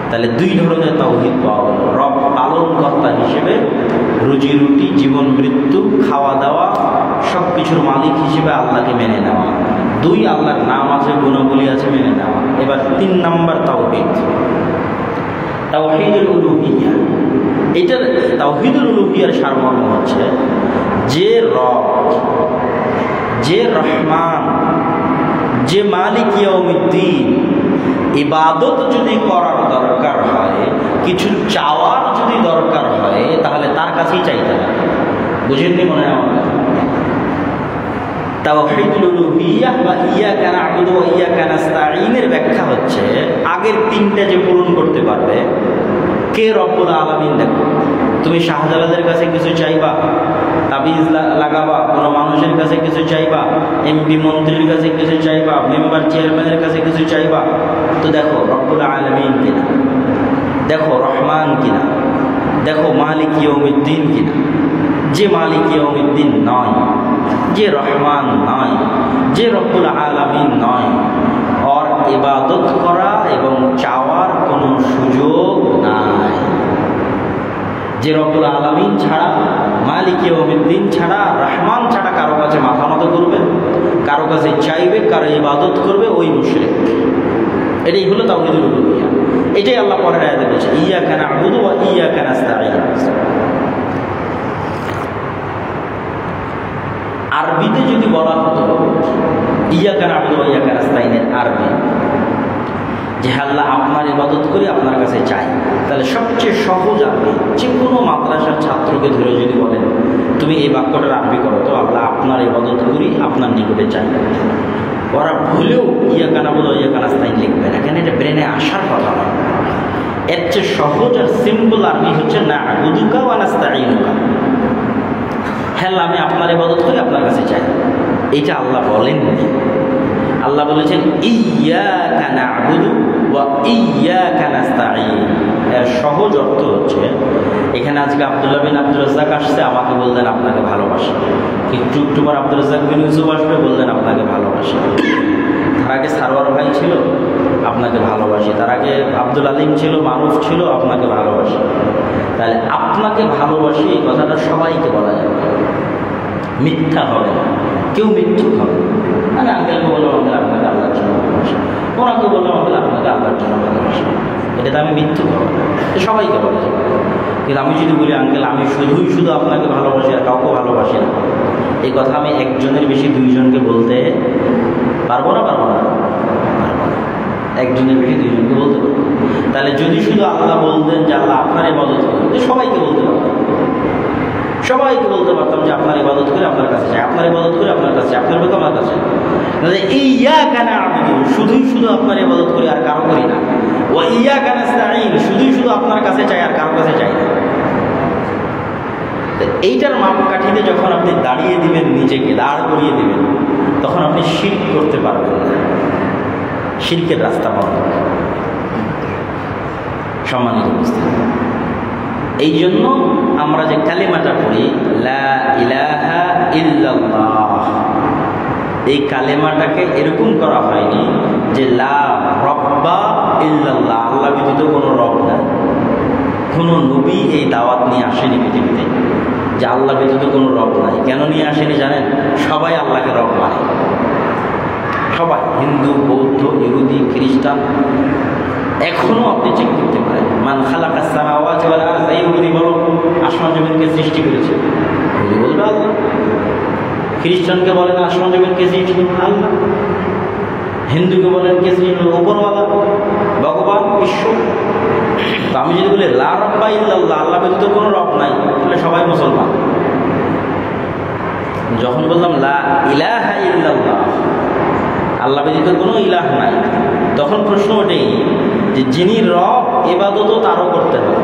তাহলে দুই ধরনের তাওহীদ পাওয়া গেল। রব পালনকর্তা হিসেবে রুজি রুটি, জীবন মৃত্যু, খাওয়া দাওয়া সব কিছুর মালিক হিসেবে আল্লাহকে মেনে নেওয়া। দুই, আল্লাহর নাম আছে, গুণাবলী আছে, মেনে নেওয়া। এবার তিন নাম্বার তাওহীদ, তাওহীদুল উলুহিয়্যাহ। এটার তাওহীদুল উলুহিয়্যার সারমর্ম হচ্ছে যে রব, যে রহমান, যে মালিক ইয়াউমিদ্দিন, ইবাদত যদি করার দরকার হয়, কিছু চাওয়ার যদি দরকার হয়, তাহলে তার কাছেই চাইতে হবে। বুঝেননি মনে হয়? তাওহীদুল উলুহিয়্যাহ বা ইয়াকা না'বুদু ওয়া ইয়াকা নাস্তাঈনের ব্যাখ্যা হচ্ছে আগের তিনটা যে পূরণ করতে পারবে কে? রব্বুল আলামিন। দেখো, তুমি শাহজালালের কাছে কিছু চাইবা, তাবিজ লাগাবা, কোনো মানুষের কাছে কিছু চাইবা, এমপি মন্ত্রীর কাছে কিছু চাইবা, মেম্বার চেয়ারম্যানের কাছে কিছু চাইবা, তো দেখো রব্বুল আলামিন কিনা, দেখো রহমান কিনা, দেখো মালিক ইয়াউমিদ্দিন কিনা। যে মালিক ইয়াউমিদ্দিন নয়, যে রহমান নয়, যে রব্বুল আলামিন নয়, ওর ইবাদত করা এবং চাওয়ার কোনো সুযোগ নাই। যে রব্বুল আলামিন ছাড়া, মালিক ইয়াউমিদ্দিন ছাড়া, রহমান ছাড়া কারো কাছে মাথা নত করবে, কারো কাছে চাইবে, কারো ইবাদত করবে, ওই মুশরিক। এটাই হলো তাওহীদুল উলুহিয়্যাহ। এটাই আল্লাহ পরের আয়াতে বলছে, ইয়াকা না'বুদু ওয়া ইয়াকা নাস্তাঈন। আরবিতে যদি বলা হতো ইয়াকা না'বুদু ওয়া ইয়াকা নাস্তাঈনের আরবি, যে আল্লাহ আপনার ইবাদত করি, আপনার কাছে চাই, তাহলে সবচেয়ে সহজ আরবি। যে কোনো মাদ্রাসার ছাত্রকে ধরে যদি বলেন তুমি এই বাক্যটার আরবি করো, তো আল্লাহ আপনার ইবাদত করি, আপনার নিকটে চাই, ওরা ভুলেও ইয়াকা না'বুদু ওয়া ইয়াকা নাস্তাঈন লিখবে না। কেন? এটা ব্রেনে আসার কথা নয়। এর চেয়ে সহজ আর সিম্পল আরবি হচ্ছে না'বুদুকা ওয়া নাস্তাঈনুকা। হ্যাঁ, আমি আপনার ইবাদত করি, আপনার কাছে চাই। এটা আল্লাহ বলেননি। আল্লাহ বলেছেন ইয়াকা না'বুদু ওয়া ইয়াকা নাস্তাঈন। এর সহজ অর্থ হচ্ছে, এখানে আজকে আব্দুল্লাহ বিন আব্দুর রাজ্জাক আসছে, আমাকে বললেন আপনাকে ভালোবাসি। একটু একটু পর আব্দুর রাজ্জাক বিন ইউসুফ আসবে, বললেন আপনাকে ভালোবাসি। তার আগে সারওয়ার ভাই ছিল, আপনাকে ভালোবাসি। তার আগে আব্দুল আলিম ছিল, মারুফ ছিল, আপনাকে ভালোবাসি। তাহলে আপনাকে ভালোবাসি এই কথাটা সবাইকে বলা যাবে, মিথ্যা হবে না, কেউ মিথ্যুক হবে না। আমি আঙ্কেলকে বললাম আঙ্কেল আপনাকে আল্লাহর জন্য ভালোবাসি, ওনাকে বললাম আঙ্কেল আপনাকে আল্লাহর জন্য ভালোবাসি, এটাতে আমি মিথ্যুক হবে না, সবাইকে বলা যাবে। কিন্তু আমি যদি বলি আঙ্কেল আমি শুধু আপনাকে ভালোবাসি আর কাউকে ভালোবাসি না, এই কথা আমি একজনের বেশি দুইজনকে বলতে পারবো না? পারবো না, একজনের বেশি দুইজনকে বলতে পারবো। তাহলে যদি শুধু আল্লাহ বলতেন যে আল্লাহ আপনার ইবাদত করেন, সবাইকে বলতে পারতাম, সবাইকে বলতে পারতাম যে আপনার ইবাদত করে আপনার কাছে চাই, আপনার ইবাদত করে আপনার কাছে, আপনার কথা আমার কাছে। এই ইয়াকা না'বুদু, শুধু আপনার ইবাদত করি আর কারো করি না, ওয়া ইয়াকা নাস্তাঈন, শুধু আপনার কাছে চাই আর কারো কাছে চাই না। এইটার মাপকাঠিতে যখন আপনি দাঁড়িয়ে দিবেন, নিজেকে দাঁড় করিয়ে দিবেন, তখন আপনি শিরক করতে পারবেন না, শিরকের রাস্তা বন্ধ। সম্মানিত উপস্থিতি, এই জন্য আমরা যে কালিমাটা পড়ি লা ইলাহা ইল্লাল্লাহ, এই কালেমাটাকে এরকম করা হয়নি যে লা রব্বা ইল্লাল্লাহ, আল্লাহ ব্যতীত কোনো রব নাই। কোনো নবী এই দাওয়াত নিয়ে আসেনি পৃথিবীতে যে আল্লাহ ব্যতীত কোনো রব নাই। কেন নিয়ে আসেনি জানেন? সবাই আল্লাহকে রব মানে, সবাই, হিন্দু, বৌদ্ধ, ইহুদি, খ্রিস্টান। এখনো আপনি চেক করতে পারেন, মান খালাকাস সামাওয়াতি ওয়াল আরদ, এই ইহুদি বলো আসমান জমিনকে সৃষ্টি করেছে, ইহুদি বলবে আল্লাহ। খ্রিস্টানকে বলেন আসমান জমিনকে সৃষ্টি করেছে আল্লাহ। হিন্দুকে বলেন কে সৃষ্টি করল? উপরওয়ালা, ভগবান, ঈশ্বর। তো আমি যদি বলি লা রব্বা ইল্লাল্লাহ, আল্লাহ ব্যতীত কোনো রব নাই, তাহলে সবাই মুসলমান। যখন বললাম লা ইলাহা ইল্লাল্লাহ, আল্লাহ ব্যতীত কোনো ইলাহ নাই, তখন প্রশ্ন ওঠেই যে যিনি রব ইবাদতও তারও করতে হবে।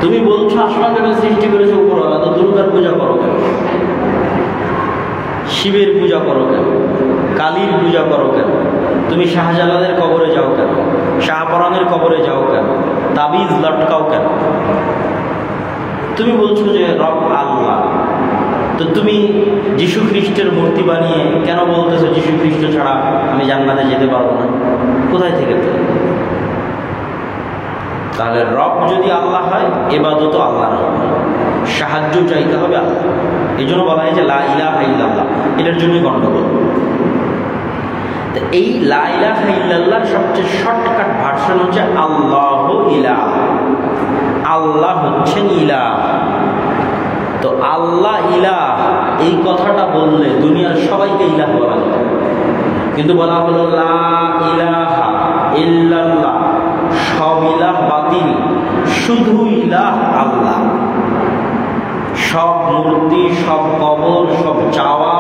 তুমি বলছো আসমান জমিন সৃষ্টি করেছে উপরওয়ালা, তো দুর্গার পূজা করো কেন? শিবের পূজা করো কেন? কালীর পূজা করো কেন? তুমি শাহজালালের কবরে যাও কেন? শাহপরানের কবরে যাও কেন? তাবিজ লটকাও কেন? তুমি বলছো যে রব আল্লাহ, তো তুমি যীশু খ্রিস্টের মূর্তি বানিয়ে কেন বলতেছো যীশু খ্রিস্ট ছাড়া আমি জান্নাতে যেতে পারবো না? কোথায় থেকে? তাহলে রব যদি আল্লাহ হয়, ইবাদত আল্লাহর হবে, সাহায্য চাইতে হবে আল্লাহ। এই জন্য বলা হয় যে লা ইলাহা ইল্লাল্লাহ, এটার জন্যই গণ্ডগোল। তো এই লা ইলাহা ইল্লাল্লাহর সবচেয়ে শর্টকাট ভার্সন হচ্ছে আল্লাহু ইলাহ, আল্লাহ হচ্ছেন ইলাহ। তো আল্লাহ ইলাহ এই কথাটা বললে দুনিয়ার সবাইকে ইলাহ বলা যায়, কিন্তু বলা হলো লা ইলাহা ইল্লাল্লাহ, সব ইলাহ বাতিল, শুধু ইলাহ আল্লাহ। সব মূর্তি, সব কবর, সব চাওয়া,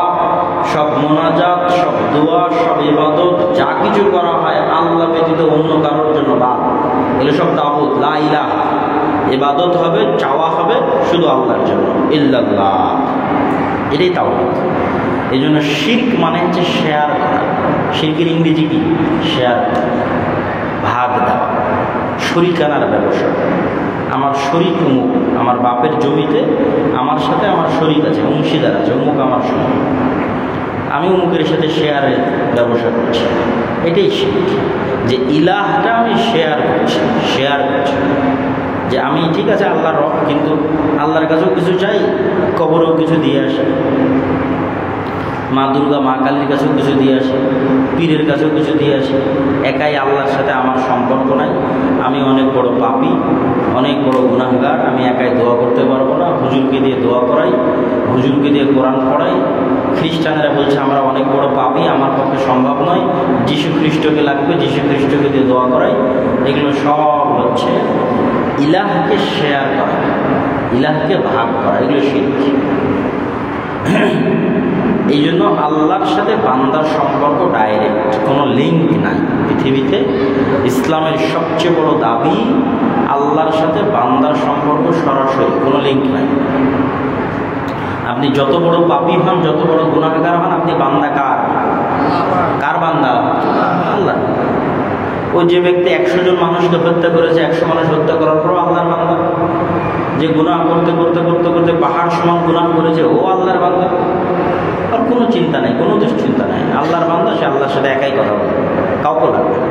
সব মোনাজাত, সব দোয়া, সব ইবাদত যা কিছু করা হয় আল্লাহ ব্যতীত অন্য কারোর জন্য বাদ, এগুলো সব তাগুত। লা ইলাহা, ইবাদত হবে, চাওয়া হবে শুধু আল্লাহর জন্য, ইল্লাল্লাহ, এটাই তাওহীদ। এই জন্য শিরক মানে হচ্ছে শেয়ার করা। শিরকের ইংরেজি কি? শেয়ার, ভাগ দেওয়া, শরিকানার ব্যবসা। আমার শরিক অমুক, আমার বাপের জমিতে আমার সাথে আমার শরিক আছে, অংশীদার আছে, অমুক আমার শরিক, আমি অমুকের সাথে শেয়ারের ব্যবসা করছি। এটাই শিরক, যে ইলাহটা আমি শেয়ার করছি, শেয়ার করছি। যে আমি ঠিক আছে আল্লাহর রব, কিন্তু আল্লাহর কাছেও কিছু চাই, কবরেও কিছু দিয়ে আসি, মা দুর্গা, মা কালীর কাছেও কিছু দিয়ে আসি, পীরের কাছেও কিছু দিয়ে আসি। একাই আল্লাহর সাথে আমার সম্পর্ক নাই, আমি অনেক বড় পাপী, অনেক বড় গুনাহগার, আমি একাই দোয়া করতে পারবো না, হুজুরকে দিয়ে দোয়া করাই, হুজুরকে দিয়ে কোরআন পড়াই। খ্রিস্টানরা বলছে আমরা অনেক বড় পাপী, আমার পক্ষে সম্ভব নয়, যীশু খ্রিস্টকে লাগবে, যীশু খ্রিস্টকে দিয়ে দোয়া করাই। এগুলো সব হচ্ছে ইলাহকে শেয়ার করা, ইলাহকে ভাগ করা, এগুলো শিরক। এই জন্য আল্লাহর সাথে বান্দার সম্পর্ক ডাইরেক্ট, কোনো লিঙ্ক নাই পৃথিবীতে। ইসলামের সবচেয়ে বড় দাবি আল্লাহর সাথে বান্দার সম্পর্ক সরাসরি, কোনো লিঙ্ক নাই। আপনি যত বড় পাপী হন, যত বড় গুনাহগার হন, আপনি বান্দা কার? কার বান্দা? আল্লাহ। ওই যে ব্যক্তি 100 জন মানুষকে হত্যা করেছে, 100 মানুষ হত্যা করার পরও আল্লাহর বান্দা। যে গুনাহ করতে করতে করতে করতে পাহাড় সমান গুনাহ করেছে, ও আল্লাহর বান্দা। আর কোনো চিন্তা নেই, কোনো দুশ্চিন্তা নেই, আল্লাহর বান্দা, সে আল্লাহর সাথে একাই কথা বলবে, কাউকে লাগবে না।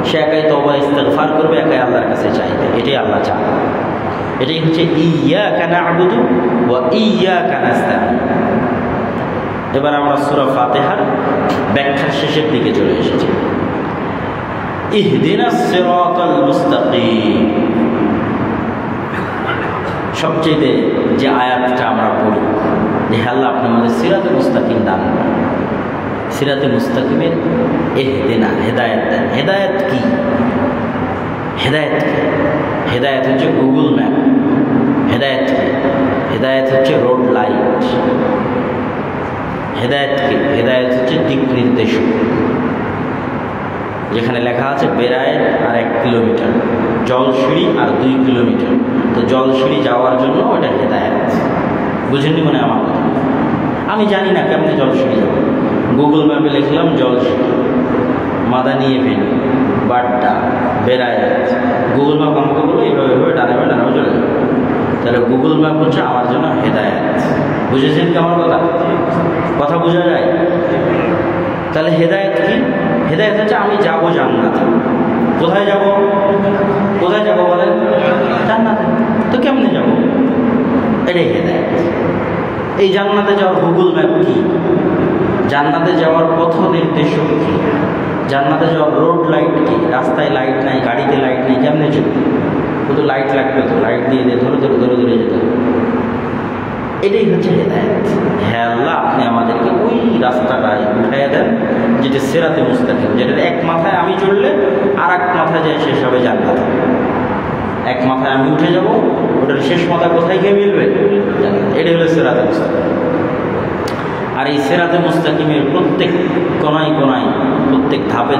সে একাই তওবা ইস্তিগফার করবে, একাই আল্লাহর কাছে চাইবে, এটাই আল্লাহ চান। এটাই হচ্ছে ইয়্যাকা না'বুদু ওয়া ইয়্যাকা নাস্তাঈন। এবার আমরা সূরা ফাতিহার ব্যাখ্যার শেষের দিকে চলে এসেছি। ইহদিনাস সিরাতাল মুস্তাকিম, সবচেয়ে যে আয়াতটা আমরা পড়ি যে আল্লাহ আপনি আমাদের সিরাতে মুস্তাকিম দান করেন। সিরাতে মুস্তাকিমের ইহদিনা, হেদায়েত দেন। হেদায়েত কি? হেদায়েত কি? হেদায়েত হচ্ছে গুগল ম্যাপ। হেদায়েত কি? হেদায়েত হচ্ছে রোড লাইট। হেদায়েত কি? হেদায়েত হচ্ছে দিক নির্দেশক। যেখানে লেখা আছে বেড়ায় আর 1 কিলোমিটার, জলসিঁড়ি আর 2 কিলোমিটার, তো জলসিঁড়ি যাওয়ার জন্য ওটা হেদায়েত। বুঝেননি মনে আমার কথা? আমি জানি না কেমনি জলসিঁড়ি যাবো, গুগল ম্যাপে লিখলাম জলসিটি, মাদানী এভিনিউ, বাড্ডা, বেড়ায়াত। গুগল ম্যাপ আমাকে বলো এইভাবে এভাবে ডানে চলে যাবে। তাহলে গুগল ম্যাপ হচ্ছে আমার জন্য হেদায়েত। বুঝেছেন কি আমার কথা বোঝা যায়? তাহলে হেদায়েত কি? হেদায়েত হচ্ছে আমি যাব জান্নাতে। কোথায় যাব বলেন? জান্নাতে। তো কেমনে যাব? এটাই হেদায়েত। এই জান্নাতে যাওয়ার গুগল ম্যাপ কি? জান্নাতে যাওয়ার পথ নির্দেশক কি? জান্নাতে যাওয়ার রোড লাইট কি? রাস্তায় লাইট নাই, গাড়িতে লাইট নেই, কেমনে চলবে? শুধু লাইট লাগবে, তো লাইট দিয়ে ধরে যেতে হবে। এটাই হচ্ছে হেদায়েত। হ্যাঁ আল্লাহ, আপনি আমাদেরকে ওই রাস্তাটায় উঠাইয়া দেন যেটা সিরাতে মুস্তাকিম, যেটার এক মাথায় আমি চললে আর এক মাথায় যায় শেষ হবে জান্নাত। এক মাথায় আমি উঠে যাব, ওটার শেষ মাথা কোথায় গিয়ে মিলবে? এটাই হলো সিরাতে মুস্তাকিম। আর এই সিরাতে মুস্তাকিমের প্রত্যেক কোনায় প্রত্যেক ধাপে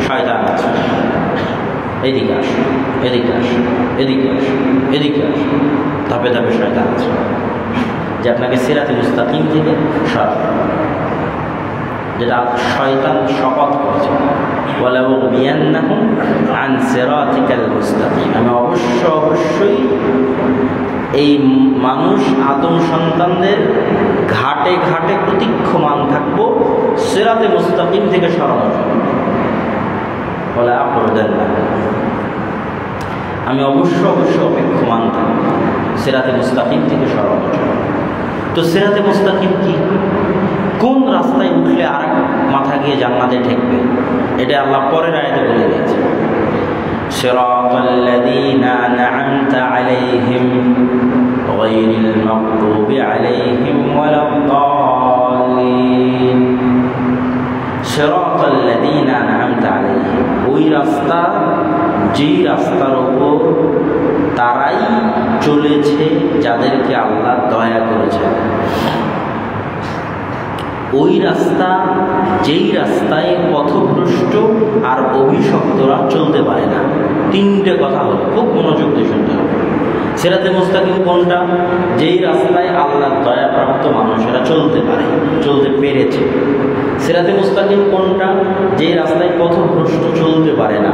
শয়তান আছে। এদিকে আস, ধাপে শয়তান আছে যে আপনাকে সিরাতে মুস্তাকিম থেকে সরাবে। যেটা শয়তান শপথ করেছে, ওয়ালাউবিয়ান্নাহুম আন সিরাতিকাল মুস্তাকিম, আমি অবশ্যই এই মানুষ আদম সন্তানদের ঘাটে প্রতীক্ষমান থাকবো সিরাতে মুস্তাকিম থেকে সরানোর জন্য। বলে আমি অবশ্যই অপেক্ষমান থাকবো সিরাতে মুস্তাকিম থেকে সরানোর জন্য। তো সিরাতে মুস্তাকিম কি? কোন রাস্তায় উঠলে আর মাথা গিয়ে জান্নাতে ঠেকবে? এটা আল্লাহ পরের আয়াতে বলে দিয়েছে, সিরাতাল্লাযীনা আন'আমতা আলাইহিম গায়রিল মাগদুবি আলাইহিম ওয়ালাদ-দাল্লিন। সিরাতাল্লাযীনা আন'আমতা আলাইহিম, ওই রাস্তা যেই রাস্তার উপর তারাই চলেছে যাদেরকে আল্লাহ দয়া করেছে। ওই রাস্তা যেই রাস্তায় পথভ্রষ্ট আর অভিশপ্তরা চলতে পারে না। তিনটে কথা হলো, খুব মনোযোগ দিয়ে শুনতে হবে। সিরাতে মুস্তাকিম কোনটা? যেই রাস্তায় আল্লাহর দয়াপ্রাপ্ত মানুষেরা চলতে পেরেছে। সিরাতে মুস্তাকিম কোনটা? যেই রাস্তায় পথভ্রষ্ট চলতে পারে না।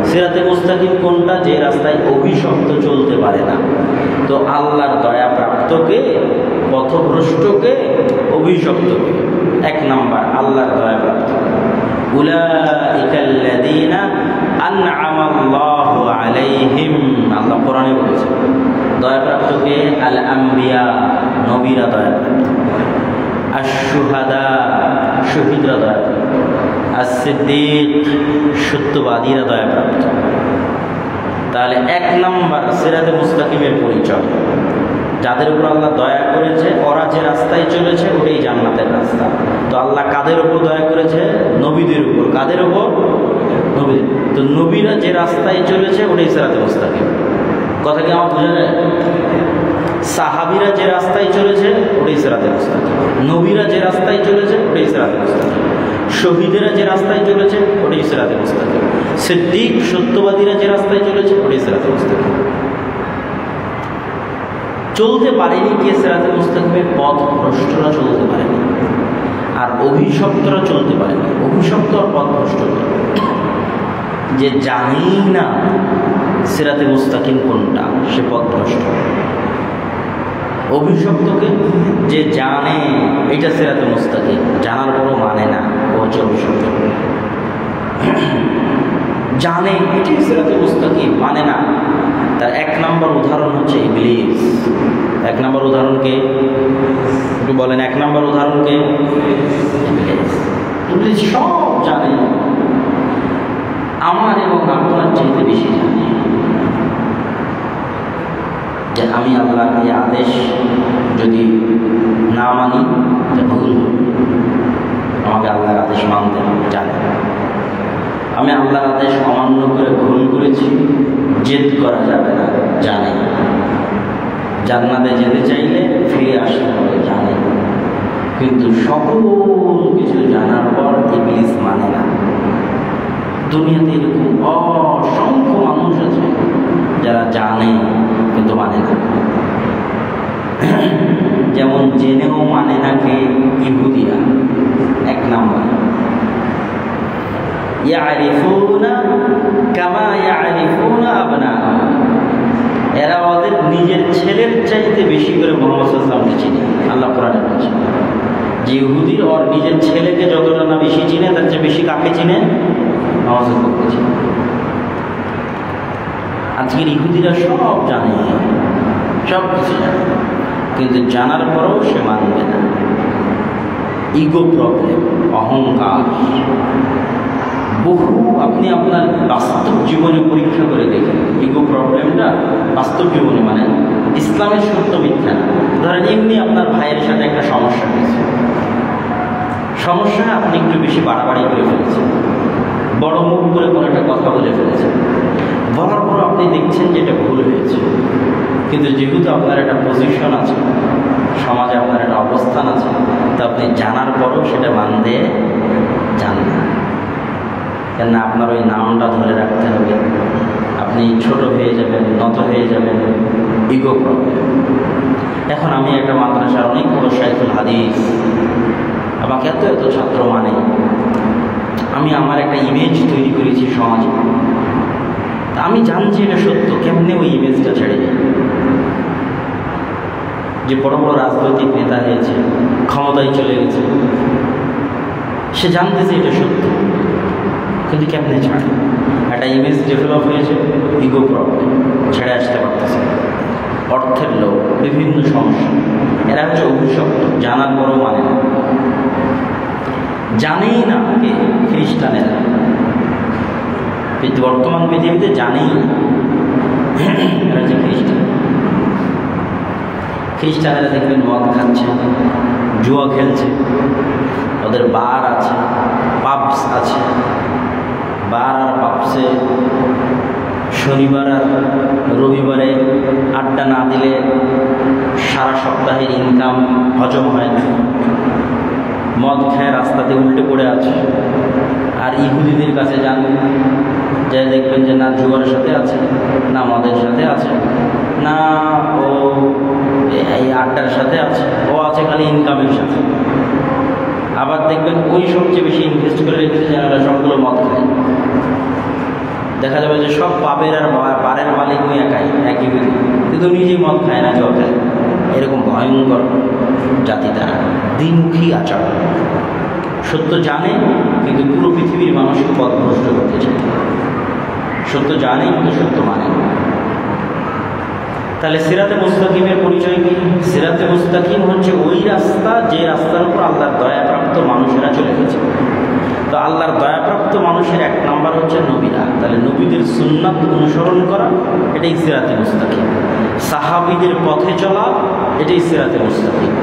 সিরাতে মুস্তাকিম কোনটা? যে রাস্তায় অভিশপ্ত চলতে পারে না। তো আল্লাহর দয়াপ্রাপ্তকে, পথভ্রষ্টকে, অভিশপ্তকে। এক নাম্বার আল্লাহর দয়াপ্রাপ্ত, উলাইকাল্লাযীনা আন'আমাল্লাহু আলাইহিম। আল্লাহ কোরআনে বলেছে দয়াপ্রাপ্তকে আল আম্বিয়া, নবীরা দয়াপ্রাপ্ত, আশ-শুহাদা, শহীদরা দয়াপ্রাপ্ত, as-সিদ্দীক, সত্যবাদীরা দয়াপ্রাপ্ত। তাহলে এক নাম্বার সিরাতে মুস্তাকিমের পরিচয়, যাদের উপর আল্লাহ দয়া করেছে ওরা যে রাস্তায় চলেছে ওটাই জান্নাতের রাস্তা। তো আল্লাহ কাদের উপর দয়া করেছে? নবীদের উপর। কাদের উপর? নবীদের। তো নবীরা যে রাস্তায় চলেছে ওটাই সিরাতে মুস্তাকিম। কথা কি আমার বোঝা যায়? সাহাবীরা যে রাস্তায় চলেছে ওটাই সিরাতে মুস্তাকিম। নবীরা যে রাস্তায় চলেছে ওটাই সিরাতে মুস্তাকিম। শহীদেরা যে রাস্তায় চলেছে ওটাই সিরাতে মুস্তাকিম। সিদ্দীক, সত্যবাদীরা যে রাস্তায় চলেছে ওটাই সিরাতে মুস্তাকিম। চলতে পারেনি কে? সিরাতে মুস্তাকিমের পথ ভ্রষ্টরা চলতে পারেনি, আর অভিশপ্তরা চলতে পারেনি। অভিশপ্ত আর পথ ভ্রষ্ট যে জানেই না সিরাতে মুস্তাকিম কোনটা, সে পথ ভ্রষ্ট। অভিশপ্তকে যে জানে এটা সিরাতে মুস্তাকিম, জানার পরও মানে না, ও হচ্ছে অভিশপ্ত। জানে এটাই সিরাতে মুস্তাকিম, মানে না। তার এক নম্বর উদাহরণ হচ্ছে ইবলিস। এক নম্বর উদাহরণকে একটু বলেন, এক নম্বর উদাহরণকে? ইবলিস সব জানে, আমার এবং আপনার চাইতে বেশি জানে যে আমি আল্লাহর এই আদেশ যদি না মানি ভুল, আমাকে আল্লাহর আদেশ মানতে হবে, জানে। আমি আল্লাহর আদেশ অমান্য করে ভুল করেছি, জেদ করা যাবে না, জানে। জান্নাতে যেতে চাইলে ফিরে আসতে হবে, জানে। কিন্তু সকল কিছু জানার পর ইবলিস মানে না। দুনিয়াতে এরকম অসংখ্য মানুষ আছে যারা জানে কিন্তু মানে না। যেমন জেনেও মানে না কে? ইহুদিরা এক নাম। যে ইহুদির ওর নিজের ছেলেকে যতটা না বেশি চিনে, তার চেয়ে বেশি কাকে চিনে? নামাজের পক্ষে চিনে। আজকের ইহুদিরা সব জানে, সব কিছু জানে, কিন্তু জানার পরেও সে মানবে না। ইগো প্রবলেম, অহংকার। বহু আপনি আপনার বাস্তব জীবনে পরীক্ষা করে দেখেন ইগো প্রবলেমটা বাস্তব জীবনে, মানে ইসলামের সত্য মিথ্যা না। ধরেন এমনি আপনার ভাইয়ের সাথে একটা সমস্যা হয়েছে, সমস্যা আপনি একটু বেশি বাড়াবাড়ি করে ফেলেছেন, বড় মুখ করে কোনো একটা কথা বলে ফেলেছেন, বলার পর আপনি দেখছেন যে এটা ভুল হয়েছে, কিন্তু যেহেতু আপনার একটা পজিশন আছে সমাজে, আপনার একটা অবস্থান আছে, তো আপনি জানার পরও সেটা মানতে চান না। কেননা আপনার ওই নামটা ধরে রাখতে হবে, আপনি ছোট হয়ে যাবেন, নত হয়ে যাবেন, ইগো প্রবলেম। এখন আমি একটা মাদ্রাসার অনেক বড় শাইখুল হাদিস, আমাকে এত এত ছাত্র মানে, আমি আমার একটা ইমেজ তৈরি করেছি সমাজে, আমি জানছি এটা সত্য, কেমনে ওই ইমেজটা ছেড়ে যায়? যে বড় বড় রাজনৈতিক নেতা হয়েছে, ক্ষমতায় চলে গেছে, সে জানতেছে এটা সত্য, কিন্তু কেমনে ছাড়ে? একটা ইমেজ ডেভেলপ হয়েছে, ইগো প্রবলেম, ছেড়ে আসতে পারতেছে। অর্থের লোক, বিভিন্ন সমস্যা, এরা হচ্ছে অভিশপ্ত, জানার পরও মানে না। জানেই না কে? খ্রিস্টানেরা। বর্তমান পৃথিবীতে জানেই না এরা যে খ্রিস্টান। খ্রিস্টানেরা দেখবেন মদ খাচ্ছে, জুয়া খেলছে, ওদের বার আছে, পাবস আছে, বার আর পাবসে শনিবার আর রবিবারে আড্ডা না দিলে সারা সপ্তাহের ইনকাম হজম হয় না। মদ খায় রাস্তাতে উল্টে পড়ে আছে। আর ইহুদিদের কাছে যান, যে দেখবেন যে না জুয়ারের সাথে আছে, না মদের সাথে আছে, না ও এই আড্ডার সাথে আছে, ও আছে খালি ইনকামের সাথে। আবার দেখবেন ওই সবচেয়ে বেশি ইনভেস্ট করে রেখেছে যারা সবগুলো মদ খায়। দেখা যাবে যে সব পাবের আর বারের মালিক ওই একাই, একই ব্যক্তি, কিন্তু নিজেই মদ খায় না, জল খায়। এরকম ভয়ঙ্কর জাতি তারা, দ্বিমুখী আচরণ। সত্য জানে কিন্তু পুরো পৃথিবীর মানুষকে পথভ্রষ্ট করতে চায়। সত্য জানে কিন্তু সত্য মানে। তাহলে সিরাতে মুস্তাকিমের পরিচয় কি? সিরাতে মুস্তাকিম হচ্ছে ওই রাস্তা, যে রাস্তার উপর আল্লাহর দয়াপ্রাপ্ত মানুষেরা চলে গেছে। তো আল্লাহর দয়াপ্রাপ্ত মানুষের এক নাম্বার হচ্ছে নবীরা। তাহলে নবীদের সুন্নাত অনুসরণ করা, এটাই সিরাতে মুস্তাকিম। সাহাবীদের পথে চলা, এটাই সিরাতে মুস্তাকিম।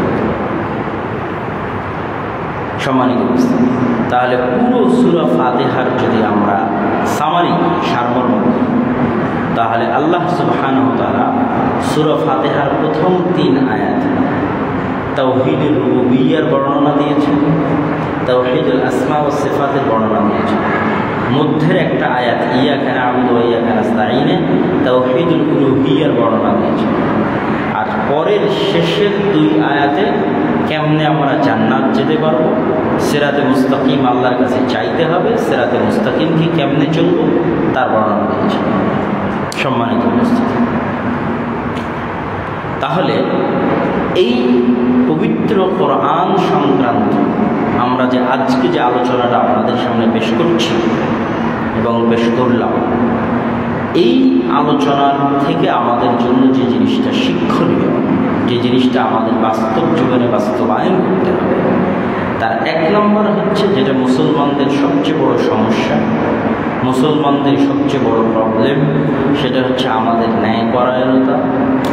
সম্মানিত উপস্থিতি, তাহলে পুরো সূরা ফাতিহার যদি আমরা সামারি সারমর্ম করি, তাহলে আল্লাহ সুবহানাহু ওয়া তাআলা সূরা ফাতিহার প্রথম 3 আয়াত তাওহীদুর রুবুবিয়্যার বর্ণনা দিয়েছেন, তাওহীদুল আসমা ওয়াস সিফাতের বর্ণনা দিয়েছেন। মধ্যের একটা আয়াত ইয়াকা না'বুদু ওয়া ইয়াকা নাস্তাঈনে তাওহীদুল উলুহিয়্যার বর্ণনা দিয়েছেন। আর পরের শেষের 2 আয়াতে কেমনে আমরা জান্নাত যেতে পারবো, সিরাতে মুস্তাকিম আল্লাহর কাছে চাইতে হবে, সিরাতে মুস্তাকিম কি কেমনে চলবো তার বর্ণনা দিয়েছে। সম্মানিত উপস্থিতি, তাহলে এই পবিত্র কোরআন সংক্রান্ত আমরা যে আজকে যে আলোচনাটা আপনাদের সামনে পেশ করছি এবং পেশ করলাম, এই আলোচনার থেকে আমাদের জন্য যে জিনিসটা শিক্ষণীয়, যে জিনিসটা আমাদের বাস্তব জীবনে বাস্তবায়ন করতে হবে, তার 1 নম্বর হচ্ছে, যেটা মুসলমানদের সবচেয়ে বড় সমস্যা, মুসলমানদের সবচেয়ে বড় প্রবলেম, সেটা হচ্ছে আমাদের ন্যায়পরায়ণতা,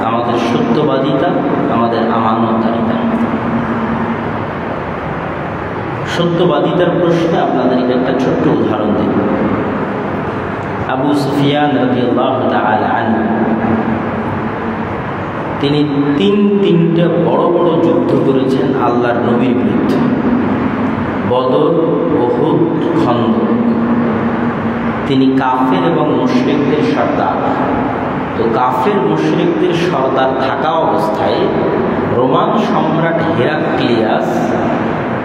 আমাদের সত্যবাদিতা, আমাদের আমানতদারিতা। সত্যবাদিতার প্রশ্নে আপনাদেরকে একটা ছোট্ট উদাহরণ দিই। আবু সুফিয়ান রাদিয়াল্লাহু তাআলা আনহু, তিনি তিনটা বড় বড় যুদ্ধ করেছেন আল্লাহর নবীর বিরুদ্ধে, বদর, উহুদ, খন্দক। তিনি কাফের এবং মুশরিকদের সর্দার। তো কাফের মুশরিকদের সর্দার থাকা অবস্থায় রোমান সম্রাট হেরাক্লিয়াস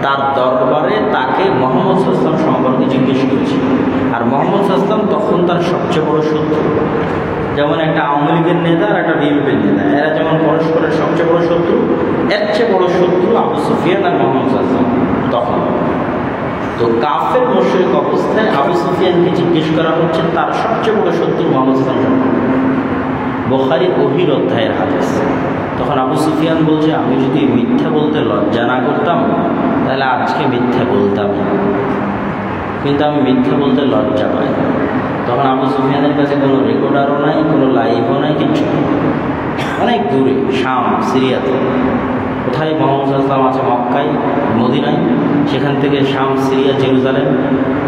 তার দরবারে তাকে মুহাম্মদ সাল্লাল্লাহু আলাইহি ওয়াসাল্লাম সম্পর্কে জিজ্ঞেস করেছিল। আর মুহাম্মদ সাল্লাল্লাহু আলাইহি ওয়াসাল্লাম তখন তার সবচেয়ে বড় শত্রু। যেমন একটা আওয়ামী লীগের নেতা আর একটা বিএনপির নেতা, এরা যেমন পরস্পরের সবচেয়ে বড় শত্রু, এর চেয়ে বড় শত্রু আবু সুফিয়ান আর মোহাম্মদ সাল্লাল্লাহু আলাইহি ওয়াসাল্লাম তখন। তো কাফের মুশরিক অবস্থায় আবু সুফিয়ানকে জিজ্ঞেস করা হচ্ছে তার সবচেয়ে বড় শত্রু মোহাম্মদ সাল্লাল্লাহু আলাইহি ওয়াসাল্লাম, বুখারী ওহীর অধ্যায়ের হাদিস। তখন আবু সুফিয়ান বলছে, আমি যদি মিথ্যা বলতে লজ্জা না করতাম তাহলে আজকে মিথ্যা বলতাম, কিন্তু আমি মিথ্যা বলতে লজ্জা পাই। তখন আবু সুফিয়ানের কাছে কোনো রেকর্ডারও নাই, কোনো লাইভও নাই, কিচ্ছু। অনেক দূরে শাম, সিরিয়াতে। কোথায় মোহাম্মদ সাল্লাল্লাহু আলাইহি ওয়াসাল্লাম আছে? মক্কায়, মদিনায়। সেখান থেকে শাম, সিরিয়া, জেরুজালেম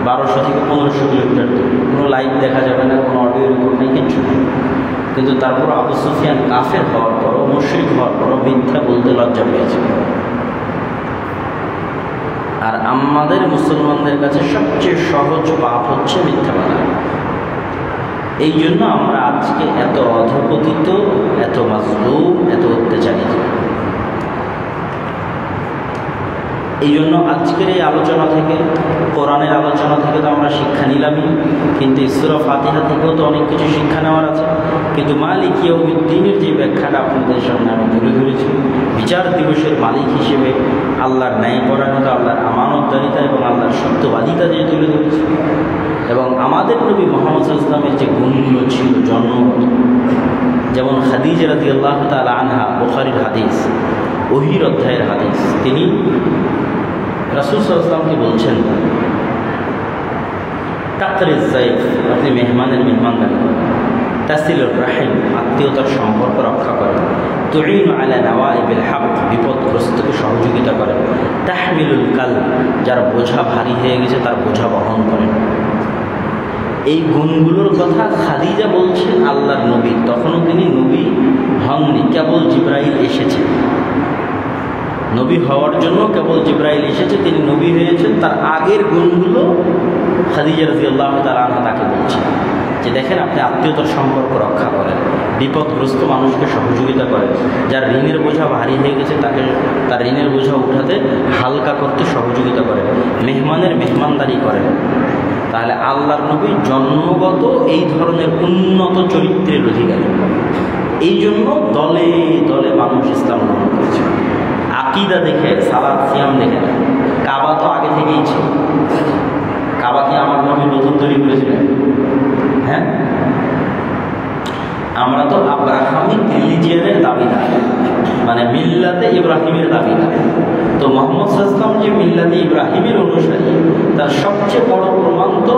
1200 থেকে 1500 কিলোমিটার দূরে। কোনো লাইভ দেখা যাবে না, কোনো অডিও রেকর্ড নেই, কিচ্ছু। কিন্তু তারপর আবু সুফিয়ান কাফের হওয়ার পরও, মুশরিক হওয়ার পরও মিথ্যা বলতে লজ্জা পেয়েছে। আর আমাদের মুসলমানদের কাছে সবচেয়ে সহজ পাপ হচ্ছে মিথ্যা বলা। এই জন্য আমরা আজকে এত অধঃপতিত, এত মাজলুম, এত অত্যাচারিত। এই জন্য আজকের এই আলোচনা থেকে, কোরআনের আলোচনা থেকে তো আমরা শিক্ষা নিলামই, কিন্তু সূরা ফাতিহা থেকেও তো অনেক কিছু শিক্ষা নেওয়ার আছে। কিন্তু মালিক ইয়াউমিদ্দিনের যে ব্যাখ্যাটা আপনাদের সামনে আমি তুলে ধরেছি, বিচার দিবসের মালিক হিসেবে আল্লাহর ন্যায়পরায়ণতা, আল্লাহর আমানতদারিতা এবং আল্লাহর সত্যবাদিতা যে তুলে ধরেছি, এবং আমাদের নবী মুহাম্মদ সাল্লাল্লাহু আলাইহি ওয়াসাল্লামের যে গুণগুলো ছিল জন্মগত, যেমন খাদিজা রাদিয়াল্লাহু তাআলা আনহা, বুখারীর হাদিস, ওহীর অধ্যায়ের হাদিস। তিনি রাসূল সাল্লাল্লাহু আলাইহি ওয়াসাল্লামকে বলছেন, তাকরিজ যায়েফ, আপনি মেহমানের মেহমানদারি করেন, তাসিলুর রাহিম, আত্মীয়তার সম্পর্ক রক্ষা করেন, তুঈনু আলা নাওয়াইবিল হক, বিপদগ্রস্তকে সহযোগিতা করেন, তাহমিলুল কাল, যার বোঝা ভারী হয়ে গেছে তার বোঝা বহন করেন। এই গুণগুলোর কথা খাদিজা বলছেন আল্লাহর নবী, তখনও তিনি নবী হননি, কেবল জিবরাইল এসেছে। নবী হওয়ার জন্য কেবল জিবরাইল এসেছে, তিনি নবী হয়েছেন। তার আগের গুণগুলো খাদিজা রাদিয়াল্লাহু তাআলা আনহা তাকে বলছেন যে দেখেন, আপনি আত্মীয়তার সম্পর্ক রক্ষা করেন, বিপদগ্রস্ত মানুষকে সহযোগিতা করেন, যার ঋণের বোঝা ভারী হয়ে গেছে তাকে তার ঋণের বোঝা উঠাতে, হালকা করতে সহযোগিতা করেন, মেহমানের মেহমানদারি করেন। তাহলে আল্লাহর নবী জন্মগত এই ধরনের উন্নত চরিত্রের অধিকারী। এই জন্য দলে দলে মানুষ ইসলাম গ্রহণ করেছে। আকিদা দেখে, সালাত সিয়াম দেখে না। কাবা তো আগে থেকেই ছিল। কাবা কি আমার নবী নতুন তৈরি করেছিলেন? হ্যাঁ, আমরা তো আব্রাহামিক রিলিজিয়ানের দাবিদার, মানে মিল্লাতে ইব্রাহিমের দাবিদার। তো মুহাম্মদ সাল্লাল্লাহু আলাইহি ওয়াসাল্লাম যে মিল্লাতে ইব্রাহিমের অনুসারী, তার সবচেয়ে বড় প্রমাণ তো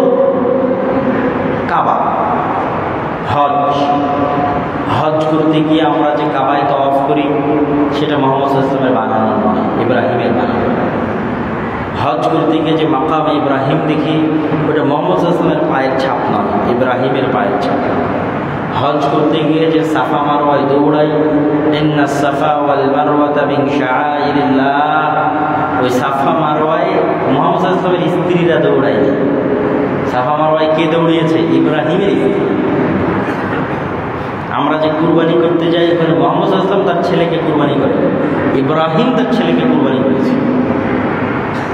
কাবা। হজ করতে গিয়ে আমরা যে কাবায় তওয়াফ করি, সেটা মুহাম্মদ সাল্লাল্লাহু আলাইহি ওয়াসাল্লামের বানানো নয়, ইব্রাহিমের বানানো। হজ করতে গিয়ে যে মাকামে ইব্রাহিম দেখি, ওটা মুহাম্মদ সাল্লাল্লাহু আলাইহি ওয়াসাল্লামের পায়ের ছাপ নয়, ইব্রাহিমের পায়ের ছাপ। হজ করতে গিয়ে যে সাফা মারওয়ায় দৌড়াই, ইন্নাস সাফা ওয়াল মারওয়াতা মিন শাআইরিল্লাহ, ওই সাফা মারওয়ায় মুহাম্মদ সাল্লাল্লাহু আলাইহি ওয়াসাল্লামের স্ত্রীরা দৌড়ায়নি। সাফা মারওয়ায় কে দৌড়িয়েছে? ইব্রাহিমের স্ত্রী। আমরা যে কুরবানি করতে যাই, এখানে মুহাম্মদ সাল্লাল্লাহু আলাইহি ওয়াসাল্লাম তার ছেলেকে কুরবানি করে, ইব্রাহিম তার ছেলেকে কুরবানি করেছে।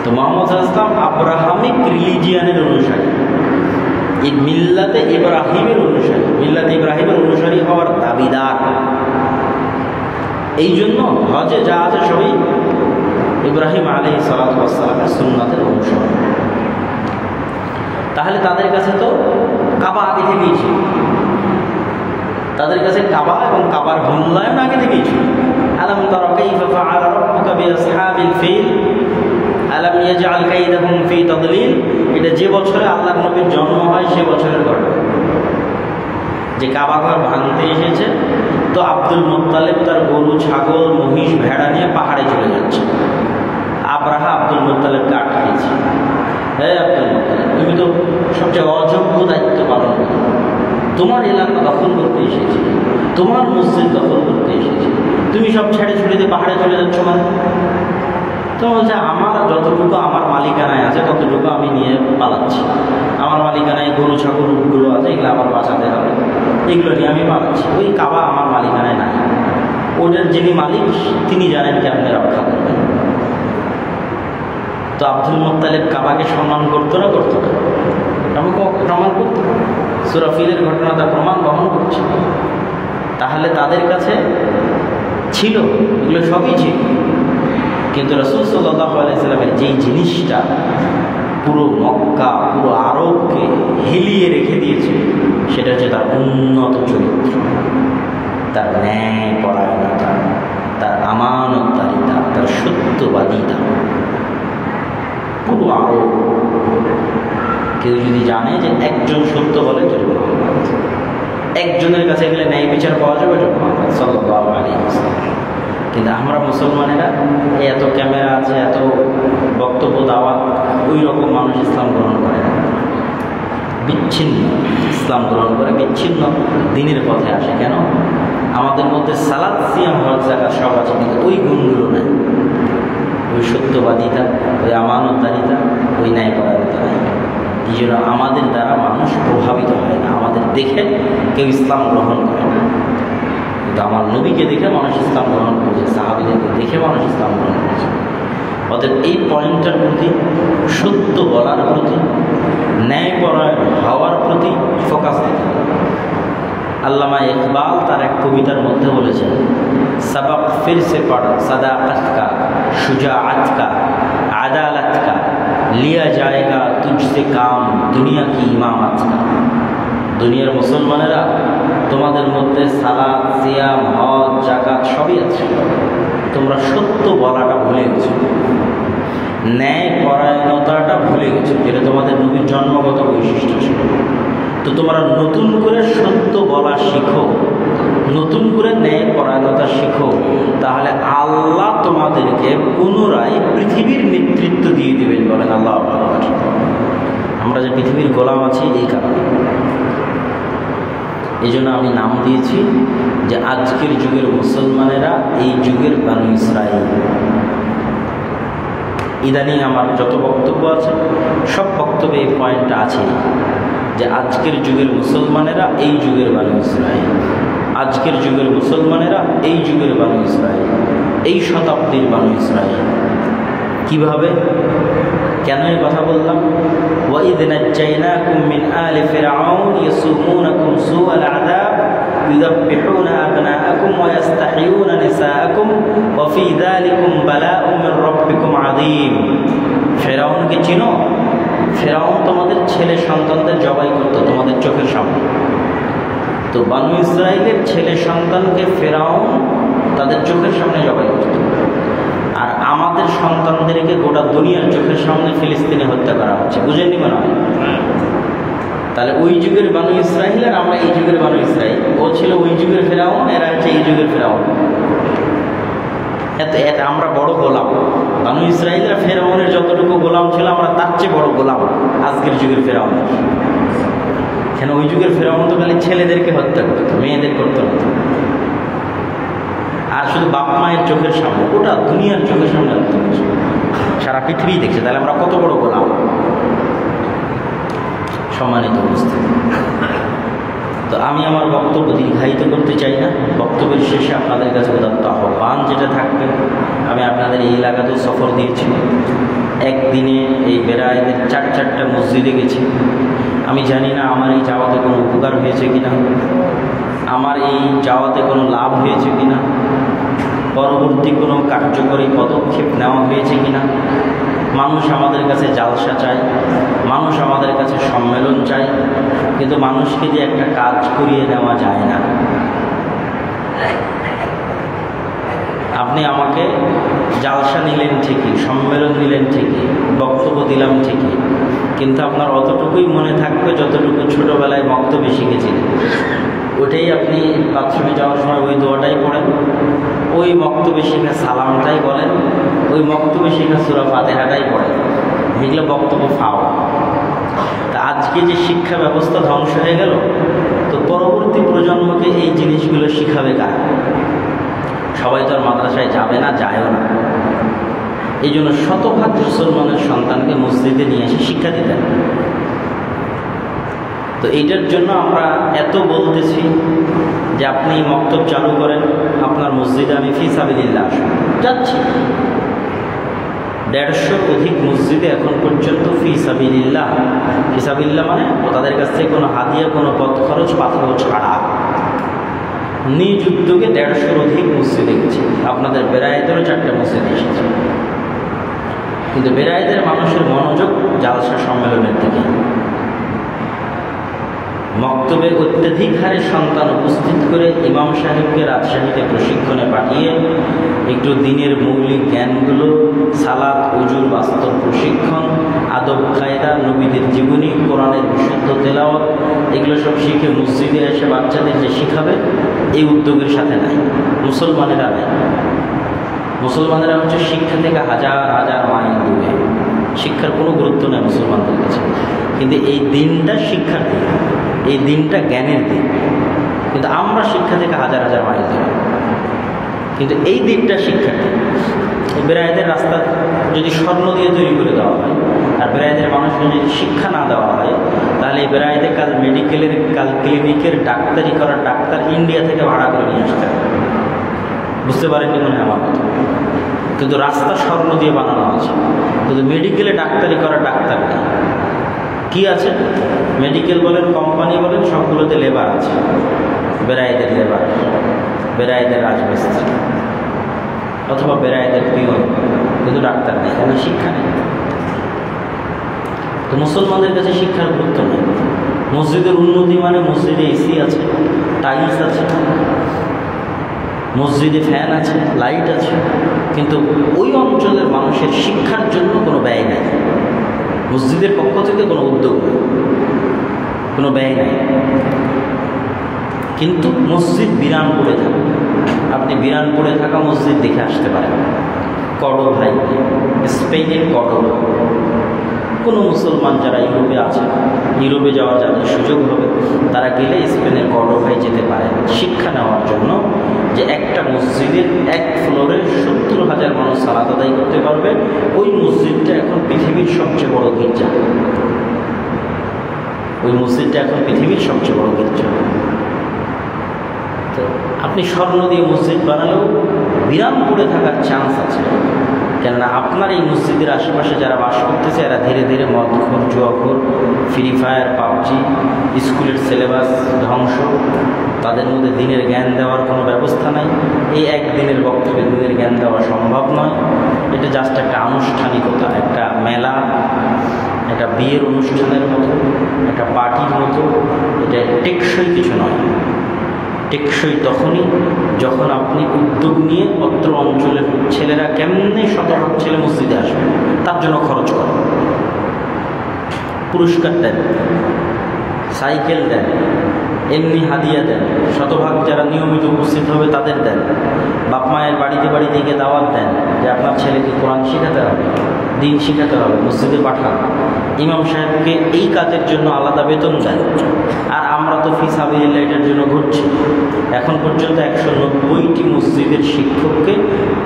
তো মুহাম্মদ সাল্লাল্লাহু আলাইহি ওয়াসাল্লাম আব্রাহামিক রিলিজিয়ানের অনুসারী, এই মিল্লাতে ইব্রাহিমের অনুসারী, মিল্লাতে ইব্রাহিমের অনুসারী হওয়ার দাবিদার। এই জন্য হজে যা আছে সবই ইব্রাহিম আলাইহিস সালাতু ওয়াস সালামের সুন্নাতের অনুসরণ। তাহলে তাদের কাছে তো কাবা আগে থেকেই ছিল, তাদের কাছে কাবা এবং কাবার মূল্যায়ন আগে থেকেই ছিল। আলাম তারা কাইফা ফাআলা রাব্বুকা বিআসহাবিল ফিল আলাম ইয়াজআল কাইদাহুম ফি তাদলিল। এটা যে বছরে আল্লাহর নবীর জন্ম হয় সে বছরের ঘটনা, যে কাবা ঘর ভাঙতে এসেছে। তো আব্দুল মুত্তালিব তার গরু, ছাগল, মহিষ, ভেড়া নিয়ে পাহাড়ে চলে যাচ্ছে। আব্রাহা আব্দুল মুত্তালিবকে আটকিয়েছে, হে আব্দুল মুত্তালিব, তুমি তো সবচেয়ে অযোগ্য দায়িত্ব পালন করো, তোমার এলাকা দখল করতে এসেছি, তোমার মসজিদ দখল করতে এসেছি, তুমি সব ছেড়ে ছুড়ে দিয়ে পাহাড়ে চলে যাচ্ছ। মানে তো বলছে, আমার যতটুকু আমার মালিকানায় আছে ততটুকু আমি নিয়ে পালাচ্ছি। আমার মালিকানায় গরু, ছাগল, উটগুলো আছে, এগুলো আমার বাঁচাতে হবে, এগুলো নিয়ে আমি পালাচ্ছি। ওই কাবা আমার মালিকানায় নাই, ওদের যিনি মালিক তিনি জানেন কেমনে রক্ষা করবেন। তো আব্দুল মুত্তালিব কাবাকে সম্মান করতো না? করতো না? সম্মান করতো। সূরা ফিলের ঘটনা তার প্রমাণ বহন করছে। তাহলে তাদের কাছে ছিল, এগুলো সবই ছিল, কিন্তু রাসূল সাল্লাল্লাহু আলাইহি সাল্লামের যেই জিনিসটা পুরো মক্কা, পুরো আরবকে হিলিয়ে রেখে দিয়েছে, সেটা হচ্ছে তার উন্নত চরিত্র, তার ন্যায় পরায়ণতা, তার আমানতদারিতা, তার সত্যবাদিতা। পুরো আরব কেউ যদি জানে যে একজন সত্য বলে, একজনের কাছে গেলে ন্যায় বিচার পাওয়া যাবে সাল্লাল্লাহু আলাইহি ওয়াসাল্লাম। কিন্তু আমরা মুসলমানেরা এত ক্যামেরা আছে, এত বক্তব্য দাওয়াত, ওই রকম মানুষ ইসলাম গ্রহণ করে না, বিচ্ছিন্ন ইসলাম গ্রহণ করে, বিচ্ছিন্ন দিনের পথে আসে। কেন? আমাদের মধ্যে সালাত, সিয়াম, হজ, যাকাত সব আছে, কিন্তু ওই গুণগুলো নাই, ওই সত্যবাদিতা, ওই আমানতদারিতা, ওই ন্যায়পরায়ণতা নাই। এই জন্য আমাদের দ্বারা মানুষ প্রভাবিত হয় না, আমাদের দেখে কেউ ইসলাম গ্রহণ করে না। কিন্তু আমার নবীকে দেখে মানুষ ইসলাম গ্রহণ করেছে, সাহাবীদেরকে দেখে মানুষ ইসলাম গ্রহণ করেছে। অতএব এই পয়েন্টটার প্রতি, সত্য বলার প্রতি, ন্যায়পরায়ণ হওয়ার প্রতি ফোকাস দিতে হবে। আল্লামা ইকবাল তার এক কবিতার মধ্যে বলেছেন, সবক ফির সে পড় সাদাকত কা, শুজাআত কা, আদালত কা, লিয়া জায়েগা তুঝসে কাম, দুনিয়া কি ইমামত কা। দুনিয়ার মুসলমানেরা, তোমাদের মধ্যে সালাত, সিয়াম, হজ, যাকাত সবই আছে, তোমরা সত্য বলাটা ভুলে গেছো, ন্যায় পরায়ণতাটা ভুলে গেছো, যেটা তোমাদের নবীর জন্মগত বৈশিষ্ট্য ছিল। তো তোমরা নতুন করে সত্য বলা শিখো, নতুন করে ন্যায় পরায়ণতা শিখো, তাহলে আল্লাহ তোমাদেরকে পুনরায় পৃথিবীর নেতৃত্ব দিয়ে দেবেন। বলেন আল্লাহু আকবার। আমরা যে পৃথিবীর গোলাম আছি এই কারণে। এই জন্য আমি নাম দিয়েছি যে আজকের যুগের মুসলমানেরা এই যুগের বানু ইসরাঈল। ইদানিং আমার যত বক্তব্য আছে সব বক্তব্যে এই পয়েন্টটা আছে যে আজকের যুগের মুসলমানেরা এই যুগের বানু ইসরাঈল, আজকের যুগের মুসলমানেরা এই যুগের বানু ইসরাঈল, এই শতাব্দীর বানু ইসরাঈল। কিভাবে, কেন এই কথা বললাম? ওয়াইদ নাজ্জাইনাকুম মিন আলি ফিরআউন ইয়াসুমুনাকুম সুআল আযাব ইউযাব্বিহুনা আবনাআকুম ওয়া ইস্তাহয়ুনা নিসাআকুম ওয়া ফি যালিকুম বালাউম মির রাব্বিকুম আযীম। ফিরআউনকে চিনো? ফিরআউন তোমাদের ছেলে সন্তানদের জবাই করত তোমাদের চোখের সামনে। তো বানু ইসরাঈলের ছেলে সন্তানকে ফিরআউন তাদের চোখের সামনে জবাই করত, আর আমাদের সন্তানদেরকে গোটা দুনিয়ার চোখের সামনে ফিলিস্তিনে হত্যা করা হচ্ছে। বুঝেননি মনে হয়? তাহলে ওই যুগের বানু ইসরাঈল আর আমরা এই যুগের বানু ইসরাঈল। ও ছিল ওই যুগের ফিরআউন, এরা হচ্ছে এই যুগের ফিরআউন। এত আমরা বড় গোলাম। বানু ইসরাঈলরা ফিরআউনের যতটুকু গোলাম ছিল, আমরা তার চেয়ে বড় গোলাম আজকের যুগের ফিরআউন। কেন? ওই যুগের ফিরআউন তো খালি ছেলেদেরকে হত্যা করতো, মেয়েদের করতো না, আর শুধু বাপ মায়ের চোখের সামনে, ওটা দুনিয়ার চোখের সামনে হত্যা করছে, সারা পৃথিবী দেখছে। তাহলে আমরা কত বড় গোলাম। সম্মানিত উপস্থিতি, তো আমি আমার বক্তব্য দীর্ঘায়িত করতে চাই না। বক্তব্যের শেষে আপনাদের কাছে উদাত্ত আহ্বান যেটা থাকবে, আমি আপনাদের এই এলাকাতেও সফর দিয়েছি। একদিনে এই বেড়াইদের 4-4টা মসজিদে গেছি। আমি জানি না আমার এই যাওয়াতে কোনো উপকার হয়েছে কিনা, আমার এই যাওয়াতে কোনো লাভ হয়েছে কিনা, পরবর্তী কোনো কার্যকরী পদক্ষেপ নেওয়া হয়েছে কিনা। মানুষ আমাদের কাছে জালসা চায়, মানুষ আমাদের কাছে সম্মেলন চায়, কিন্তু মানুষকে দিয়ে একটা কাজ করিয়ে নেওয়া যায় না। আপনি আমাকে জালসা নিলেন ঠিকই, সম্মেলন নিলেন ঠিকই, বক্তব্য দিলাম ঠিকই, কিন্তু আপনার অতটুকুই মনে থাকবে যতটুকু ছোটোবেলায় বক্তব্য শিখেছিলেন। ওটাই আপনি বাথরুমে যাওয়ার সময় ওই দোয়াটাই পড়েন, ওই বক্তব্য শেখা সালামটাই বলেন, ওই বক্তব্য শেখা সূরা ফাতিহাটাই পড়েন। এগুলো বক্তব্য ফাও। তা আজকে যে শিক্ষা ব্যবস্থা ধ্বংস হয়ে গেল, তো পরবর্তী প্রজন্মকে এই জিনিসগুলো শিখাবে কারা? সবাই তো আর মাদ্রাসায় যাবে না, যায়ও না। এই জন্য শতভাগ মুসলমানের সন্তানকে মসজিদে নিয়ে এসে শিক্ষা দিতেন। তো এইটার জন্য আমরা এত বলতেছি যে আপনি মক্তব চালু করেন, আপনার মসজিদে আমি ফি সাবিলিল্লাহ যাচ্ছি, 150 অধিক মসজিদে এখন পর্যন্ত ফি সাবিলিল্লাহ, ফি সাবিলিল্লাহ মানে তাদের কাছ থেকে কোনো হাদিয়া, কোনো পথ খরচ পাথর ছাড়া নিজ উদ্যোগে 150 অধিক মসজিদে গেছে। আপনাদের বেরায়েতেরও 4টা মসজিদে এসেছে, কিন্তু বেরায়েতের মানুষের মনোযোগ জালসা সম্মেলনের দিকে। মক্তবে অত্যধিক হারে সন্তান উপস্থিত করে ইমাম সাহেবকে রাজশাহীতে প্রশিক্ষণে পাঠিয়ে একটু দিনের মৌলিক জ্ঞানগুলো, সালাত ওজুর বাস্তব প্রশিক্ষণ, আদব কায়দা, নবীদের জীবনী, কোরআনের বিশুদ্ধ তেলাওয়াত, এগুলো সব শিখে মসজিদে এসে বাচ্চাদের যে শিখাবে, এই উদ্যোগের সাথে নাই, মুসলমানেরা নাই। মুসলমানেরা হচ্ছে শিক্ষা থেকে হাজার হাজার মাইল দূরে, শিক্ষার কোনো গুরুত্ব নেই মুসলমানদের কাছে। কিন্তু এই দিনটা শিক্ষার দিন, এই দিনটা জ্ঞানের দিন, কিন্তু আমরা শিক্ষা থেকে হাজার হাজার মাইল দূরে। কিন্তু এই দিনটা শিক্ষার দিন। বেরায়েদের রাস্তা যদি স্বর্ণ দিয়ে তৈরি করে দেওয়া হয় আর বেরায়েদের মানুষকে যদি শিক্ষা না দেওয়া হয়, তাহলে এই বেরায়েদের কাল মেডিকেলের, কাল ক্লিনিকের ডাক্তারি করার ডাক্তার ইন্ডিয়া থেকে ভাড়া করে নিয়ে আসতে হবে। বুঝতে পারেননি মনে হয় আমার কথা। কিন্তু রাস্তা স্বর্ণ দিয়ে বানানো আছে, কিন্তু মেডিকেলে ডাক্তারি করার ডাক্তার নেই। কি আছে? মেডিকেল বলেন, কোম্পানি বলেন, সবগুলোতে লেবার আছে, বেরায়েদের লেবার, বেরায়েদের রাজমিস্ত্রি অথবা বেরায়েদের পিয়ন, কিন্তু ডাক্তার নেই, কেন? শিক্ষা নেই। তো মুসলমানদের কাছে শিক্ষার গুরুত্ব নেই। মসজিদের উন্নতি মানে মসজিদে এসি আছে, টাইলস আছে, মসজিদে ফ্যান আছে, লাইট আছে, কিন্তু ওই অঞ্চলের মানুষের শিক্ষার জন্য কোনো ব্যয় নাই। মসজিদের পক্ষ থেকে কোনো উদ্যোগ নেই, কোনো ব্যয় নেই। কিন্তু মসজিদ বিরানপুরে থাকে, আপনি বিরানপুরে থাকা মসজিদ দেখে আসতে পারেন। কর্ডোভায়, স্পেনের কর্ডোভা, কোনো মুসলমান যারা ইউরোপে আছে, ইউরোপে যাওয়ার যাদের সুযোগ হবে, তারা গেলে স্পেনের কর্ডোভায় যেতে পারে শিক্ষা নেওয়ার জন্য, যে একটা মসজিদের এক ফ্লোরে 70,000 মানুষ সালাত আদায় করতে পারবে। ওই মসজিদটা এখন পৃথিবীর সবচেয়ে বড় গির্জা, ওই মসজিদটা এখন পৃথিবীর সবচেয়ে বড় গির্জা। তো আপনি স্বর্ণ দিয়ে মসজিদ বানালেও বিরানপুরে থাকার চান্স আছে, কেননা আপনার এই মসজিদের আশেপাশে যারা বাস করতেছে এরা ধীরে ধীরে মদখোর, জুয়াখোর, ফ্রি ফায়ার, পাবজি, স্কুলের সিলেবাস ধ্বংস, তাদের মধ্যে দিনের জ্ঞান দেওয়ার কোনো ব্যবস্থা নাই। এই একদিনের বক্তব্যে দিনের জ্ঞান দেওয়া সম্ভব নয়। এটা জাস্ট একটা আনুষ্ঠানিকতা, একটা মেলা, একটা বিয়ের অনুষ্ঠানের মতো, একটা পার্টির মতো। এটা টেকসই কিছু নয়। টেকসই তখনই যখন আপনি উদ্যোগ নিয়ে অত্র অঞ্চলের ছেলেরা কেমনে শতভাগ ছেলে মসজিদে আসবে তার জন্য খরচ করেন, পুরস্কার দেন, সাইকেল দেন, এমনি হাদিয়া দেন, শতভাগ যারা নিয়মিত উপস্থিত হবে তাদের দেন, বাপ মায়ের বাড়িতে বাড়িতে গিয়ে দাওয়াত দেন যে আপনার ছেলেকে কোরআন শেখাতে হবে, দিন শেখাতে হবে, মসজিদে পাঠান। ইমাম সাহেবকে এই কাজের জন্য আলাদা বেতন দেন। আর আমরা তো ফি সাবিলিল্লাহ এটার জন্য ঘুরছি। এখন পর্যন্ত 190টি মসজিদের শিক্ষককে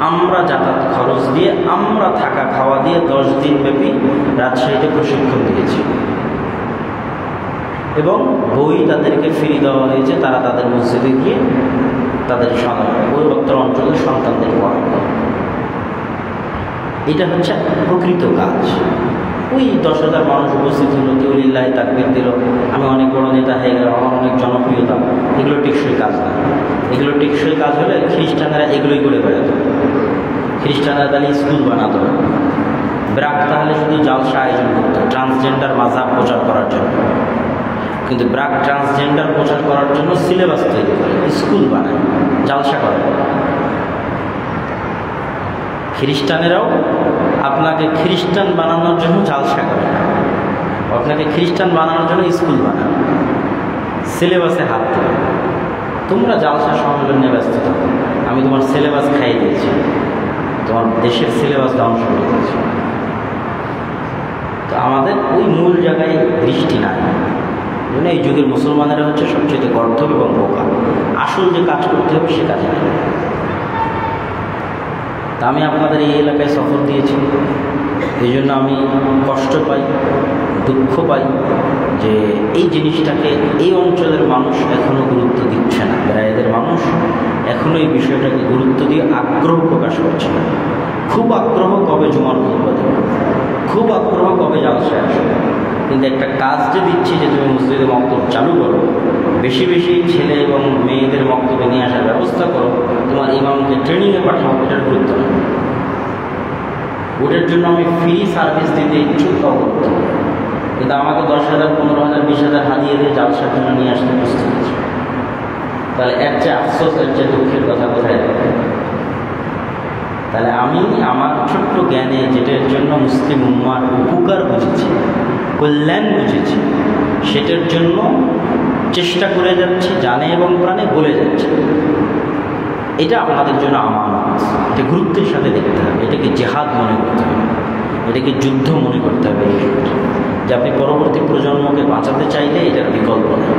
আমরা যাতায়াত খরচ দিয়ে, আমরা থাকা খাওয়া দিয়ে 10 দিন ব্যাপী রাজশাহীতে প্রশিক্ষণ দিয়েছি এবং বই তাদেরকে ফ্রি দেওয়া হয়েছে। তারা তাদের মসজিদে গিয়ে তাদের পরিবর্তন অঞ্চলের সন্তানদের পড়াবে। এটা হচ্ছে প্রকৃত কাজ। ওই 10,000 মানুষ উপস্থিত হলো, কেউ লিল্লাহি তাকবীর দিল, আমি অনেক বড় নেতা হয়ে গেলাম, আমার অনেক জনপ্রিয়তা, এগুলো টেকসই কাজ না। এগুলো টেকসই কাজ হলে খ্রিস্টানরা এগুলোই করে বেড়াতো। খ্রিস্টানরা তাহলে স্কুল বানাতো, ব্রাক তাহলে শুধু জালসা আয়োজন করতো ট্রান্সজেন্ডার মাযহাব প্রচার করার জন্য। কিন্তু ব্রাক ট্রান্সজেন্ডার প্রচার করার জন্য সিলেবাস তৈরি করে, স্কুল বানায়, জালসা করে। খ্রিস্টানেরাও আপনাকে খ্রিস্টান বানানোর জন্য জালসা করে, আপনাকে খ্রিস্টান বানানোর জন্য স্কুল বানায়, সিলেবাসে হাত দেবে। তোমরা জালসা সম্মেলন নিয়ে ব্যস্ত থাকো, আমি তোমার সিলেবাস খাইয়ে দিয়েছি, তোমার দেশের সিলেবাস ধ্বংস করে দিয়েছি। তো আমাদের ওই মূল জায়গায় দৃষ্টি নাই। এই যুগের মুসলমানেরা হচ্ছে সবচেয়ে গর্ধব এবং বোকা। আসল যে কাজ করতে হবে সে কাজে নেই। তা আমি আপনাদের এই এলাকায় সফর দিয়েছি, এই জন্য আমি কষ্ট পাই, দুঃখ পাই যে এই জিনিসটাকে এই অঞ্চলের মানুষ এখনও গুরুত্ব দিচ্ছে না। এদের মানুষ এখনও এই বিষয়টাকে গুরুত্ব দিয়ে আগ্রহ প্রকাশ করছে না। খুব আগ্রহ কবে জুমার খুতবা দেবে, খুব আগ্রহ কবে জালসায় আসবে, কিন্তু একটা কাজ যে দিচ্ছি যে তুমি মসজিদে মক্তব চালু করো, বেশি বেশি ছেলে এবং মেয়েদের মক্তবে নিয়ে আসার ব্যবস্থা করো, তোমার ইমামকে ট্রেনিংয়ে পাঠাও, এটার গুরুত্ব নেই। ওটার জন্য আমি ফ্রি সার্ভিস দিতে ইচ্ছুক করতে, কিন্তু আমাকে 10,000, 15,000, 20,000 হাতিয়ে দিয়ে জালসার জন্য নিয়ে আসতে প্রস্তুত আছে। তাহলে এর চেয়ে আফসোস, এর চেয়ে দুঃখের কথা কোথায় থাকে? তাহলে আমি আমার ছোট্ট জ্ঞানে যেটার জন্য মুসলিম উম্মার উপকার বুঝেছি, কল্যাণ বুঝেছি, সেটার জন্য চেষ্টা করে যাচ্ছি, জানে এবং প্রাণে বলে যাচ্ছে। এটা আপনাদের জন্য আমানত, এটা গুরুত্বের সাথে দেখতে হবে, এটাকে জেহাদ মনে করতে হবে, এটাকে যুদ্ধ মনে করতে হবে। যে আপনি পরবর্তী প্রজন্মকে বাঁচাতে চাইলে এটার বিকল্প নেই।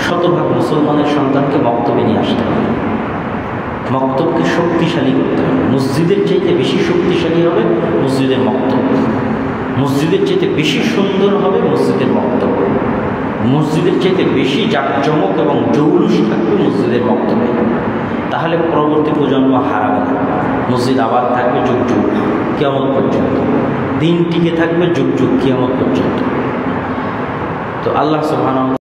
শতভাগ মুসলমানের সন্তানকে মক্তবে নিয়ে আসতে হবে, মক্তবকে শক্তিশালী করতে হবে। মসজিদের চাইতে বেশি শক্তিশালী হবে মসজিদের মক্তব, মসজিদের চাইতে বেশি সুন্দর হবে মসজিদের মক্তব, মসজিদের চাইতে বেশি জাঁকজমক এবং জৌলুস থাকবে মসজিদের মক্তবে। তাহলে পরবর্তী প্রজন্ম হারাবে না, মসজিদ আবার থাকবে যুগ যুগ কিয়ামত পর্যন্ত, দিন টিকে থাকবে যুগ যুগ কিয়ামত পর্যন্ত। তো আল্লাহ সুবহানাহু